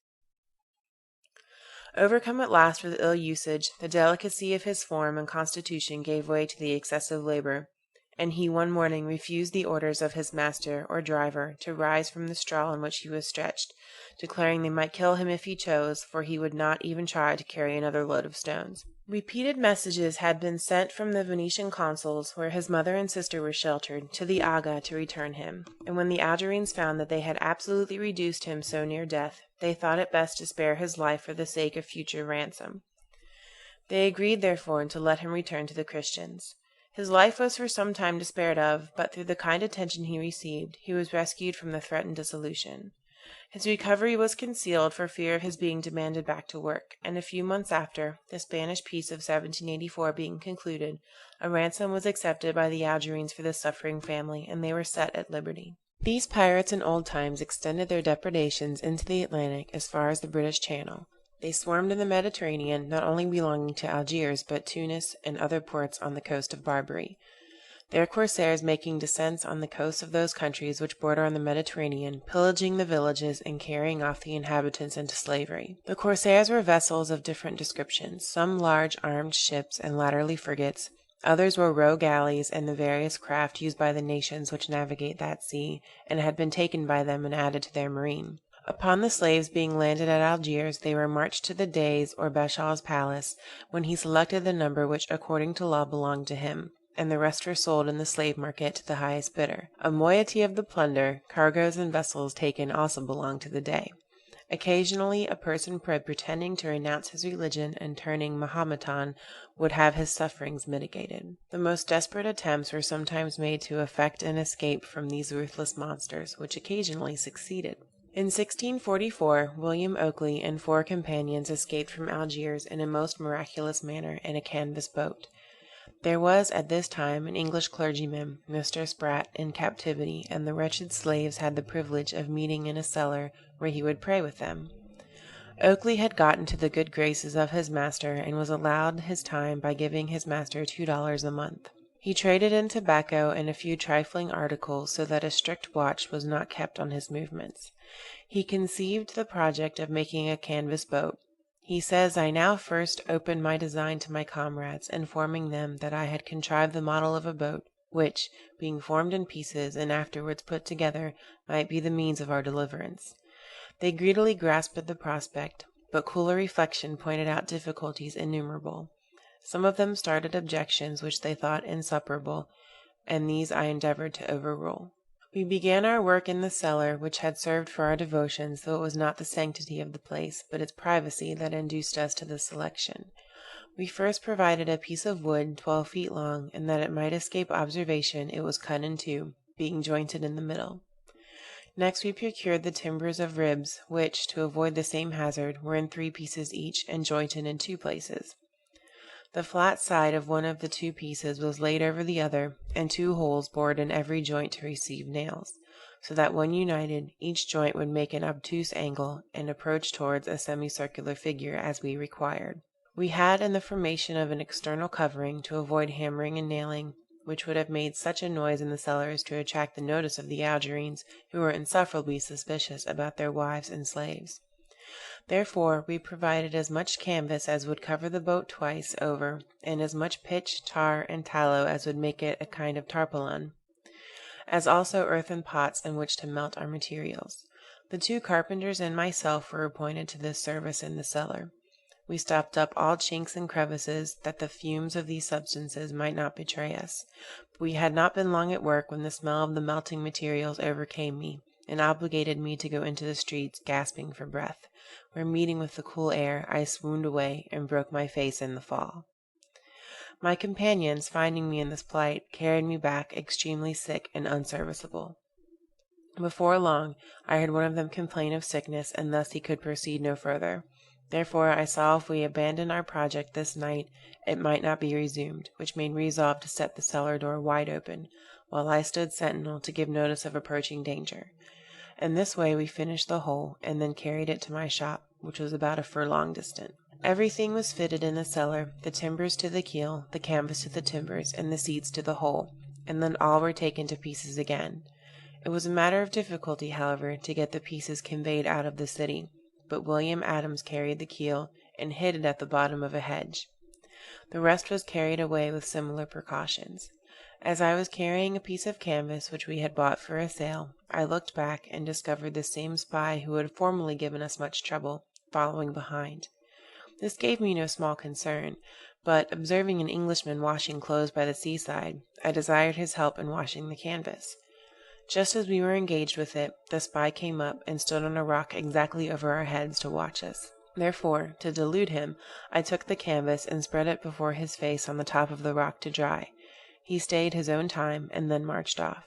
Overcome at last with ill usage, the delicacy of his form and constitution gave way to the excessive labor, and he one morning refused the orders of his master or driver to rise from the straw on which he was stretched, declaring they might kill him if he chose, for he would not even try to carry another load of stones. Repeated messages had been sent from the Venetian consuls, where his mother and sister were sheltered, to the Aga to return him, and when the Algerines found that they had absolutely reduced him so near death, they thought it best to spare his life for the sake of future ransom. They agreed, therefore, to let him return to the Christians. His life was for some time despaired of, but through the kind attention he received, he was rescued from the threatened dissolution. His recovery was concealed for fear of his being demanded back to work, and a few months after, the Spanish peace of 1784 being concluded, a ransom was accepted by the Algerines for the suffering family, and they were set at liberty. These pirates in old times extended their depredations into the Atlantic as far as the British Channel. They swarmed in the Mediterranean, not only belonging to Algiers, but Tunis and other ports on the coast of Barbary. Their corsairs making descents on the coasts of those countries which border on the Mediterranean, pillaging the villages and carrying off the inhabitants into slavery. The corsairs were vessels of different descriptions, some large armed ships and latterly frigates, others were row galleys and the various craft used by the nations which navigate that sea, and had been taken by them and added to their marine. Upon the slaves being landed at Algiers, they were marched to the Dey's or Bashal's palace, when he selected the number which according to law belonged to him, and the rest were sold in the slave market to the highest bidder. A moiety of the plunder, cargoes and vessels taken also belonged to the Dey. Occasionally a person pretending to renounce his religion and turning Mahometan would have his sufferings mitigated. The most desperate attempts were sometimes made to effect an escape from these ruthless monsters, which occasionally succeeded. In 1644, William Oakley and 4 companions escaped from Algiers in a most miraculous manner in a canvas boat. There was at this time an English clergyman, Mr. Spratt, in captivity, and the wretched slaves had the privilege of meeting in a cellar where he would pray with them. Oakley had got into the good graces of his master, and was allowed his time by giving his master $2 a month. He traded in tobacco and a few trifling articles, so that a strict watch was not kept on his movements. He conceived the project of making a canvas boat. He says, I now first opened my design to my comrades, informing them that I had contrived the model of a boat, which, being formed in pieces and afterwards put together, might be the means of our deliverance. They greedily grasped at the prospect, but cooler reflection pointed out difficulties innumerable. Some of them started objections which they thought insuperable, and these I endeavored to overrule. We began our work in the cellar, which had served for our devotions, though it was not the sanctity of the place, but its privacy, that induced us to this selection. We first provided a piece of wood 12 feet long, and that it might escape observation, it was cut in two, being jointed in the middle. Next we procured the timbers of ribs, which, to avoid the same hazard, were in 3 pieces each, and jointed in 2 places. The flat side of one of the 2 pieces was laid over the other, and 2 holes bored in every joint to receive nails, so that when united, each joint would make an obtuse angle, and approach towards a semicircular figure, as we required. We had in the formation of an external covering, to avoid hammering and nailing, which would have made such a noise in the cellar as to attract the notice of the Algerines, who were insufferably suspicious about their wives and slaves. Therefore we provided as much canvas as would cover the boat twice over, and as much pitch, tar, and tallow as would make it a kind of tarpaulin, as also earthen pots in which to melt our materials. The 2 carpenters and myself were appointed to this service in the cellar. We stopped up all chinks and crevices, that the fumes of these substances might not betray us. But we had not been long at work when the smell of the melting materials overcame me, and obligated me to go into the streets, gasping for breath, where, meeting with the cool air, I swooned away, and broke my face in the fall. My companions, finding me in this plight, carried me back, extremely sick and unserviceable. Before long, I heard one of them complain of sickness, and thus he could proceed no further. Therefore I saw if we abandoned our project this night, it might not be resumed, which made me resolve to set the cellar door wide open, while I stood sentinel to give notice of approaching danger. In this way we finished the whole, and then carried it to my shop, which was about a furlong distant. Everything was fitted in the cellar, the timbers to the keel, the canvas to the timbers, and the seats to the hull, and then all were taken to pieces again. It was a matter of difficulty, however, to get the pieces conveyed out of the city, but William Adams carried the keel and hid it at the bottom of a hedge. The rest was carried away with similar precautions. As I was carrying a piece of canvas which we had bought for a sail, I looked back and discovered the same spy who had formerly given us much trouble, following behind. This gave me no small concern, but observing an Englishman washing clothes by the seaside, I desired his help in washing the canvas. Just as we were engaged with it, the spy came up and stood on a rock exactly over our heads to watch us. Therefore, to delude him, I took the canvas and spread it before his face on the top of the rock to dry. He stayed his own time and then marched off.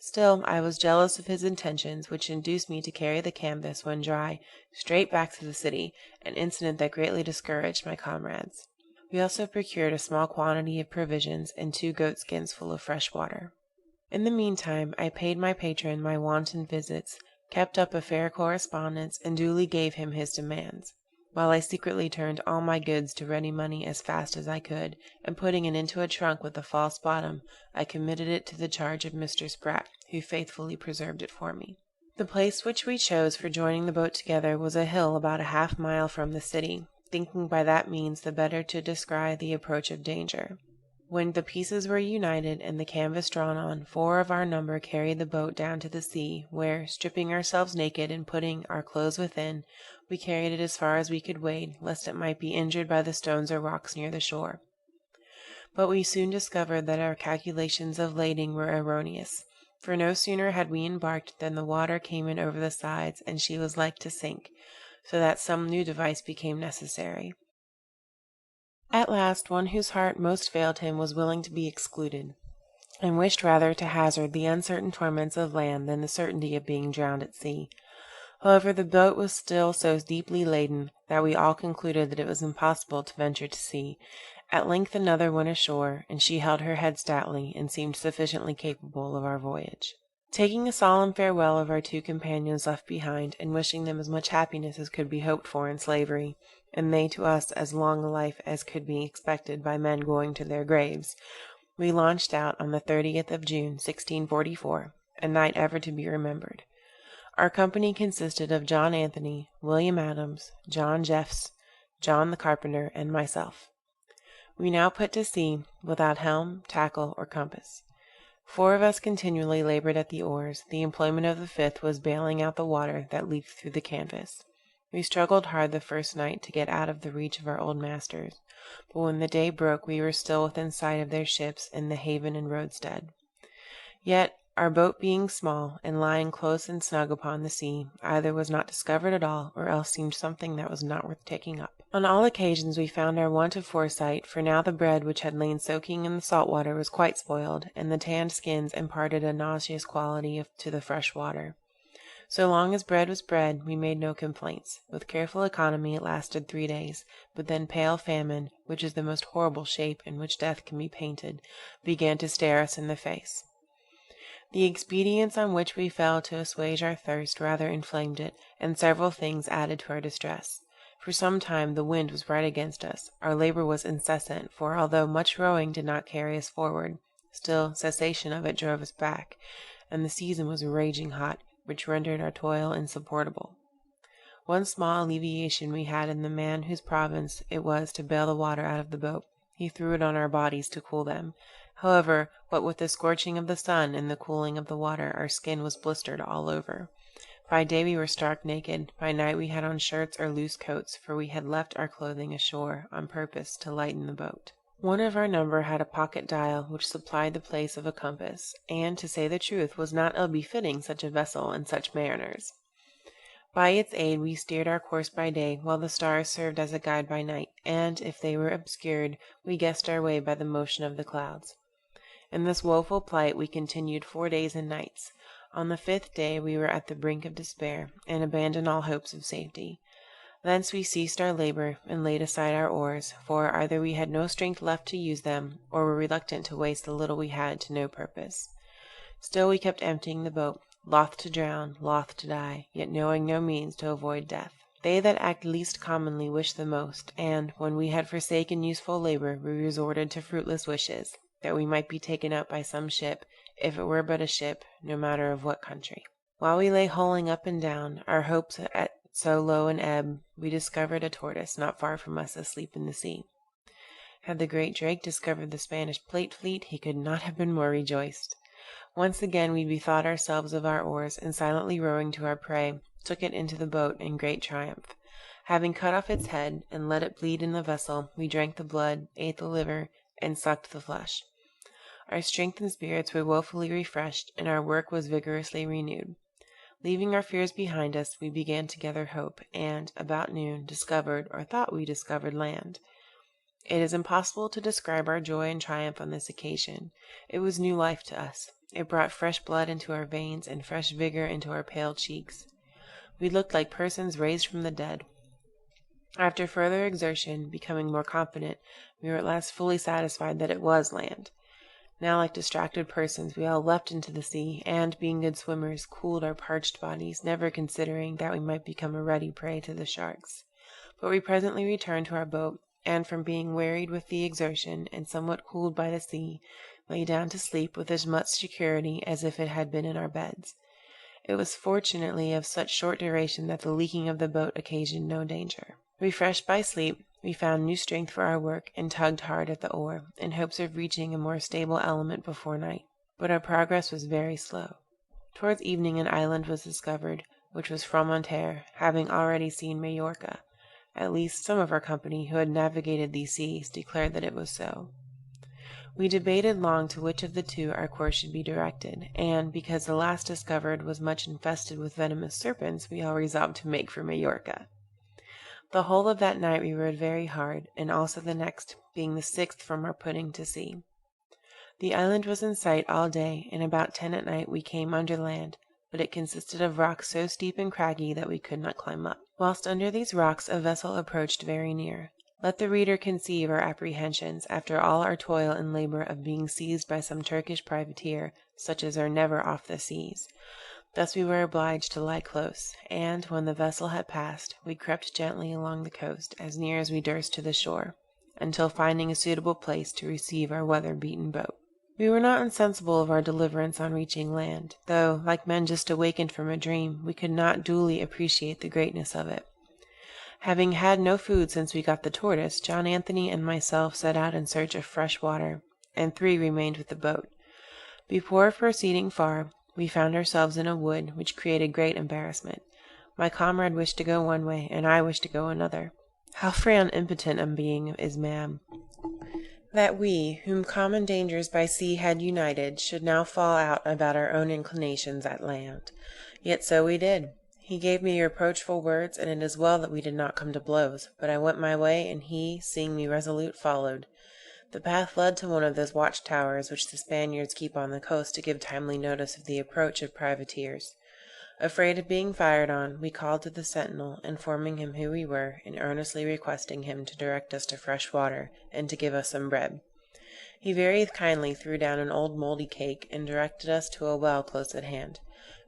Still, I was jealous of his intentions, which induced me to carry the canvas, when dry, straight back to the city, an incident that greatly discouraged my comrades. We also procured a small quantity of provisions and 2 goatskins full of fresh water. In the meantime, I paid my patron my wonted visits, kept up a fair correspondence, and duly gave him his demands, while I secretly turned all my goods to ready money as fast as I could, and putting it into a trunk with a false bottom, I committed it to the charge of Mr. Spratt, who faithfully preserved it for me. The place which we chose for joining the boat together was a hill about a half-mile from the city, thinking by that means the better to descry the approach of danger. When the pieces were united and the canvas drawn on, 4 of our number carried the boat down to the sea, where, stripping ourselves naked and putting our clothes within, we carried it as far as we could wade, lest it might be injured by the stones or rocks near the shore. But we soon discovered that our calculations of lading were erroneous, for no sooner had we embarked than the water came in over the sides, and she was like to sink, so that some new device became necessary. At last, one whose heart most failed him was willing to be excluded, and wished rather to hazard the uncertain torments of land than the certainty of being drowned at sea. However, the boat was still so deeply laden that we all concluded that it was impossible to venture to sea. At length another went ashore, and she held her head stoutly, and seemed sufficiently capable of our voyage. Taking a solemn farewell of our 2 companions left behind, and wishing them as much happiness as could be hoped for in slavery, and they to us as long a life as could be expected by men going to their graves, we launched out on the 30th of June, 1644, a night ever to be remembered. Our company consisted of John Anthony, William Adams, John Jeffs, John the carpenter, and myself. We now put to sea, without helm, tackle, or compass. 4 of us continually labored at the oars. The employment of the 5th was bailing out the water that leaked through the canvas. We struggled hard the first night to get out of the reach of our old masters, but when the day broke we were still within sight of their ships in the haven and roadstead. Yet, our boat being small, and lying close and snug upon the sea, either was not discovered at all, or else seemed something that was not worth taking up. On all occasions we found our want of foresight, for now the bread which had lain soaking in the salt water was quite spoiled, and the tanned skins imparted a nauseous quality to the fresh water. So long as bread was bread, we made no complaints. With careful economy it lasted 3 days, but then pale famine, which is the most horrible shape in which death can be painted, began to stare us in the face. The expedients on which we fell to assuage our thirst rather inflamed it, and several things added to our distress. For some time the wind was right against us. Our labor was incessant, for although much rowing did not carry us forward, still cessation of it drove us back, and the season was raging hot, which rendered our toil insupportable. One small alleviation we had in the man whose province it was to bail the water out of the boat. He threw it on our bodies to cool them. However, what with the scorching of the sun and the cooling of the water, our skin was blistered all over. By day we were stark naked. By night we had on shirts or loose coats, for we had left our clothing ashore on purpose to lighten the boat. One of our number had a pocket dial, which supplied the place of a compass, and, to say the truth, was not ill befitting such a vessel and such mariners. By its aid we steered our course by day, while the stars served as a guide by night, and, if they were obscured, we guessed our way by the motion of the clouds. In this woeful plight we continued 4 days and nights. On the 5th day we were at the brink of despair, and abandoned all hopes of safety. Thence we ceased our labor, and laid aside our oars, for either we had no strength left to use them, or were reluctant to waste the little we had to no purpose. Still we kept emptying the boat, loth to drown, loth to die, yet knowing no means to avoid death. They that act least commonly wish the most, and, when we had forsaken useful labour, we resorted to fruitless wishes, that we might be taken up by some ship, if it were but a ship, no matter of what country. While we lay hulling up and down, our hopes at so low an ebb, we discovered a tortoise not far from us asleep in the sea. Had the great Drake discovered the Spanish plate fleet, he could not have been more rejoiced. Once again we bethought ourselves of our oars, and silently rowing to our prey, took it into the boat in great triumph. Having cut off its head, and let it bleed in the vessel, we drank the blood, ate the liver, and sucked the flesh. Our strength and spirits were woefully refreshed, and our work was vigorously renewed. Leaving our fears behind us, we began to gather hope, and, about noon, discovered, or thought we discovered, land. It is impossible to describe our joy and triumph on this occasion. It was new life to us. It brought fresh blood into our veins, and fresh vigor into our pale cheeks. We looked like persons raised from the dead. After further exertion, becoming more confident, we were at last fully satisfied that it was land. Now, like distracted persons, we all leapt into the sea, and, being good swimmers, cooled our parched bodies, never considering that we might become a ready prey to the sharks. But we presently returned to our boat, and, from being wearied with the exertion, and somewhat cooled by the sea, lay down to sleep with as much security as if it had been in our beds. It was fortunately of such short duration that the leaking of the boat occasioned no danger. Refreshed by sleep, we found new strength for our work, and tugged hard at the oar, in hopes of reaching a more stable element before night. But our progress was very slow. Towards evening an island was discovered, which was Fromentere, having already seen Majorca. At least, some of our company, who had navigated these seas, declared that it was so. We debated long to which of the two our course should be directed, and, because the last discovered was much infested with venomous serpents, we all resolved to make for Majorca. The whole of that night we rowed very hard, and also the next, being the 6th from our putting to sea. The island was in sight all day, and about 10 at night we came under land, but it consisted of rocks so steep and craggy that we could not climb up. Whilst under these rocks a vessel approached very near. Let the reader conceive our apprehensions, after all our toil and labour, of being seized by some Turkish privateer, such as are never off the seas. Thus we were obliged to lie close, and, when the vessel had passed, we crept gently along the coast, as near as we durst to the shore, until finding a suitable place to receive our weather-beaten boat. We were not insensible of our deliverance on reaching land, though, like men just awakened from a dream, we could not duly appreciate the greatness of it. Having had no food since we got the tortoise, John Anthony and myself set out in search of fresh water, and 3 remained with the boat. Before proceeding far, we found ourselves in a wood, which created great embarrassment. My comrade wished to go one way, and I wished to go another. How frail and impotent a being is man! That we, whom common dangers by sea had united, should now fall out about our own inclinations at land. Yet so we did. He gave me reproachful words, and it is well that we did not come to blows, but I went my way, and he, seeing me resolute, followed. The path led to one of those watch-towers which the Spaniards keep on the coast to give timely notice of the approach of privateers. Afraid of being fired on, we called to the sentinel, informing him who we were, and earnestly requesting him to direct us to fresh water, and to give us some bread. He very kindly threw down an old mouldy cake, and directed us to a well close at hand.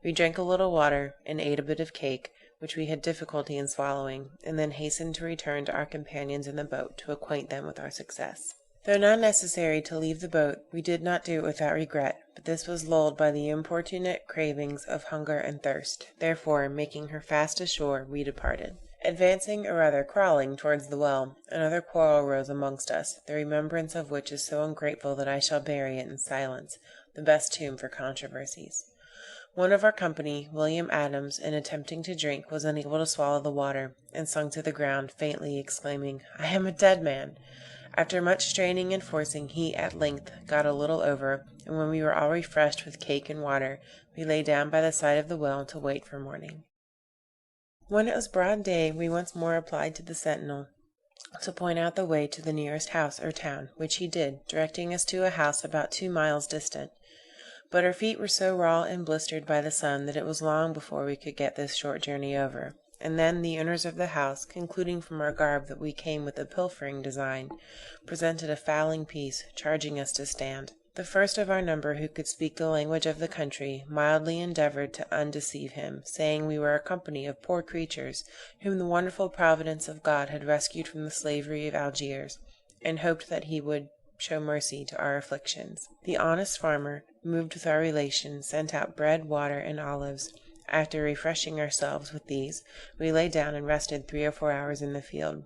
We drank a little water, and ate a bit of cake, which we had difficulty in swallowing, and then hastened to return to our companions in the boat to acquaint them with our success. Though not necessary to leave the boat, we did not do it without regret, but this was lulled by the importunate cravings of hunger and thirst. Therefore, making her fast ashore, we departed. Advancing, or rather crawling, towards the well, another quarrel arose amongst us, the remembrance of which is so ungrateful that I shall bury it in silence, the best tomb for controversies. One of our company, William Adams, in attempting to drink, was unable to swallow the water, and sunk to the ground, faintly exclaiming, "I am a dead man!" After much straining and forcing, he, at length, got a little over, and when we were all refreshed with cake and water, we lay down by the side of the well to wait for morning. When it was broad day, we once more applied to the sentinel to point out the way to the nearest house or town, which he did, directing us to a house about 2 miles distant. But our feet were so raw and blistered by the sun that it was long before we could get this short journey over. And then the owners of the house, concluding from our garb that we came with a pilfering design, presented a fowling piece, charging us to stand. The first of our number who could speak the language of the country mildly endeavored to undeceive him, saying we were a company of poor creatures, whom the wonderful providence of God had rescued from the slavery of Algiers, and hoped that he would show mercy to our afflictions. The honest farmer, moved with our relation, sent out bread, water, and olives. After refreshing ourselves with these, we lay down and rested 3 or 4 hours in the field,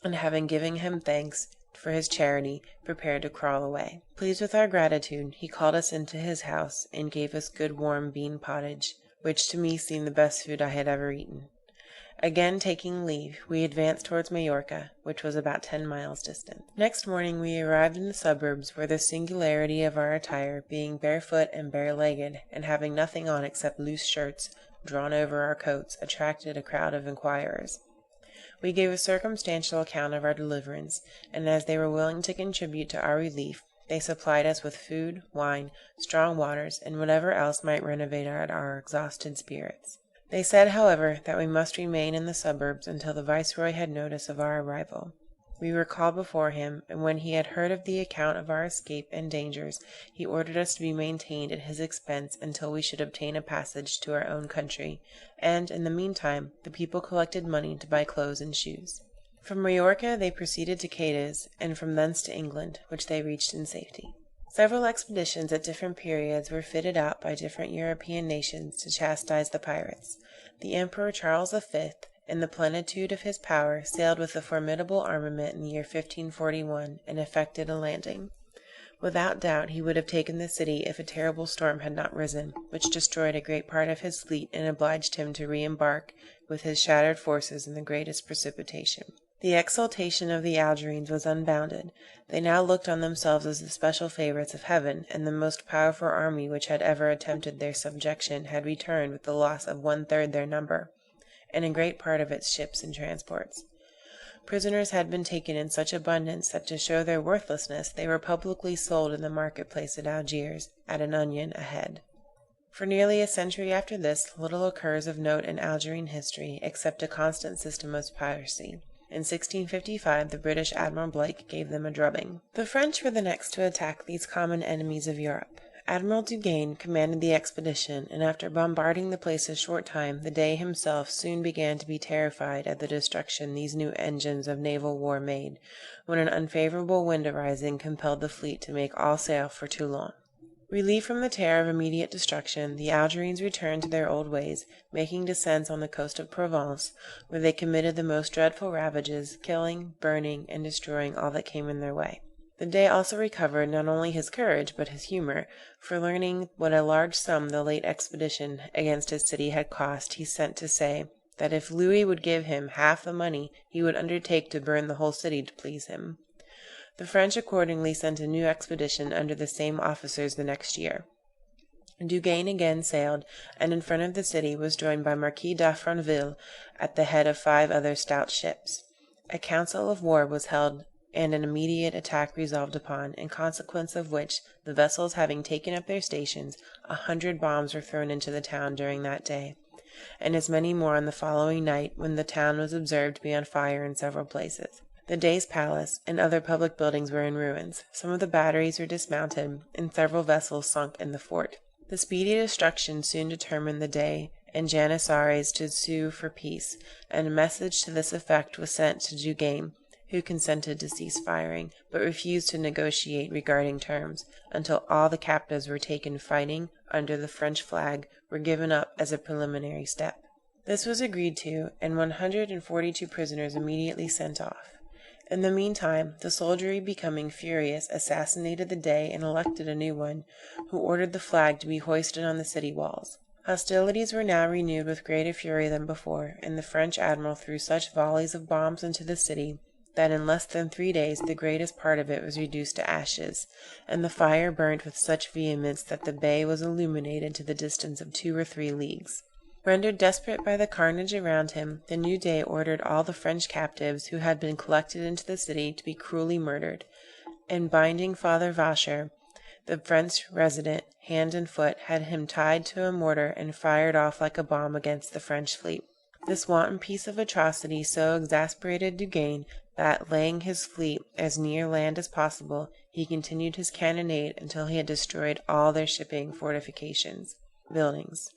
and having given him thanks for his charity, prepared to crawl away. Pleased with our gratitude, he called us into his house, and gave us good warm bean pottage, which to me seemed the best food I had ever eaten. Again taking leave, we advanced towards Majorca, which was about 10 miles distant. Next morning we arrived in the suburbs, where the singularity of our attire, being barefoot and bare-legged, and having nothing on except loose shirts drawn over our coats, attracted a crowd of inquirers. We gave a circumstantial account of our deliverance, and as they were willing to contribute to our relief, they supplied us with food, wine, strong waters, and whatever else might renovate our exhausted spirits. They said, however, that we must remain in the suburbs until the Viceroy had notice of our arrival. We were called before him, and when he had heard of the account of our escape and dangers, he ordered us to be maintained at his expense until we should obtain a passage to our own country, and, in the meantime, the people collected money to buy clothes and shoes. From Majorca they proceeded to Cadiz, and from thence to England, which they reached in safety. Several expeditions at different periods were fitted out by different European nations to chastise the pirates. The Emperor Charles V, in the plenitude of his power, sailed with a formidable armament in the year 1541, and effected a landing. Without doubt he would have taken the city if a terrible storm had not risen, which destroyed a great part of his fleet and obliged him to re-embark with his shattered forces in the greatest precipitation. The exultation of the Algerines was unbounded. They now looked on themselves as the special favorites of heaven, and the most powerful army which had ever attempted their subjection had returned with the loss of 1/3 their number, and a great part of its ships and transports. Prisoners had been taken in such abundance that to show their worthlessness they were publicly sold in the marketplace at Algiers, at an onion a head. For nearly a century after this, little occurs of note in Algerine history, except a constant system of piracy. In 1655 the British Admiral Blake gave them a drubbing. The French were the next to attack these common enemies of Europe. Admiral Duguesne commanded the expedition, and after bombarding the place a short time, the Dey himself soon began to be terrified at the destruction these new engines of naval war made, when an unfavorable wind arising compelled the fleet to make all sail for Toulon. Relieved from the terror of immediate destruction, the Algerines returned to their old ways, making descents on the coast of Provence, where they committed the most dreadful ravages, killing, burning, and destroying all that came in their way. The Dey also recovered not only his courage but his humor, for learning what a large sum the late expedition against his city had cost, he sent to say that if Louis would give him half the money he would undertake to burn the whole city to please him. The French accordingly sent a new expedition under the same officers the next year. Duguesne again sailed, and in front of the city was joined by Marquis d'Affranville at the head of 5 other stout ships. A council of war was held and an immediate attack resolved upon, in consequence of which, the vessels having taken up their stations, 100 bombs were thrown into the town during that day, and as many more on the following night, when the town was observed to be on fire in several places. The Dey's palace and other public buildings were in ruins. Some of the batteries were dismounted, and several vessels sunk in the fort. The speedy destruction soon determined the Dey and Janissaries to sue for peace, and a message to this effect was sent to Duguesne, who consented to cease firing, but refused to negotiate regarding terms, until all the captives were taken fighting under the French flag were given up as a preliminary step. This was agreed to, and 142 prisoners immediately sent off. In the meantime, the soldiery, becoming furious, assassinated the Dey and elected a new one, who ordered the flag to be hoisted on the city walls. Hostilities were now renewed with greater fury than before, and the French admiral threw such volleys of bombs into the city that in less than 3 days the greatest part of it was reduced to ashes, and the fire burnt with such vehemence that the bay was illuminated to the distance of 2 or 3 leagues. Rendered desperate by the carnage around him, the new Dey ordered all the French captives who had been collected into the city to be cruelly murdered, and binding Father Vacher, the French resident, hand and foot, had him tied to a mortar and fired off like a bomb against the French fleet. This wanton piece of atrocity so exasperated Duguesne that, laying his fleet as near land as possible, he continued his cannonade until he had destroyed all their shipping, fortifications, buildings,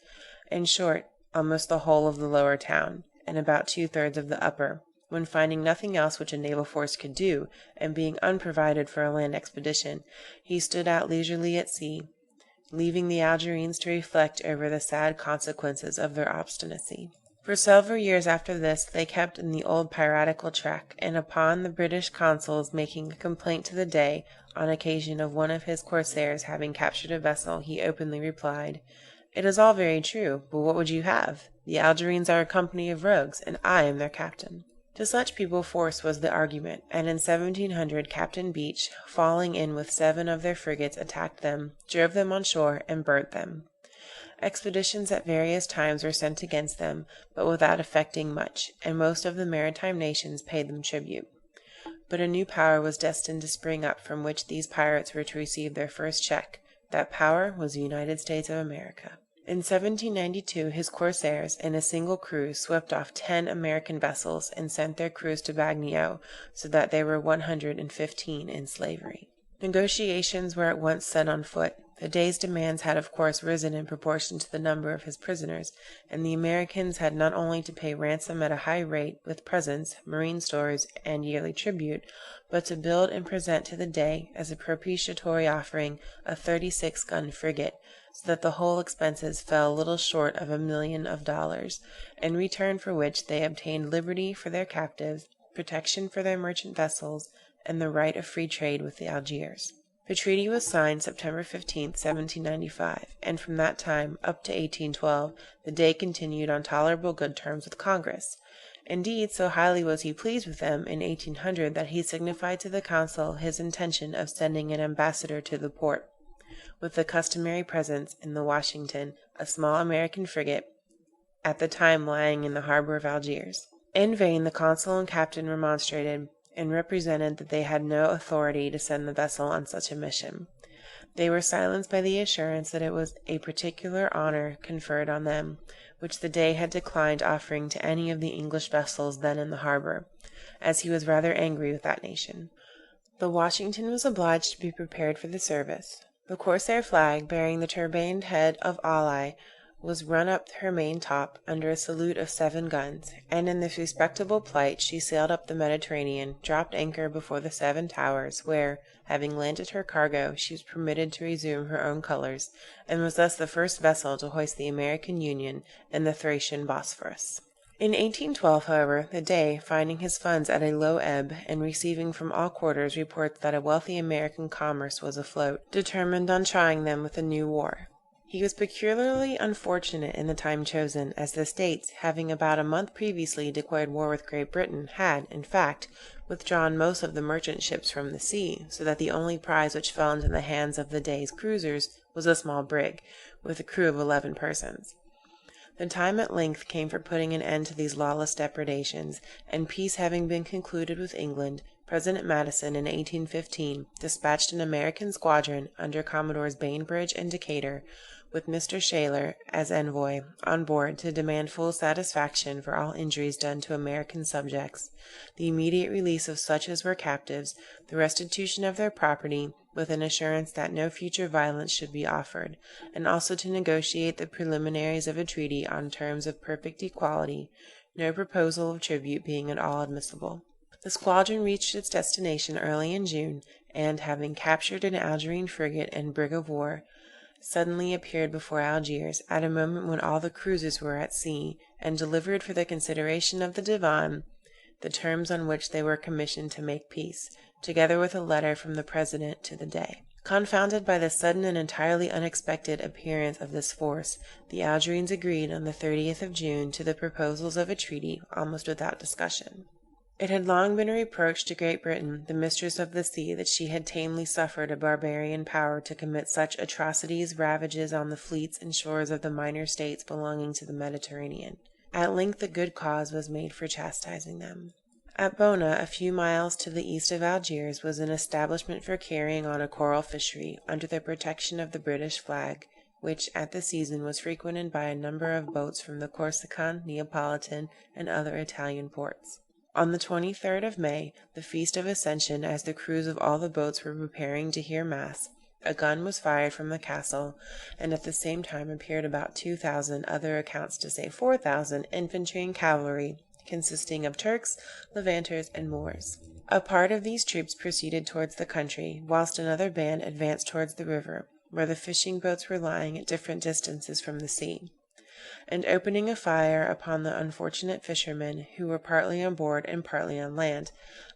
in short, almost the whole of the lower town, and about 2/3 of the upper, when finding nothing else which a naval force could do, and being unprovided for a land expedition, he stood out leisurely at sea, leaving the Algerines to reflect over the sad consequences of their obstinacy. For several years after this they kept in the old piratical track, and upon the British consul's making a complaint to the Dey, on occasion of one of his corsairs having captured a vessel, he openly replied, "It is all very true, but what would you have? The Algerines are a company of rogues, and I am their captain." To such people force was the argument, and in 1700 Captain Beach, falling in with 7 of their frigates, attacked them, drove them on shore, and burnt them. Expeditions at various times were sent against them, but without effecting much, and most of the maritime nations paid them tribute. But a new power was destined to spring up from which these pirates were to receive their first check. That power was the United States of America. In 1792 his corsairs, in a single cruise, swept off 10 American vessels, and sent their crews to Bagnio, so that there were 115 in slavery. Negotiations were at once set on foot. The Dey's demands had of course risen in proportion to the number of his prisoners, and the Americans had not only to pay ransom at a high rate, with presents, marine stores, and yearly tribute, but to build and present to the Dey, as a propitiatory offering, a 36-gun frigate, so that the whole expenses fell little short of $1,000,000, in return for which they obtained liberty for their captives, protection for their merchant vessels, and the right of free trade with the Algiers. The treaty was signed September 15, 1795, and from that time up to 1812 the Dey continued on tolerable good terms with Congress. Indeed, so highly was he pleased with them in 1800 that he signified to the council his intention of sending an ambassador to the port, with the customary presents, in the Washington, a small American frigate, at the time lying in the harbor of Algiers. In vain the consul and captain remonstrated, and represented that they had no authority to send the vessel on such a mission. They were silenced by the assurance that it was a particular honor conferred on them, which the Dey had declined offering to any of the English vessels then in the harbor, as he was rather angry with that nation. The Washington was obliged to be prepared for the service. The corsair flag, bearing the turbaned head of Ali, was run up her main top, under a salute of 7 guns, and in this respectable plight she sailed up the Mediterranean, dropped anchor before the 7 Towers, where, having landed her cargo, she was permitted to resume her own colors, and was thus the first vessel to hoist the American Union in the Thracian Bosphorus. In 1812, however, the Dey, finding his funds at a low ebb, and receiving from all quarters reports that a wealthy American commerce was afloat, determined on trying them with a new war. He was peculiarly unfortunate in the time chosen, as the States, having about a month previously declared war with Great Britain, had, in fact, withdrawn most of the merchant ships from the sea, so that the only prize which fell into the hands of the Dey's cruisers was a small brig, with a crew of 11 persons. The time at length came for putting an end to these lawless depredations, and peace having been concluded with England, President Madison, in 1815, dispatched an American squadron, under Commodores Bainbridge and Decatur, with Mr. Shaler as envoy, on board, to demand full satisfaction for all injuries done to American subjects, the immediate release of such as were captives, the restitution of their property, with an assurance that no future violence should be offered, and also to negotiate the preliminaries of a treaty on terms of perfect equality, no proposal of tribute being at all admissible. The squadron reached its destination early in June, and, having captured an Algerine frigate and brig of war, suddenly appeared before Algiers, at a moment when all the cruisers were at sea, and delivered for the consideration of the Divan the terms on which they were commissioned to make peace, together with a letter from the President to the Dey. Confounded by the sudden and entirely unexpected appearance of this force, the Algerines agreed on the 30th of June to the proposals of a treaty, almost without discussion. It had long been a reproach to Great Britain, the mistress of the sea, that she had tamely suffered a barbarian power to commit such atrocities, ravages on the fleets and shores of the minor states belonging to the Mediterranean. At length a good cause was made for chastising them. At Bona, a few miles to the east of Algiers, was an establishment for carrying on a coral fishery, under the protection of the British flag, which at the season was frequented by a number of boats from the Corsican, Neapolitan, and other Italian ports. On the 23rd of May, the feast of Ascension, as the crews of all the boats were preparing to hear mass, a gun was fired from the castle, and at the same time appeared about 2,000, other accounts to say 4,000, infantry and cavalry, consisting of Turks, Levanters, and Moors. A part of these troops proceeded towards the country, whilst another band advanced towards the river, where the fishing boats were lying at different distances from the sea, and opening a fire upon the unfortunate fishermen, who were partly on board and partly on land,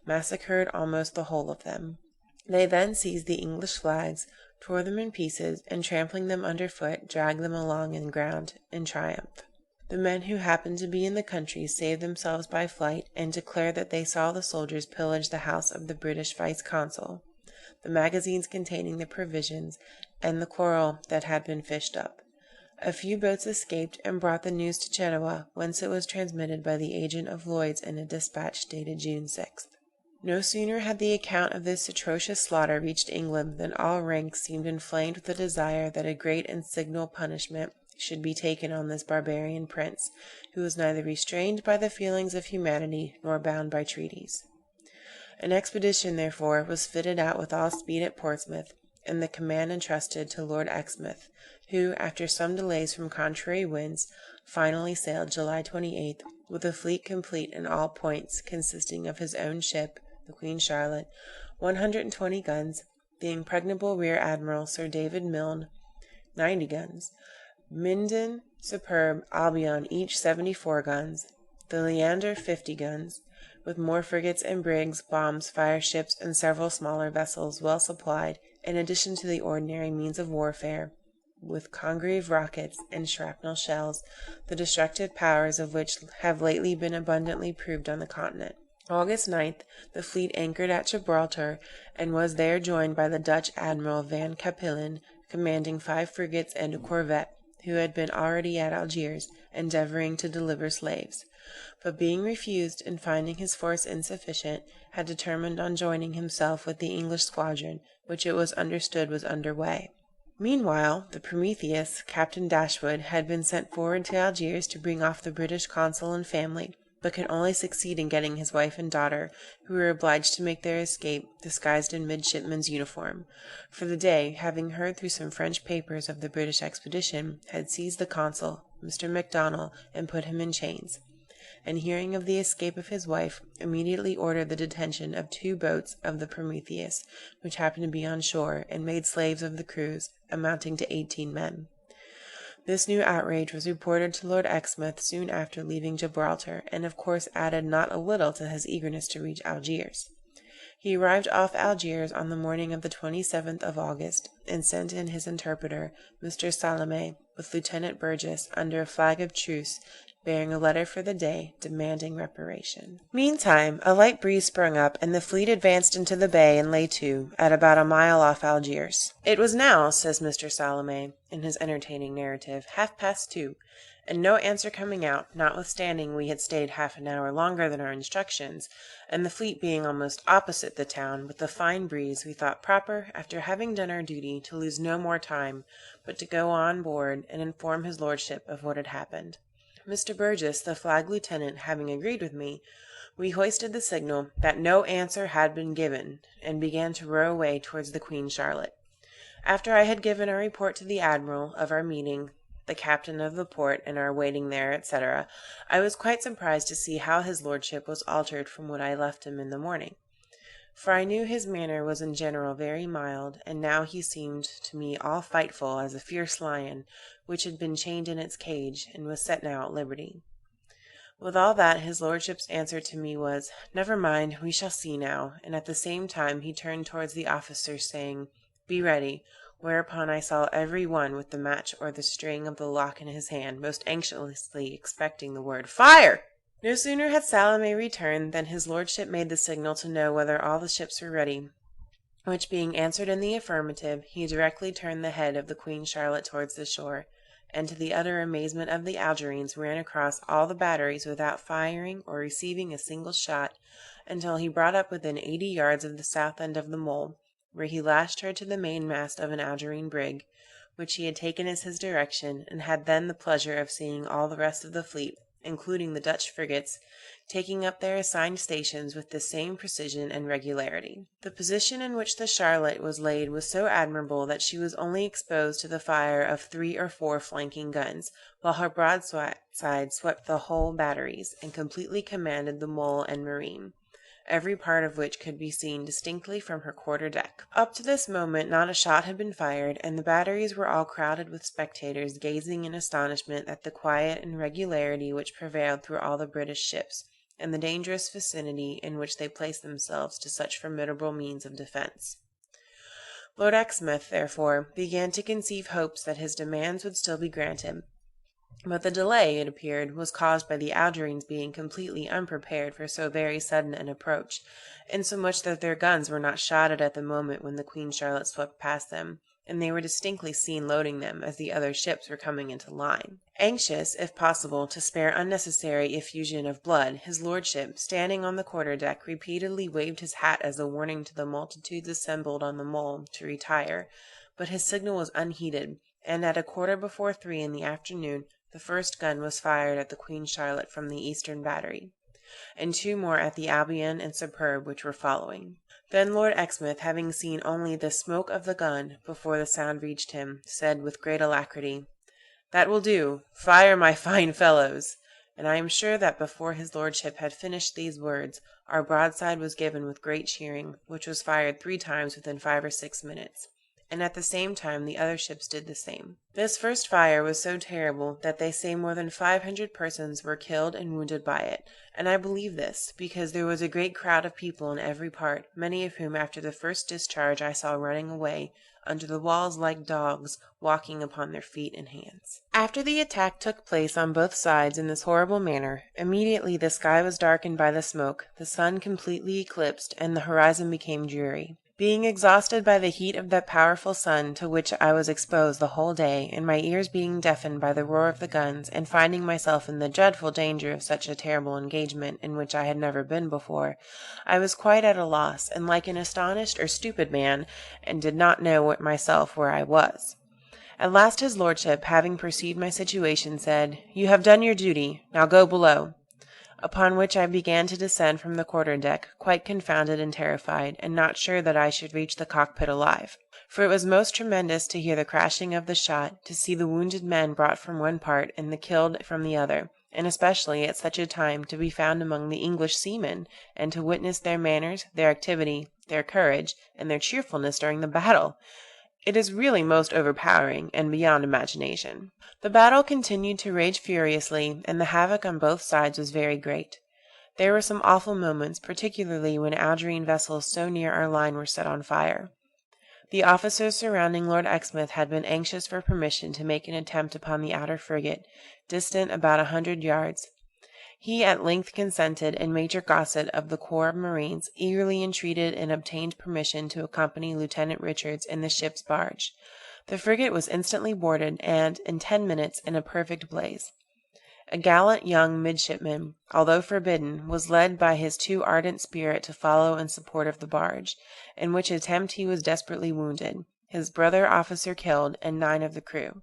massacred almost the whole of them. They then seized the English flags, tore them in pieces, and trampling them under foot, dragged them along in ground in triumph. The men who happened to be in the country saved themselves by flight, and declared that they saw the soldiers pillage the house of the British vice-consul, the magazines containing the provisions, and the coral that had been fished up. A few boats escaped, and brought the news to Genoa, whence it was transmitted by the agent of Lloyd's in a dispatch dated June 6th. No sooner had the account of this atrocious slaughter reached England than all ranks seemed inflamed with the desire that a great and signal punishment should be taken on this barbarian prince, who was neither restrained by the feelings of humanity nor bound by treaties. An expedition, therefore, was fitted out with all speed at Portsmouth, and the command entrusted to Lord Exmouth, who, after some delays from contrary winds, finally sailed July 28th, with a fleet complete in all points, consisting of his own ship, the Queen Charlotte, 120 guns, the impregnable rear admiral Sir David Milne, 90 guns, Minden, Superb, Albion, each 74 guns, the Leander 50 guns, with more frigates and brigs, bombs, fireships, and several smaller vessels well supplied, in addition to the ordinary means of warfare, with Congreve rockets and shrapnel shells, the destructive powers of which have lately been abundantly proved on the continent. August 9th, the fleet anchored at Gibraltar, and was there joined by the Dutch Admiral Van Capellen, commanding 5 frigates and a corvette, who had been already at Algiers, endeavoring to deliver slaves, but being refused, and finding his force insufficient, had determined on joining himself with the English squadron, which it was understood was under way. Meanwhile, the Prometheus, Captain Dashwood, had been sent forward to Algiers to bring off the British consul and family, but could only succeed in getting his wife and daughter, who were obliged to make their escape, disguised in midshipman's uniform; for the Dey, having heard through some French papers of the British expedition, had seized the consul, Mr. Macdonell, and put him in chains, and hearing of the escape of his wife, immediately ordered the detention of 2 boats of the Prometheus, which happened to be on shore, and made slaves of the crews, amounting to 18 men. This new outrage was reported to Lord Exmouth soon after leaving Gibraltar, and of course added not a little to his eagerness to reach Algiers. He arrived off Algiers on the morning of the 27th of August, and sent in his interpreter, Mr. Salame, with Lieutenant Burgess, under a flag of truce, bearing a letter for the Dey, demanding reparation. Meantime, a light breeze sprung up, and the fleet advanced into the bay and lay to, at about a mile off Algiers. It was now, says Mr. Salame, in his entertaining narrative, 2:30, and no answer coming out, notwithstanding we had stayed half an hour longer than our instructions, and the fleet being almost opposite the town, with a fine breeze, we thought proper, after having done our duty, to lose no more time, but to go on board and inform his lordship of what had happened. Mr. Burgess, the flag lieutenant, having agreed with me, we hoisted the signal that no answer had been given, and began to row away towards the Queen Charlotte. After I had given a report to the admiral of our meeting the captain of the port, and our waiting there, etc., I was quite surprised to see how his lordship was altered from what I left him in the morning. For I knew his manner was in general very mild, and now he seemed to me all fightful as a fierce lion, which had been chained in its cage, and was set now at liberty. With all that, his lordship's answer to me was, "Never mind, we shall see now," and at the same time he turned towards the officers, saying, "Be ready," whereupon I saw every one with the match or the string of the lock in his hand, most anxiously expecting the word "Fire!" No sooner had Salome returned than his lordship made the signal to know whether all the ships were ready, which being answered in the affirmative, he directly turned the head of the Queen Charlotte towards the shore, and to the utter amazement of the Algerines ran across all the batteries without firing or receiving a single shot, until he brought up within 80 yards of the south end of the mole, where he lashed her to the mainmast of an Algerine brig, which he had taken as his direction, and had then the pleasure of seeing all the rest of the fleet, including the Dutch frigates, taking up their assigned stations with the same precision and regularity. The position in which the Charlotte was laid was so admirable that she was only exposed to the fire of 3 or 4 flanking guns, while her broadside swept the whole batteries, and completely commanded the mole and marine, every part of which could be seen distinctly from her quarter-deck. Up to this moment not a shot had been fired, and the batteries were all crowded with spectators, gazing in astonishment at the quiet and regularity which prevailed through all the British ships, and the dangerous vicinity in which they placed themselves to such formidable means of defence. Lord Exmouth, therefore, began to conceive hopes that his demands would still be granted. But the delay, it appeared, was caused by the Algerines being completely unprepared for so very sudden an approach, insomuch that their guns were not shotted at the moment when the Queen Charlotte swept past them, and they were distinctly seen loading them as the other ships were coming into line. Anxious, if possible, to spare unnecessary effusion of blood, his lordship, standing on the quarter-deck, repeatedly waved his hat as a warning to the multitudes assembled on the mole to retire, but his signal was unheeded, and at 3:15 in the afternoon the first gun was fired at the Queen Charlotte from the eastern battery, and 2 more at the Albion and Superb, which were following. Then Lord Exmouth, having seen only the smoke of the gun before the sound reached him, said with great alacrity, "That will do. Fire, my fine fellows!" And I am sure that before his lordship had finished these words, our broadside was given with great cheering, which was fired 3 times within 5 or 6 minutes, and at the same time the other ships did the same. This first fire was so terrible that they say more than 500 persons were killed and wounded by it, and I believe this, because there was a great crowd of people in every part, many of whom after the first discharge I saw running away under the walls like dogs, walking upon their feet and hands. After the attack took place on both sides in this horrible manner, immediately the sky was darkened by the smoke, the sun completely eclipsed, and the horizon became dreary. Being exhausted by the heat of that powerful sun to which I was exposed the whole day, and my ears being deafened by the roar of the guns, and finding myself in the dreadful danger of such a terrible engagement, in which I had never been before, I was quite at a loss, and like an astonished or stupid man, and did not know myself where I was. At last his lordship, having perceived my situation, said, "You have done your duty, now go below." Upon which I began to descend from the quarter-deck, quite confounded and terrified, and not sure that I should reach the cockpit alive. For it was most tremendous to hear the crashing of the shot, to see the wounded men brought from one part, and the killed from the other, and especially at such a time to be found among the English seamen, and to witness their manners, their activity, their courage, and their cheerfulness during the battle. It is really most overpowering, and beyond imagination. The battle continued to rage furiously, and the havoc on both sides was very great. There were some awful moments, particularly when Algerine vessels so near our line were set on fire. The officers surrounding Lord Exmouth had been anxious for permission to make an attempt upon the outer frigate, distant about 100 yards. He at length consented, and Major Gossett of the Corps of Marines eagerly entreated and obtained permission to accompany Lieutenant Richards in the ship's barge. The frigate was instantly boarded, and, in 10 minutes, in a perfect blaze. A gallant young midshipman, although forbidden, was led by his too ardent spirit to follow in support of the barge, in which attempt he was desperately wounded, his brother officer killed, and 9 of the crew.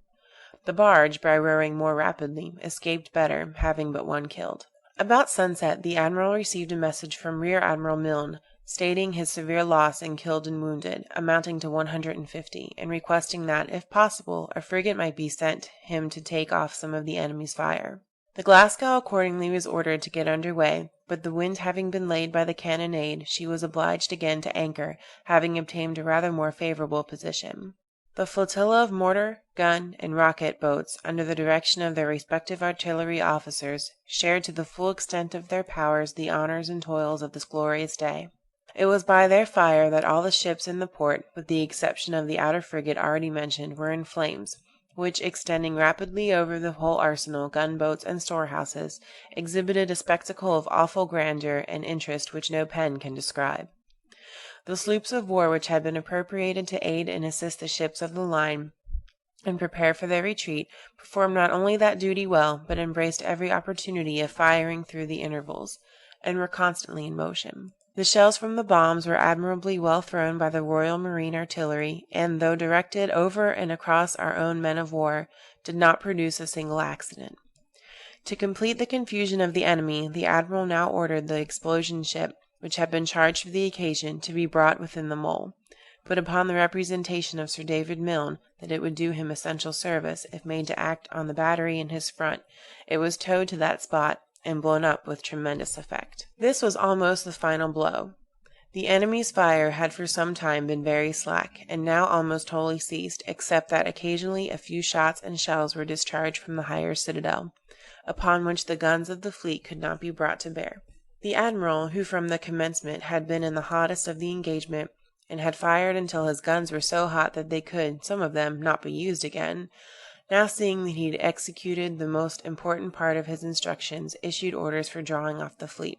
The barge, by rowing more rapidly, escaped better, having but 1 killed. About sunset the Admiral received a message from Rear Admiral Milne, stating his severe loss in killed and wounded, amounting to 150, and requesting that, if possible, a frigate might be sent him to take off some of the enemy's fire. The Glasgow accordingly was ordered to get under way, but the wind having been laid by the cannonade, she was obliged again to anchor, having obtained a rather more favourable position. The flotilla of mortar, gun, and rocket boats, under the direction of their respective artillery officers, shared to the full extent of their powers the honours and toils of this glorious day. It was by their fire that all the ships in the port, with the exception of the outer frigate already mentioned, were in flames, which, extending rapidly over the whole arsenal, gunboats, and storehouses, exhibited a spectacle of awful grandeur and interest which no pen can describe. The sloops of war which had been appropriated to aid and assist the ships of the line and prepare for their retreat, performed not only that duty well, but embraced every opportunity of firing through the intervals, and were constantly in motion. The shells from the bombs were admirably well thrown by the Royal Marine Artillery, and though directed over and across our own men of war, did not produce a single accident. To complete the confusion of the enemy, the admiral now ordered the explosion ship, which had been charged for the occasion, to be brought within the mole. But upon the representation of Sir David Milne that it would do him essential service if made to act on the battery in his front, it was towed to that spot and blown up with tremendous effect. This was almost the final blow. The enemy's fire had for some time been very slack, and now almost wholly ceased, except that occasionally a few shots and shells were discharged from the higher citadel, upon which the guns of the fleet could not be brought to bear. The admiral, who from the commencement had been in the hottest of the engagement, and had fired until his guns were so hot that they could, some of them, not be used again, now seeing that he had executed the most important part of his instructions, issued orders for drawing off the fleet.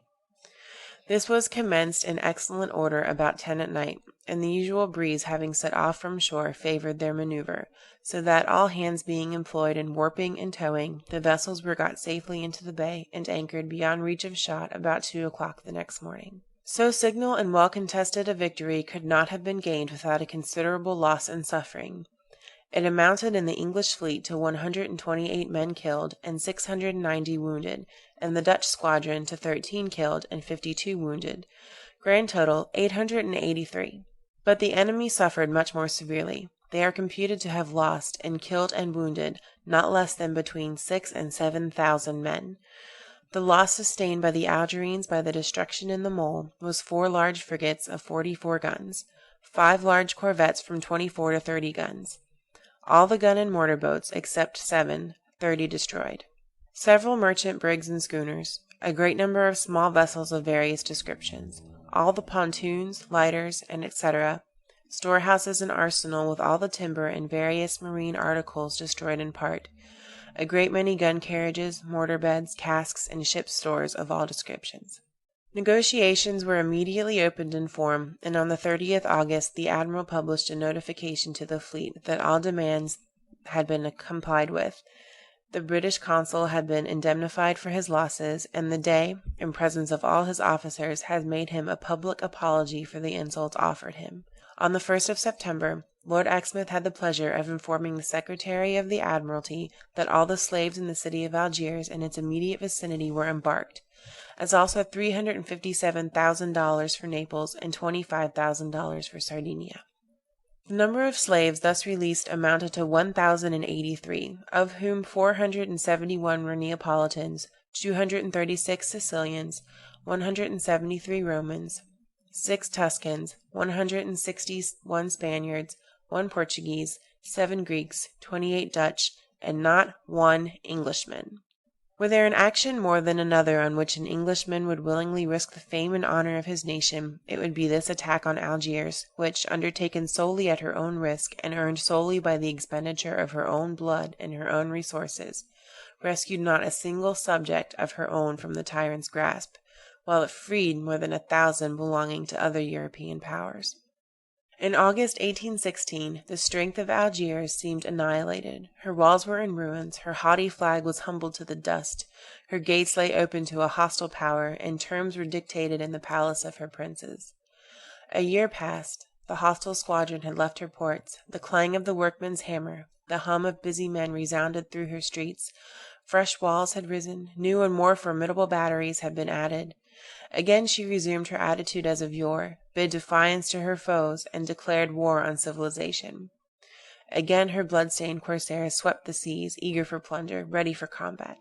This was commenced in excellent order about 10 at night, and the usual breeze having set off from shore favored their maneuver, so that all hands being employed in warping and towing, the vessels were got safely into the bay, and anchored beyond reach of shot about 2 o'clock the next morning. So signal and well contested a victory could not have been gained without a considerable loss and suffering. It amounted in the English fleet to 128 men killed and 690 wounded, and the Dutch squadron to 13 killed and 52 wounded. Grand total 883. But the enemy suffered much more severely. They are computed to have lost, in killed and wounded, not less than between 6,000 and 7,000 men. The loss sustained by the Algerines by the destruction in the Mole was 4 large frigates of 44 guns, 5 large corvettes from 24 to 30 guns. All the gun and mortar boats, except 7, 30 destroyed. Several merchant brigs and schooners, a great number of small vessels of various descriptions, all the pontoons, lighters, and etc., storehouses and arsenal with all the timber and various marine articles destroyed in part, a great many gun carriages, mortar beds, casks, and ship's stores of all descriptions. Negotiations were immediately opened in form, and on the 30th August the admiral published a notification to the fleet that all demands had been complied with. The British consul had been indemnified for his losses, and the Dey, in presence of all his officers, had made him a public apology for the insults offered him. On the 1st of September, Lord Exmouth had the pleasure of informing the Secretary of the Admiralty that all the slaves in the city of Algiers and its immediate vicinity were embarked, as also $357,000 for Naples and $25,000 for Sardinia. The number of slaves thus released amounted to 1,083, of whom 471 were Neapolitans, 236 Sicilians, 173 Romans, 6 Tuscans, 161 Spaniards, 1 Portuguese, 7 Greeks, 28 Dutch, and not 1 Englishman. Were there an action more than another on which an Englishman would willingly risk the fame and honor of his nation, it would be this attack on Algiers, which, undertaken solely at her own risk, and earned solely by the expenditure of her own blood and her own resources, rescued not a single subject of her own from the tyrant's grasp, while it freed more than 1,000 belonging to other European powers. In August 1816, the strength of Algiers seemed annihilated. Her walls were in ruins, her haughty flag was humbled to the dust, her gates lay open to a hostile power, and terms were dictated in the palace of her princes. A year passed, the hostile squadron had left her ports, the clang of the workman's hammer, the hum of busy men resounded through her streets, fresh walls had risen, new and more formidable batteries had been added. Again she resumed her attitude as of yore, bid defiance to her foes, and declared war on civilization. Again her blood-stained corsairs swept the seas, eager for plunder, ready for combat.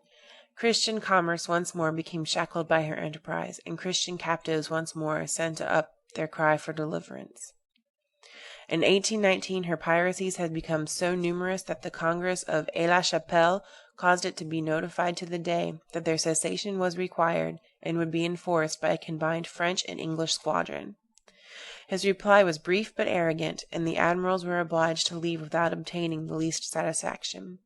Christian commerce once more became shackled by her enterprise, and Christian captives once more sent up their cry for deliverance. In 1819 her piracies had become so numerous that the Congress of Aix-la-Chapelle caused it to be notified to the Dey that their cessation was required, and would be enforced by a combined French and English squadron. His reply was brief but arrogant, and the admirals were obliged to leave without obtaining the least satisfaction.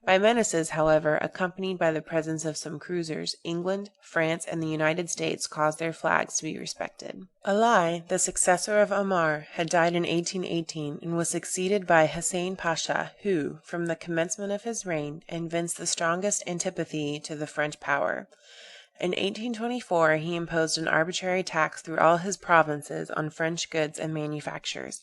By menaces, however, accompanied by the presence of some cruisers, England, France, and the United States caused their flags to be respected. Ali, the successor of Omar, had died in 1818, and was succeeded by Hussein Pasha, who, from the commencement of his reign, evinced the strongest antipathy to the French power. In 1824 he imposed an arbitrary tax through all his provinces on French goods and manufactures.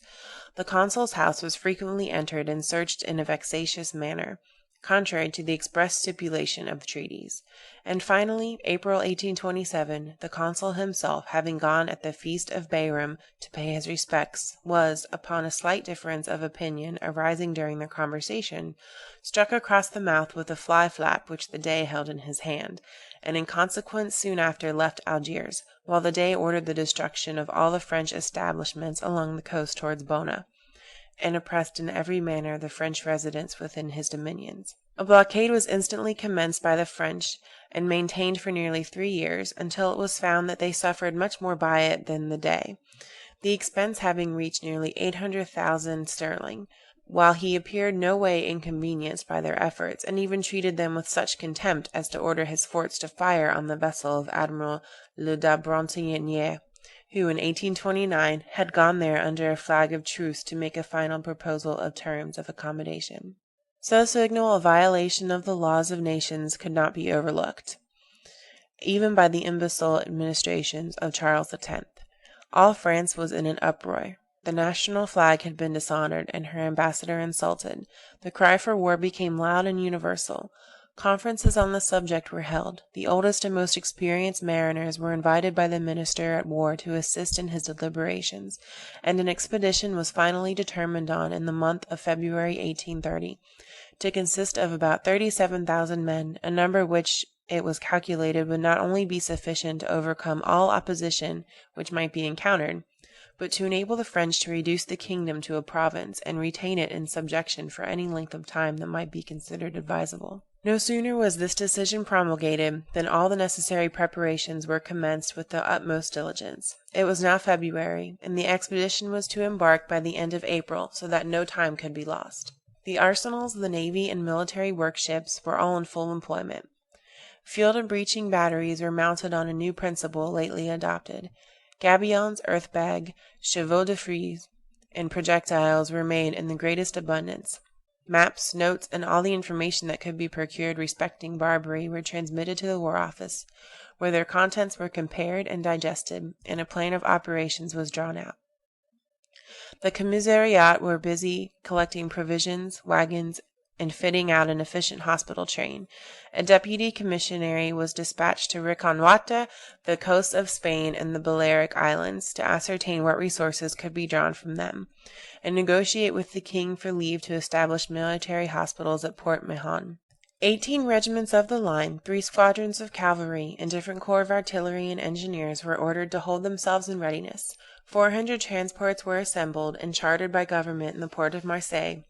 The consul's house was frequently entered and searched in a vexatious manner, contrary to the express stipulation of the treaties. And finally, April 1827, the consul himself, having gone at the feast of Bairam to pay his respects, was, upon a slight difference of opinion arising during their conversation, struck across the mouth with a fly flap which the Dey held in his hand, and in consequence soon after left Algiers, while the Dey ordered the destruction of all the French establishments along the coast towards Bona, and oppressed in every manner the French residents within his dominions. A blockade was instantly commenced by the French, and maintained for nearly 3 years, until it was found that they suffered much more by it than the Dey, the expense having reached nearly 800,000 sterling, while he appeared no way inconvenienced by their efforts, and even treated them with such contempt as to order his forts to fire on the vessel of Admiral Le da Brontigny, who in 1829 had gone there under a flag of truce to make a final proposal of terms of accommodation. So signal a violation of the laws of nations could not be overlooked, even by the imbecile administrations of Charles X. All France was in an uproar. The national flag had been dishonored, and her ambassador insulted. The cry for war became loud and universal. Conferences on the subject were held. The oldest and most experienced mariners were invited by the minister at war to assist in his deliberations, and an expedition was finally determined on in the month of February 1830, to consist of about 37,000 men, a number which it was calculated would not only be sufficient to overcome all opposition which might be encountered, but to enable the French to reduce the kingdom to a province, and retain it in subjection for any length of time that might be considered advisable. No sooner was this decision promulgated than all the necessary preparations were commenced with the utmost diligence. It was now February, and the expedition was to embark by the end of April, so that no time could be lost. The arsenals, the navy, and military workships were all in full employment. Field and breaching batteries were mounted on a new principle lately adopted. Gabions, earth-bag, chevaux de frise, and projectiles were made in the greatest abundance. Maps, notes, and all the information that could be procured respecting Barbary were transmitted to the War Office, where their contents were compared and digested, and a plan of operations was drawn out. The commissariat were busy collecting provisions, wagons, and fitting out an efficient hospital train. A deputy commissary was dispatched to reconnoitre the coasts of Spain and the Balearic Islands, to ascertain what resources could be drawn from them, and negotiate with the king for leave to establish military hospitals at Port Mahon. 18 regiments of the line, 3 squadrons of cavalry, and different corps of artillery and engineers were ordered to hold themselves in readiness. 400 transports were assembled and chartered by government in the port of Marseilles,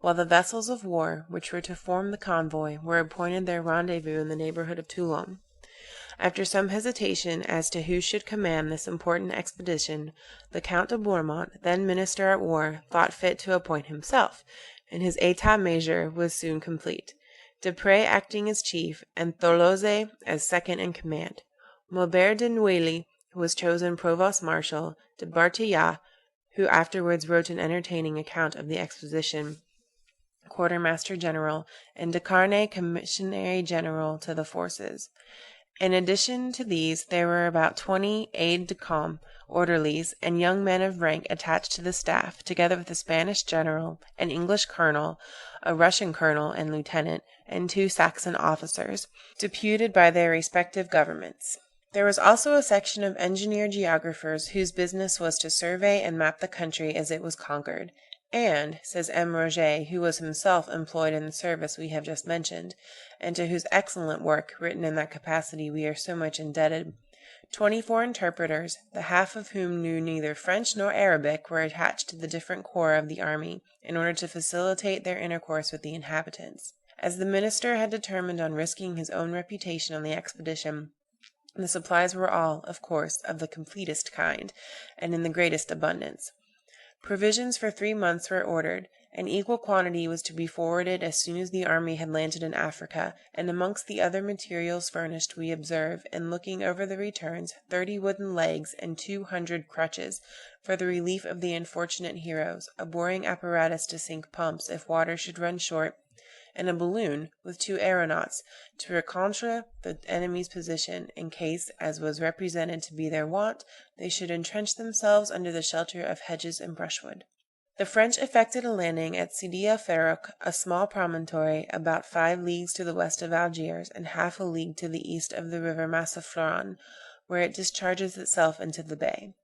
while the vessels of war, which were to form the convoy, were appointed their rendezvous in the neighborhood of Toulon. After some hesitation as to who should command this important expedition, the Count de Bourmont, then minister at war, thought fit to appoint himself, and his état-major was soon complete, Desprez acting as chief, and Tholoze as second in command. Maubert de Neuilly was chosen provost marshal, de Bartillat, who afterwards wrote an entertaining account of the expedition, quartermaster general, and de Carnay commissary general to the forces. In addition to these, there were about 20 aides de camp, orderlies, and young men of rank attached to the staff, together with a Spanish general, an English colonel, a Russian colonel and lieutenant, and 2 Saxon officers, deputed by their respective governments. There was also a section of engineer geographers whose business was to survey and map the country as it was conquered. And, says M. Roget, who was himself employed in the service we have just mentioned, and to whose excellent work, written in that capacity, we are so much indebted, 24 interpreters, the half of whom knew neither French nor Arabic, were attached to the different corps of the army, in order to facilitate their intercourse with the inhabitants. As the minister had determined on risking his own reputation on the expedition, the supplies were all, of course, of the completest kind, and in the greatest abundance. Provisions for 3 months were ordered. An equal quantity was to be forwarded as soon as the army had landed in Africa, and amongst the other materials furnished we observe, in looking over the returns, 30 wooden legs and 200 crutches, for the relief of the unfortunate heroes, a boring apparatus to sink pumps if water should run short, and a balloon, with 2 aeronauts, to reconnoitre the enemy's position, in case, as was represented to be their wont, they should entrench themselves under the shelter of hedges and brushwood. The French effected a landing at Sidi el Farouk, a small promontory about 5 leagues to the west of Algiers, and half a league to the east of the river Massafloran, where it discharges itself into the bay.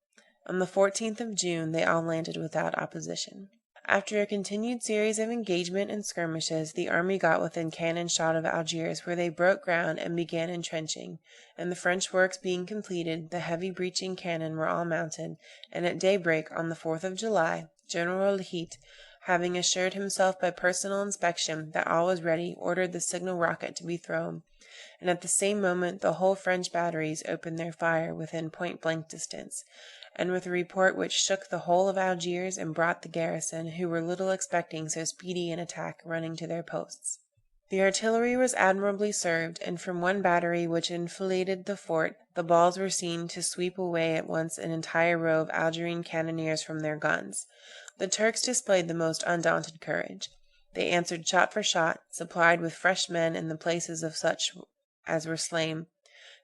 On the 14th of June they all landed without opposition. After a continued series of engagement and skirmishes, the army got within cannon shot of Algiers, where they broke ground and began entrenching, and the French works being completed, the heavy breaching cannon were all mounted, and at daybreak on the 4th of July, General Lahitte, having assured himself by personal inspection that all was ready, ordered the signal rocket to be thrown, and at the same moment the whole French batteries opened their fire within point-blank distance, and with a report which shook the whole of Algiers and brought the garrison, who were little expecting so speedy an attack, running to their posts. The artillery was admirably served, and from one battery which enfiladed the fort, the balls were seen to sweep away at once an entire row of Algerine cannoneers from their guns. The Turks displayed the most undaunted courage. They answered shot for shot, supplied with fresh men in the places of such as were slain,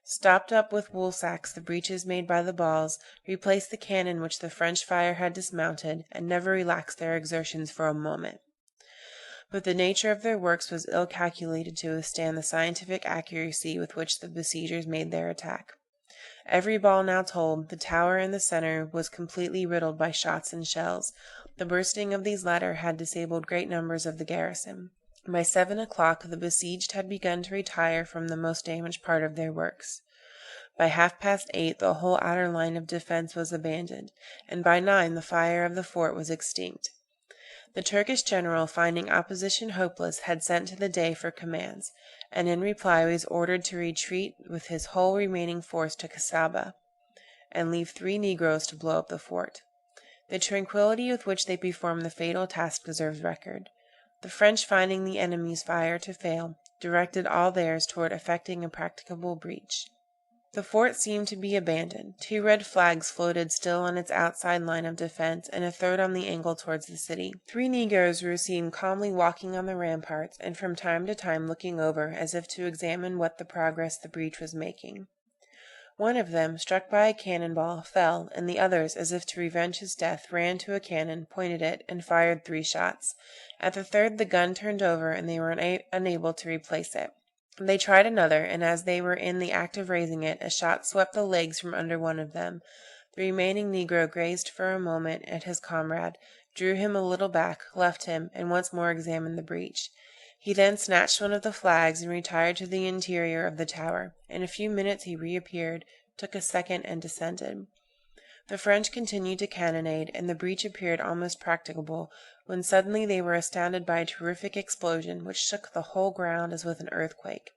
stopped up with woolsacks the breaches made by the balls, replaced the cannon which the French fire had dismounted, and never relaxed their exertions for a moment. But the nature of their works was ill calculated to withstand the scientific accuracy with which the besiegers made their attack. Every ball now told, the tower in the center was completely riddled by shots and shells. The bursting of these latter had disabled great numbers of the garrison. By 7 o'clock the besieged had begun to retire from the most damaged part of their works. By 8:30 the whole outer line of defense was abandoned, and by 9 the fire of the fort was extinct. The Turkish general, finding opposition hopeless, had sent to the Dey for commands, and in reply was ordered to retreat with his whole remaining force to Casaba, and leave 3 negroes to blow up the fort. The tranquillity with which they performed the fatal task deserves record. The French, finding the enemy's fire to fail, directed all theirs toward effecting a practicable breach. The fort seemed to be abandoned. 2 red flags floated still on its outside line of defense, and a third on the angle towards the city. 3 negroes were seen calmly walking on the ramparts, and from time to time looking over, as if to examine what the progress the breach was making. One of them, struck by a cannon ball, fell, and the others, as if to revenge his death, ran to a cannon, pointed it, and fired 3 shots. At the third the gun turned over, and they were unable to replace it. They tried another, and as they were in the act of raising it, a shot swept the legs from under one of them. The remaining negro gazed for a moment at his comrade, drew him a little back, left him, and once more examined the breach. He then snatched one of the flags and retired to the interior of the tower. In a few minutes he reappeared, took a second, and descended. The French continued to cannonade, and the breach appeared almost practicable, when suddenly they were astounded by a terrific explosion, which shook the whole ground as with an earthquake.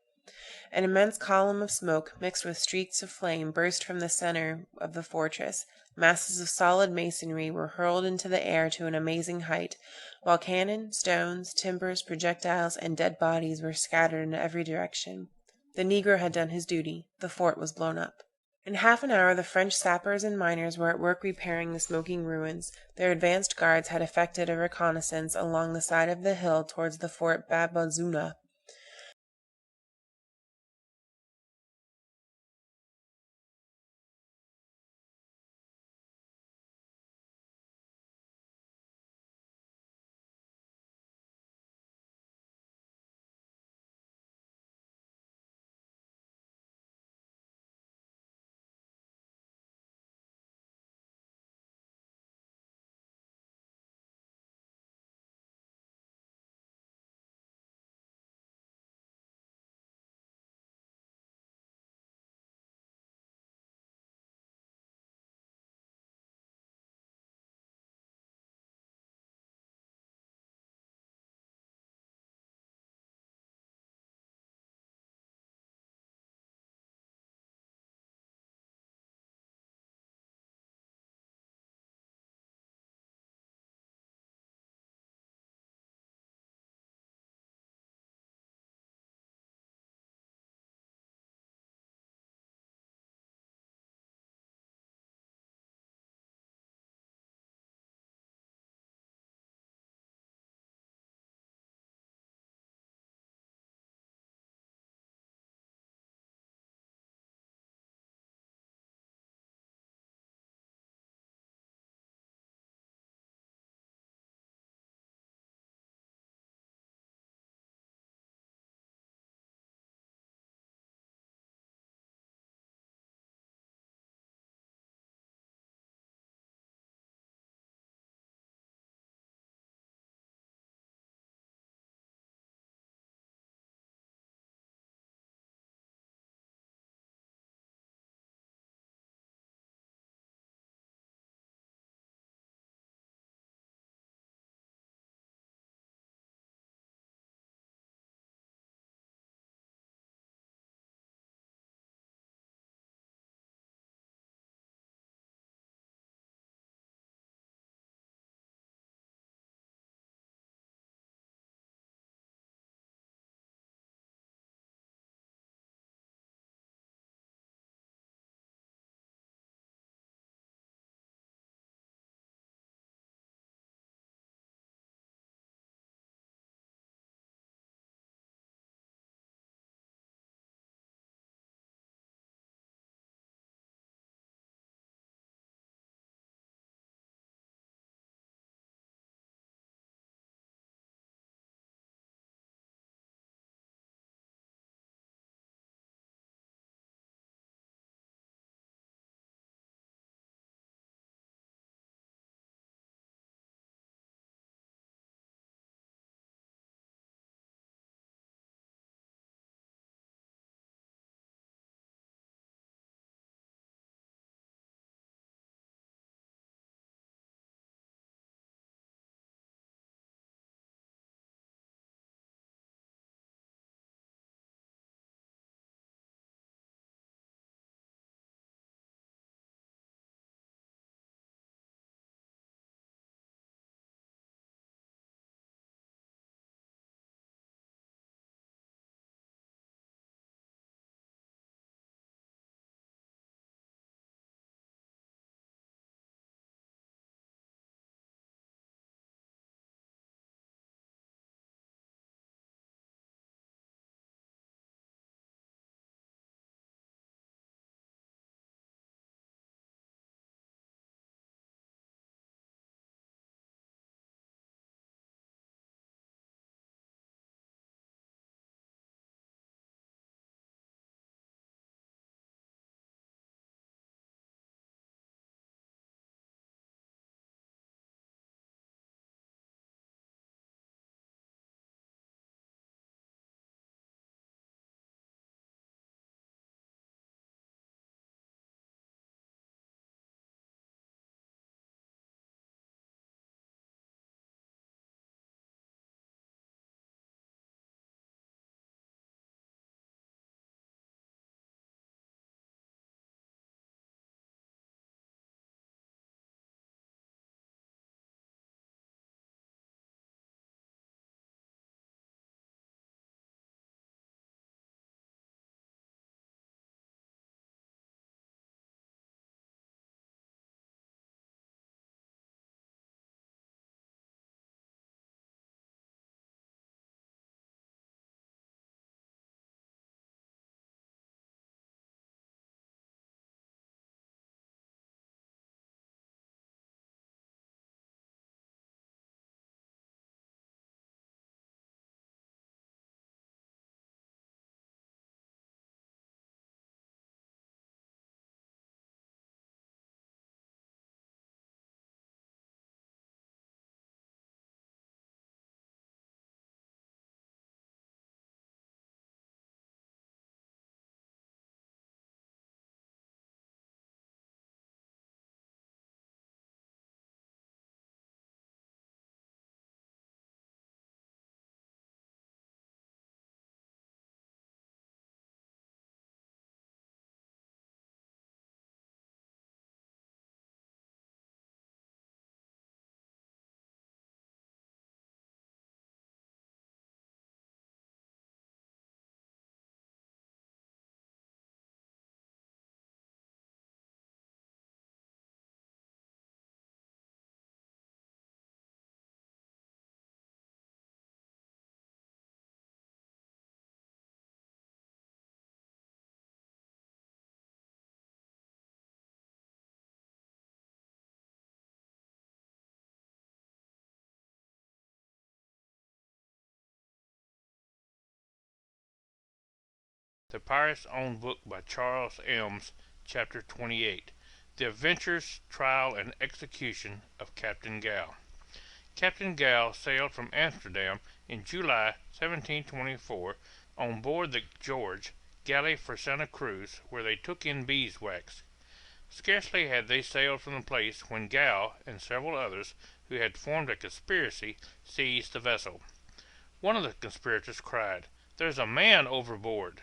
An immense column of smoke, mixed with streaks of flame, burst from the center of the fortress. Masses of solid masonry were hurled into the air to an amazing height, while cannon, stones, timbers, projectiles, and dead bodies were scattered in every direction. The negro had done his duty. The fort was blown up. In half an hour the French sappers and miners were at work repairing the smoking ruins. Their advanced guards had effected a reconnaissance along the side of the hill towards the fort Babazouna. The Pirate's Own Book by Charles Ellms, Chapter 28. The Adventures, Trial, and Execution of Captain Gow. Captain Gow sailed from Amsterdam in July 1724 on board the George, galley for Santa Cruz, where they took in beeswax. Scarcely had they sailed from the place when Gow and several others, who had formed a conspiracy, seized the vessel. One of the conspirators cried, "There's a man overboard!"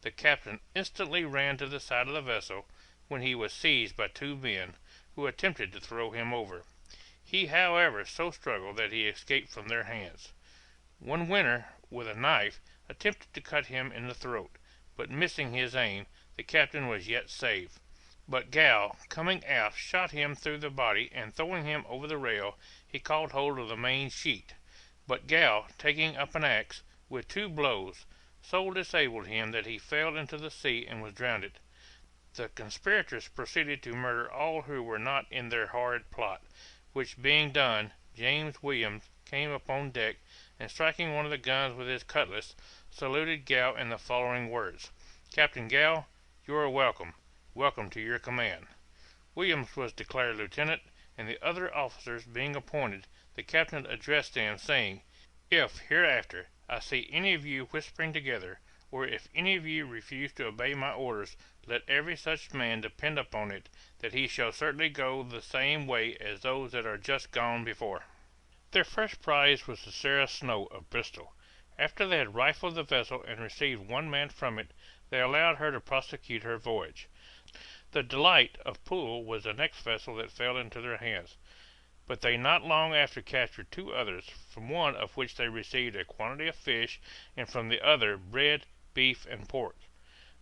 The captain instantly ran to the side of the vessel, when he was seized by two men, who attempted to throw him over. He however so struggled that he escaped from their hands. One winter, with a knife, attempted to cut him in the throat, but missing his aim, the captain was yet saved. But Gow, coming aft, shot him through the body, and throwing him over the rail, he caught hold of the main sheet. But Gow, taking up an axe, with two blows, so disabled him that he fell into the sea and was drowned. The conspirators proceeded to murder all who were not in their horrid plot, which being done, James Williams came upon deck, and striking one of the guns with his cutlass, saluted Gow in the following words: "Captain Gow, you are welcome. Welcome to your command." Williams was declared lieutenant, and the other officers being appointed, the captain addressed them, saying, "If, hereafter, I see any of you whispering together, or if any of you refuse to obey my orders, let every such man depend upon it, that he shall certainly go the same way as those that are just gone before." Their first prize was the Sarah Snow of Bristol. After they had rifled the vessel and received one man from it, they allowed her to prosecute her voyage. The Delight of Poole was the next vessel that fell into their hands, but they not long after captured two others, from one of which they received a quantity of fish, and from the other bread, beef, and pork.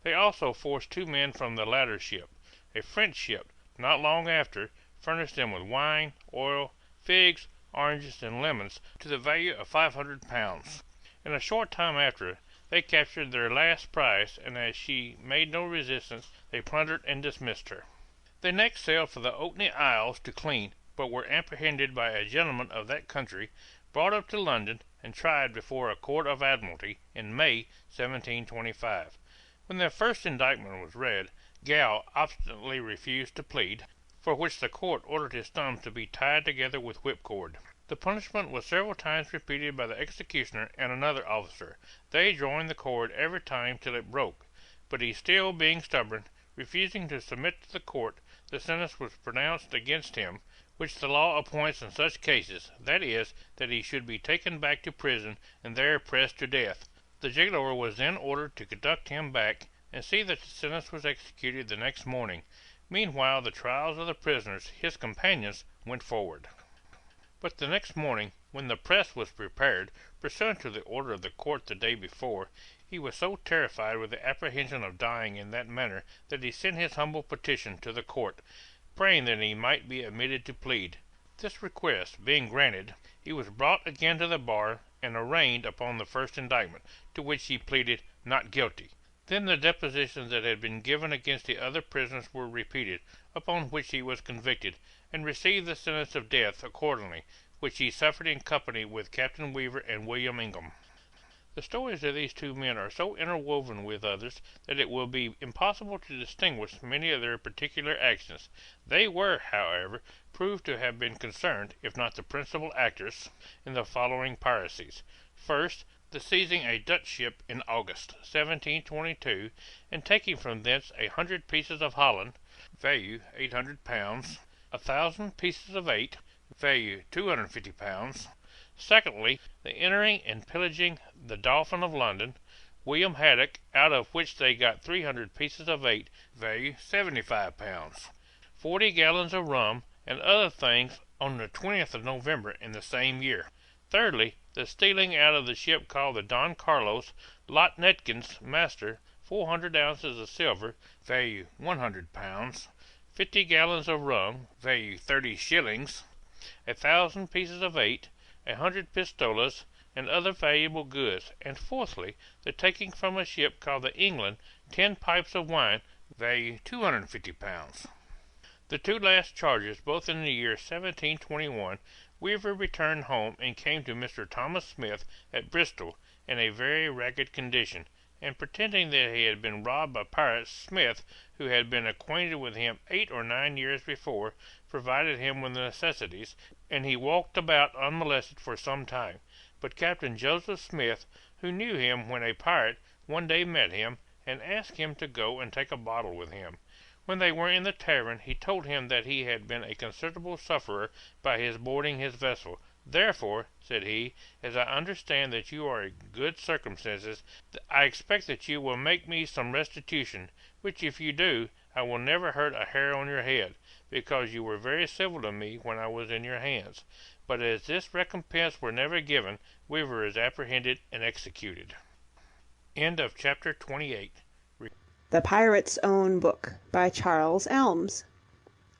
They also forced two men from the latter ship. A French ship, not long after, furnished them with wine, oil, figs, oranges, and lemons, to the value of 500 pounds. In a short time after, they captured their last prize, and as she made no resistance, they plundered and dismissed her. They next sailed for the Orkney Isles to clean, but were apprehended by a gentleman of that country, brought up to London, and tried before a court of admiralty in May 1725. When their first indictment was read, Gow obstinately refused to plead, for which the court ordered his thumbs to be tied together with whipcord. The punishment was several times repeated by the executioner and another officer. They joined the cord every time till it broke, but he still being stubborn, refusing to submit to the court, the sentence was pronounced against him, which the law appoints in such cases, that is, that he should be taken back to prison and there pressed to death. The jailer was then ordered to conduct him back, and see that the sentence was executed the next morning. Meanwhile the trials of the prisoners, his companions, went forward. But the next morning, when the press was prepared, pursuant to the order of the court the day before, he was so terrified with the apprehension of dying in that manner that he sent his humble petition to the court, praying that he might be admitted to plead. This request being granted, he was brought again to the bar, and arraigned upon the first indictment, to which he pleaded "not guilty." Then the depositions that had been given against the other prisoners were repeated, upon which he was convicted, and received the sentence of death accordingly, which he suffered in company with Captain Weaver and William Ingham. The stories of these two men are so interwoven with others that it will be impossible to distinguish many of their particular actions. They were, however, proved to have been concerned, if not the principal actors, in the following piracies. First, the seizing a Dutch ship in August, 1722, and taking from thence 100 pieces of Holland, value 800 pounds, 1,000 pieces of eight, value 250 pounds. Secondly, the entering and pillaging the Dolphin of London, William Haddock, out of which they got 300 pieces of eight, value 75 pounds, 40 gallons of rum, and other things on the 20th of November in the same year. Thirdly, the stealing out of the ship called the Don Carlos, Lot Netkins, master, 400 ounces of silver, value 100 pounds, 50 gallons of rum, value 30 shillings, 1,000 pieces of eight, 100 pistolas, and other valuable goods; and fourthly, the taking from a ship called the England 10 pipes of wine, value 250 pounds. The two last charges, both in the year 1721, Weaver returned home and came to Mr. Thomas Smith at Bristol in a very ragged condition, and pretending that he had been robbed by pirates, Smith, who had been acquainted with him 8 or 9 years before, provided him with necessaries, and he walked about unmolested for some time. But Captain Joseph Smith, who knew him when a pirate, one day met him, and asked him to go and take a bottle with him. When they were in the tavern, he told him that he had been a considerable sufferer by his boarding his vessel. "Therefore," said he, "as I understand that you are in good circumstances, I expect that you will make me some restitution, which if you do, I will never hurt a hair on your head, because you were very civil to me when I was in your hands. But as this recompense were never given, Weaver is apprehended and executed." End of chapter 28. The Pirate's Own Book by Charles Ellms.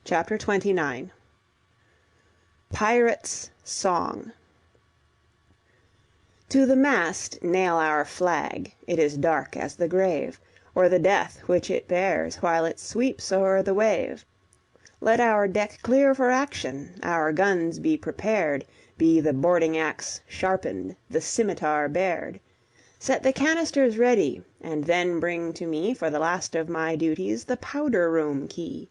Chapter 29. Pirate's Song. To the mast nail our flag, it is dark as the grave, or the death which it bears while it sweeps o'er the wave. Let our deck clear for action, our guns be prepared, be the boarding-axe sharpened, the scimitar bared. Set the canisters ready, and then bring to me, for the last of my duties, the powder-room key.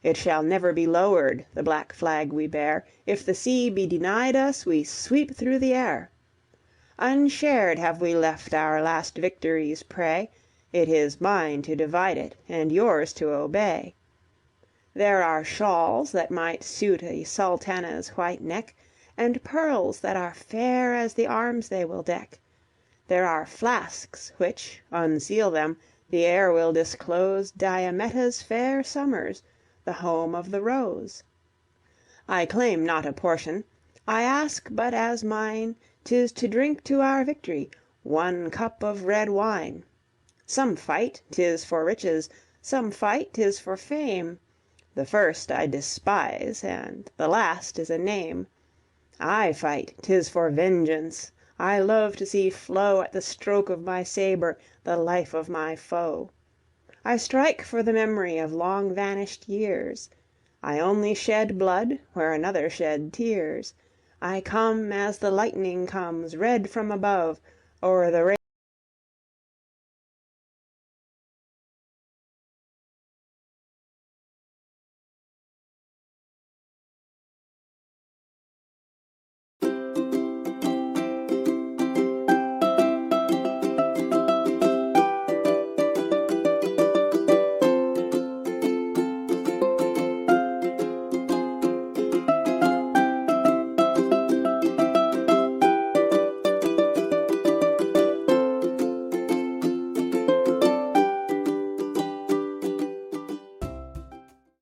It shall never be lowered, the black flag we bear. If the sea be denied us, we sweep through the air. Unshared have we left our last victory's prey. It is mine to divide it, and yours to obey. There are shawls that might suit a sultana's white neck, and pearls that are fair as the arms they will deck. There are flasks which, unseal them, the air will disclose Diametta's fair summers, the home of the rose. I claim not a portion, I ask but as mine 'tis to drink to our victory 1 cup of red wine. Some fight, 'tis for riches, some fight, 'tis for fame. The first I despise, and the last is a name. I fight, 'tis for vengeance. I love to see flow at the stroke of my sabre the life of my foe. I strike for the memory of long vanished years. I only shed blood where another shed tears. I come as the lightning comes red from above, o'er the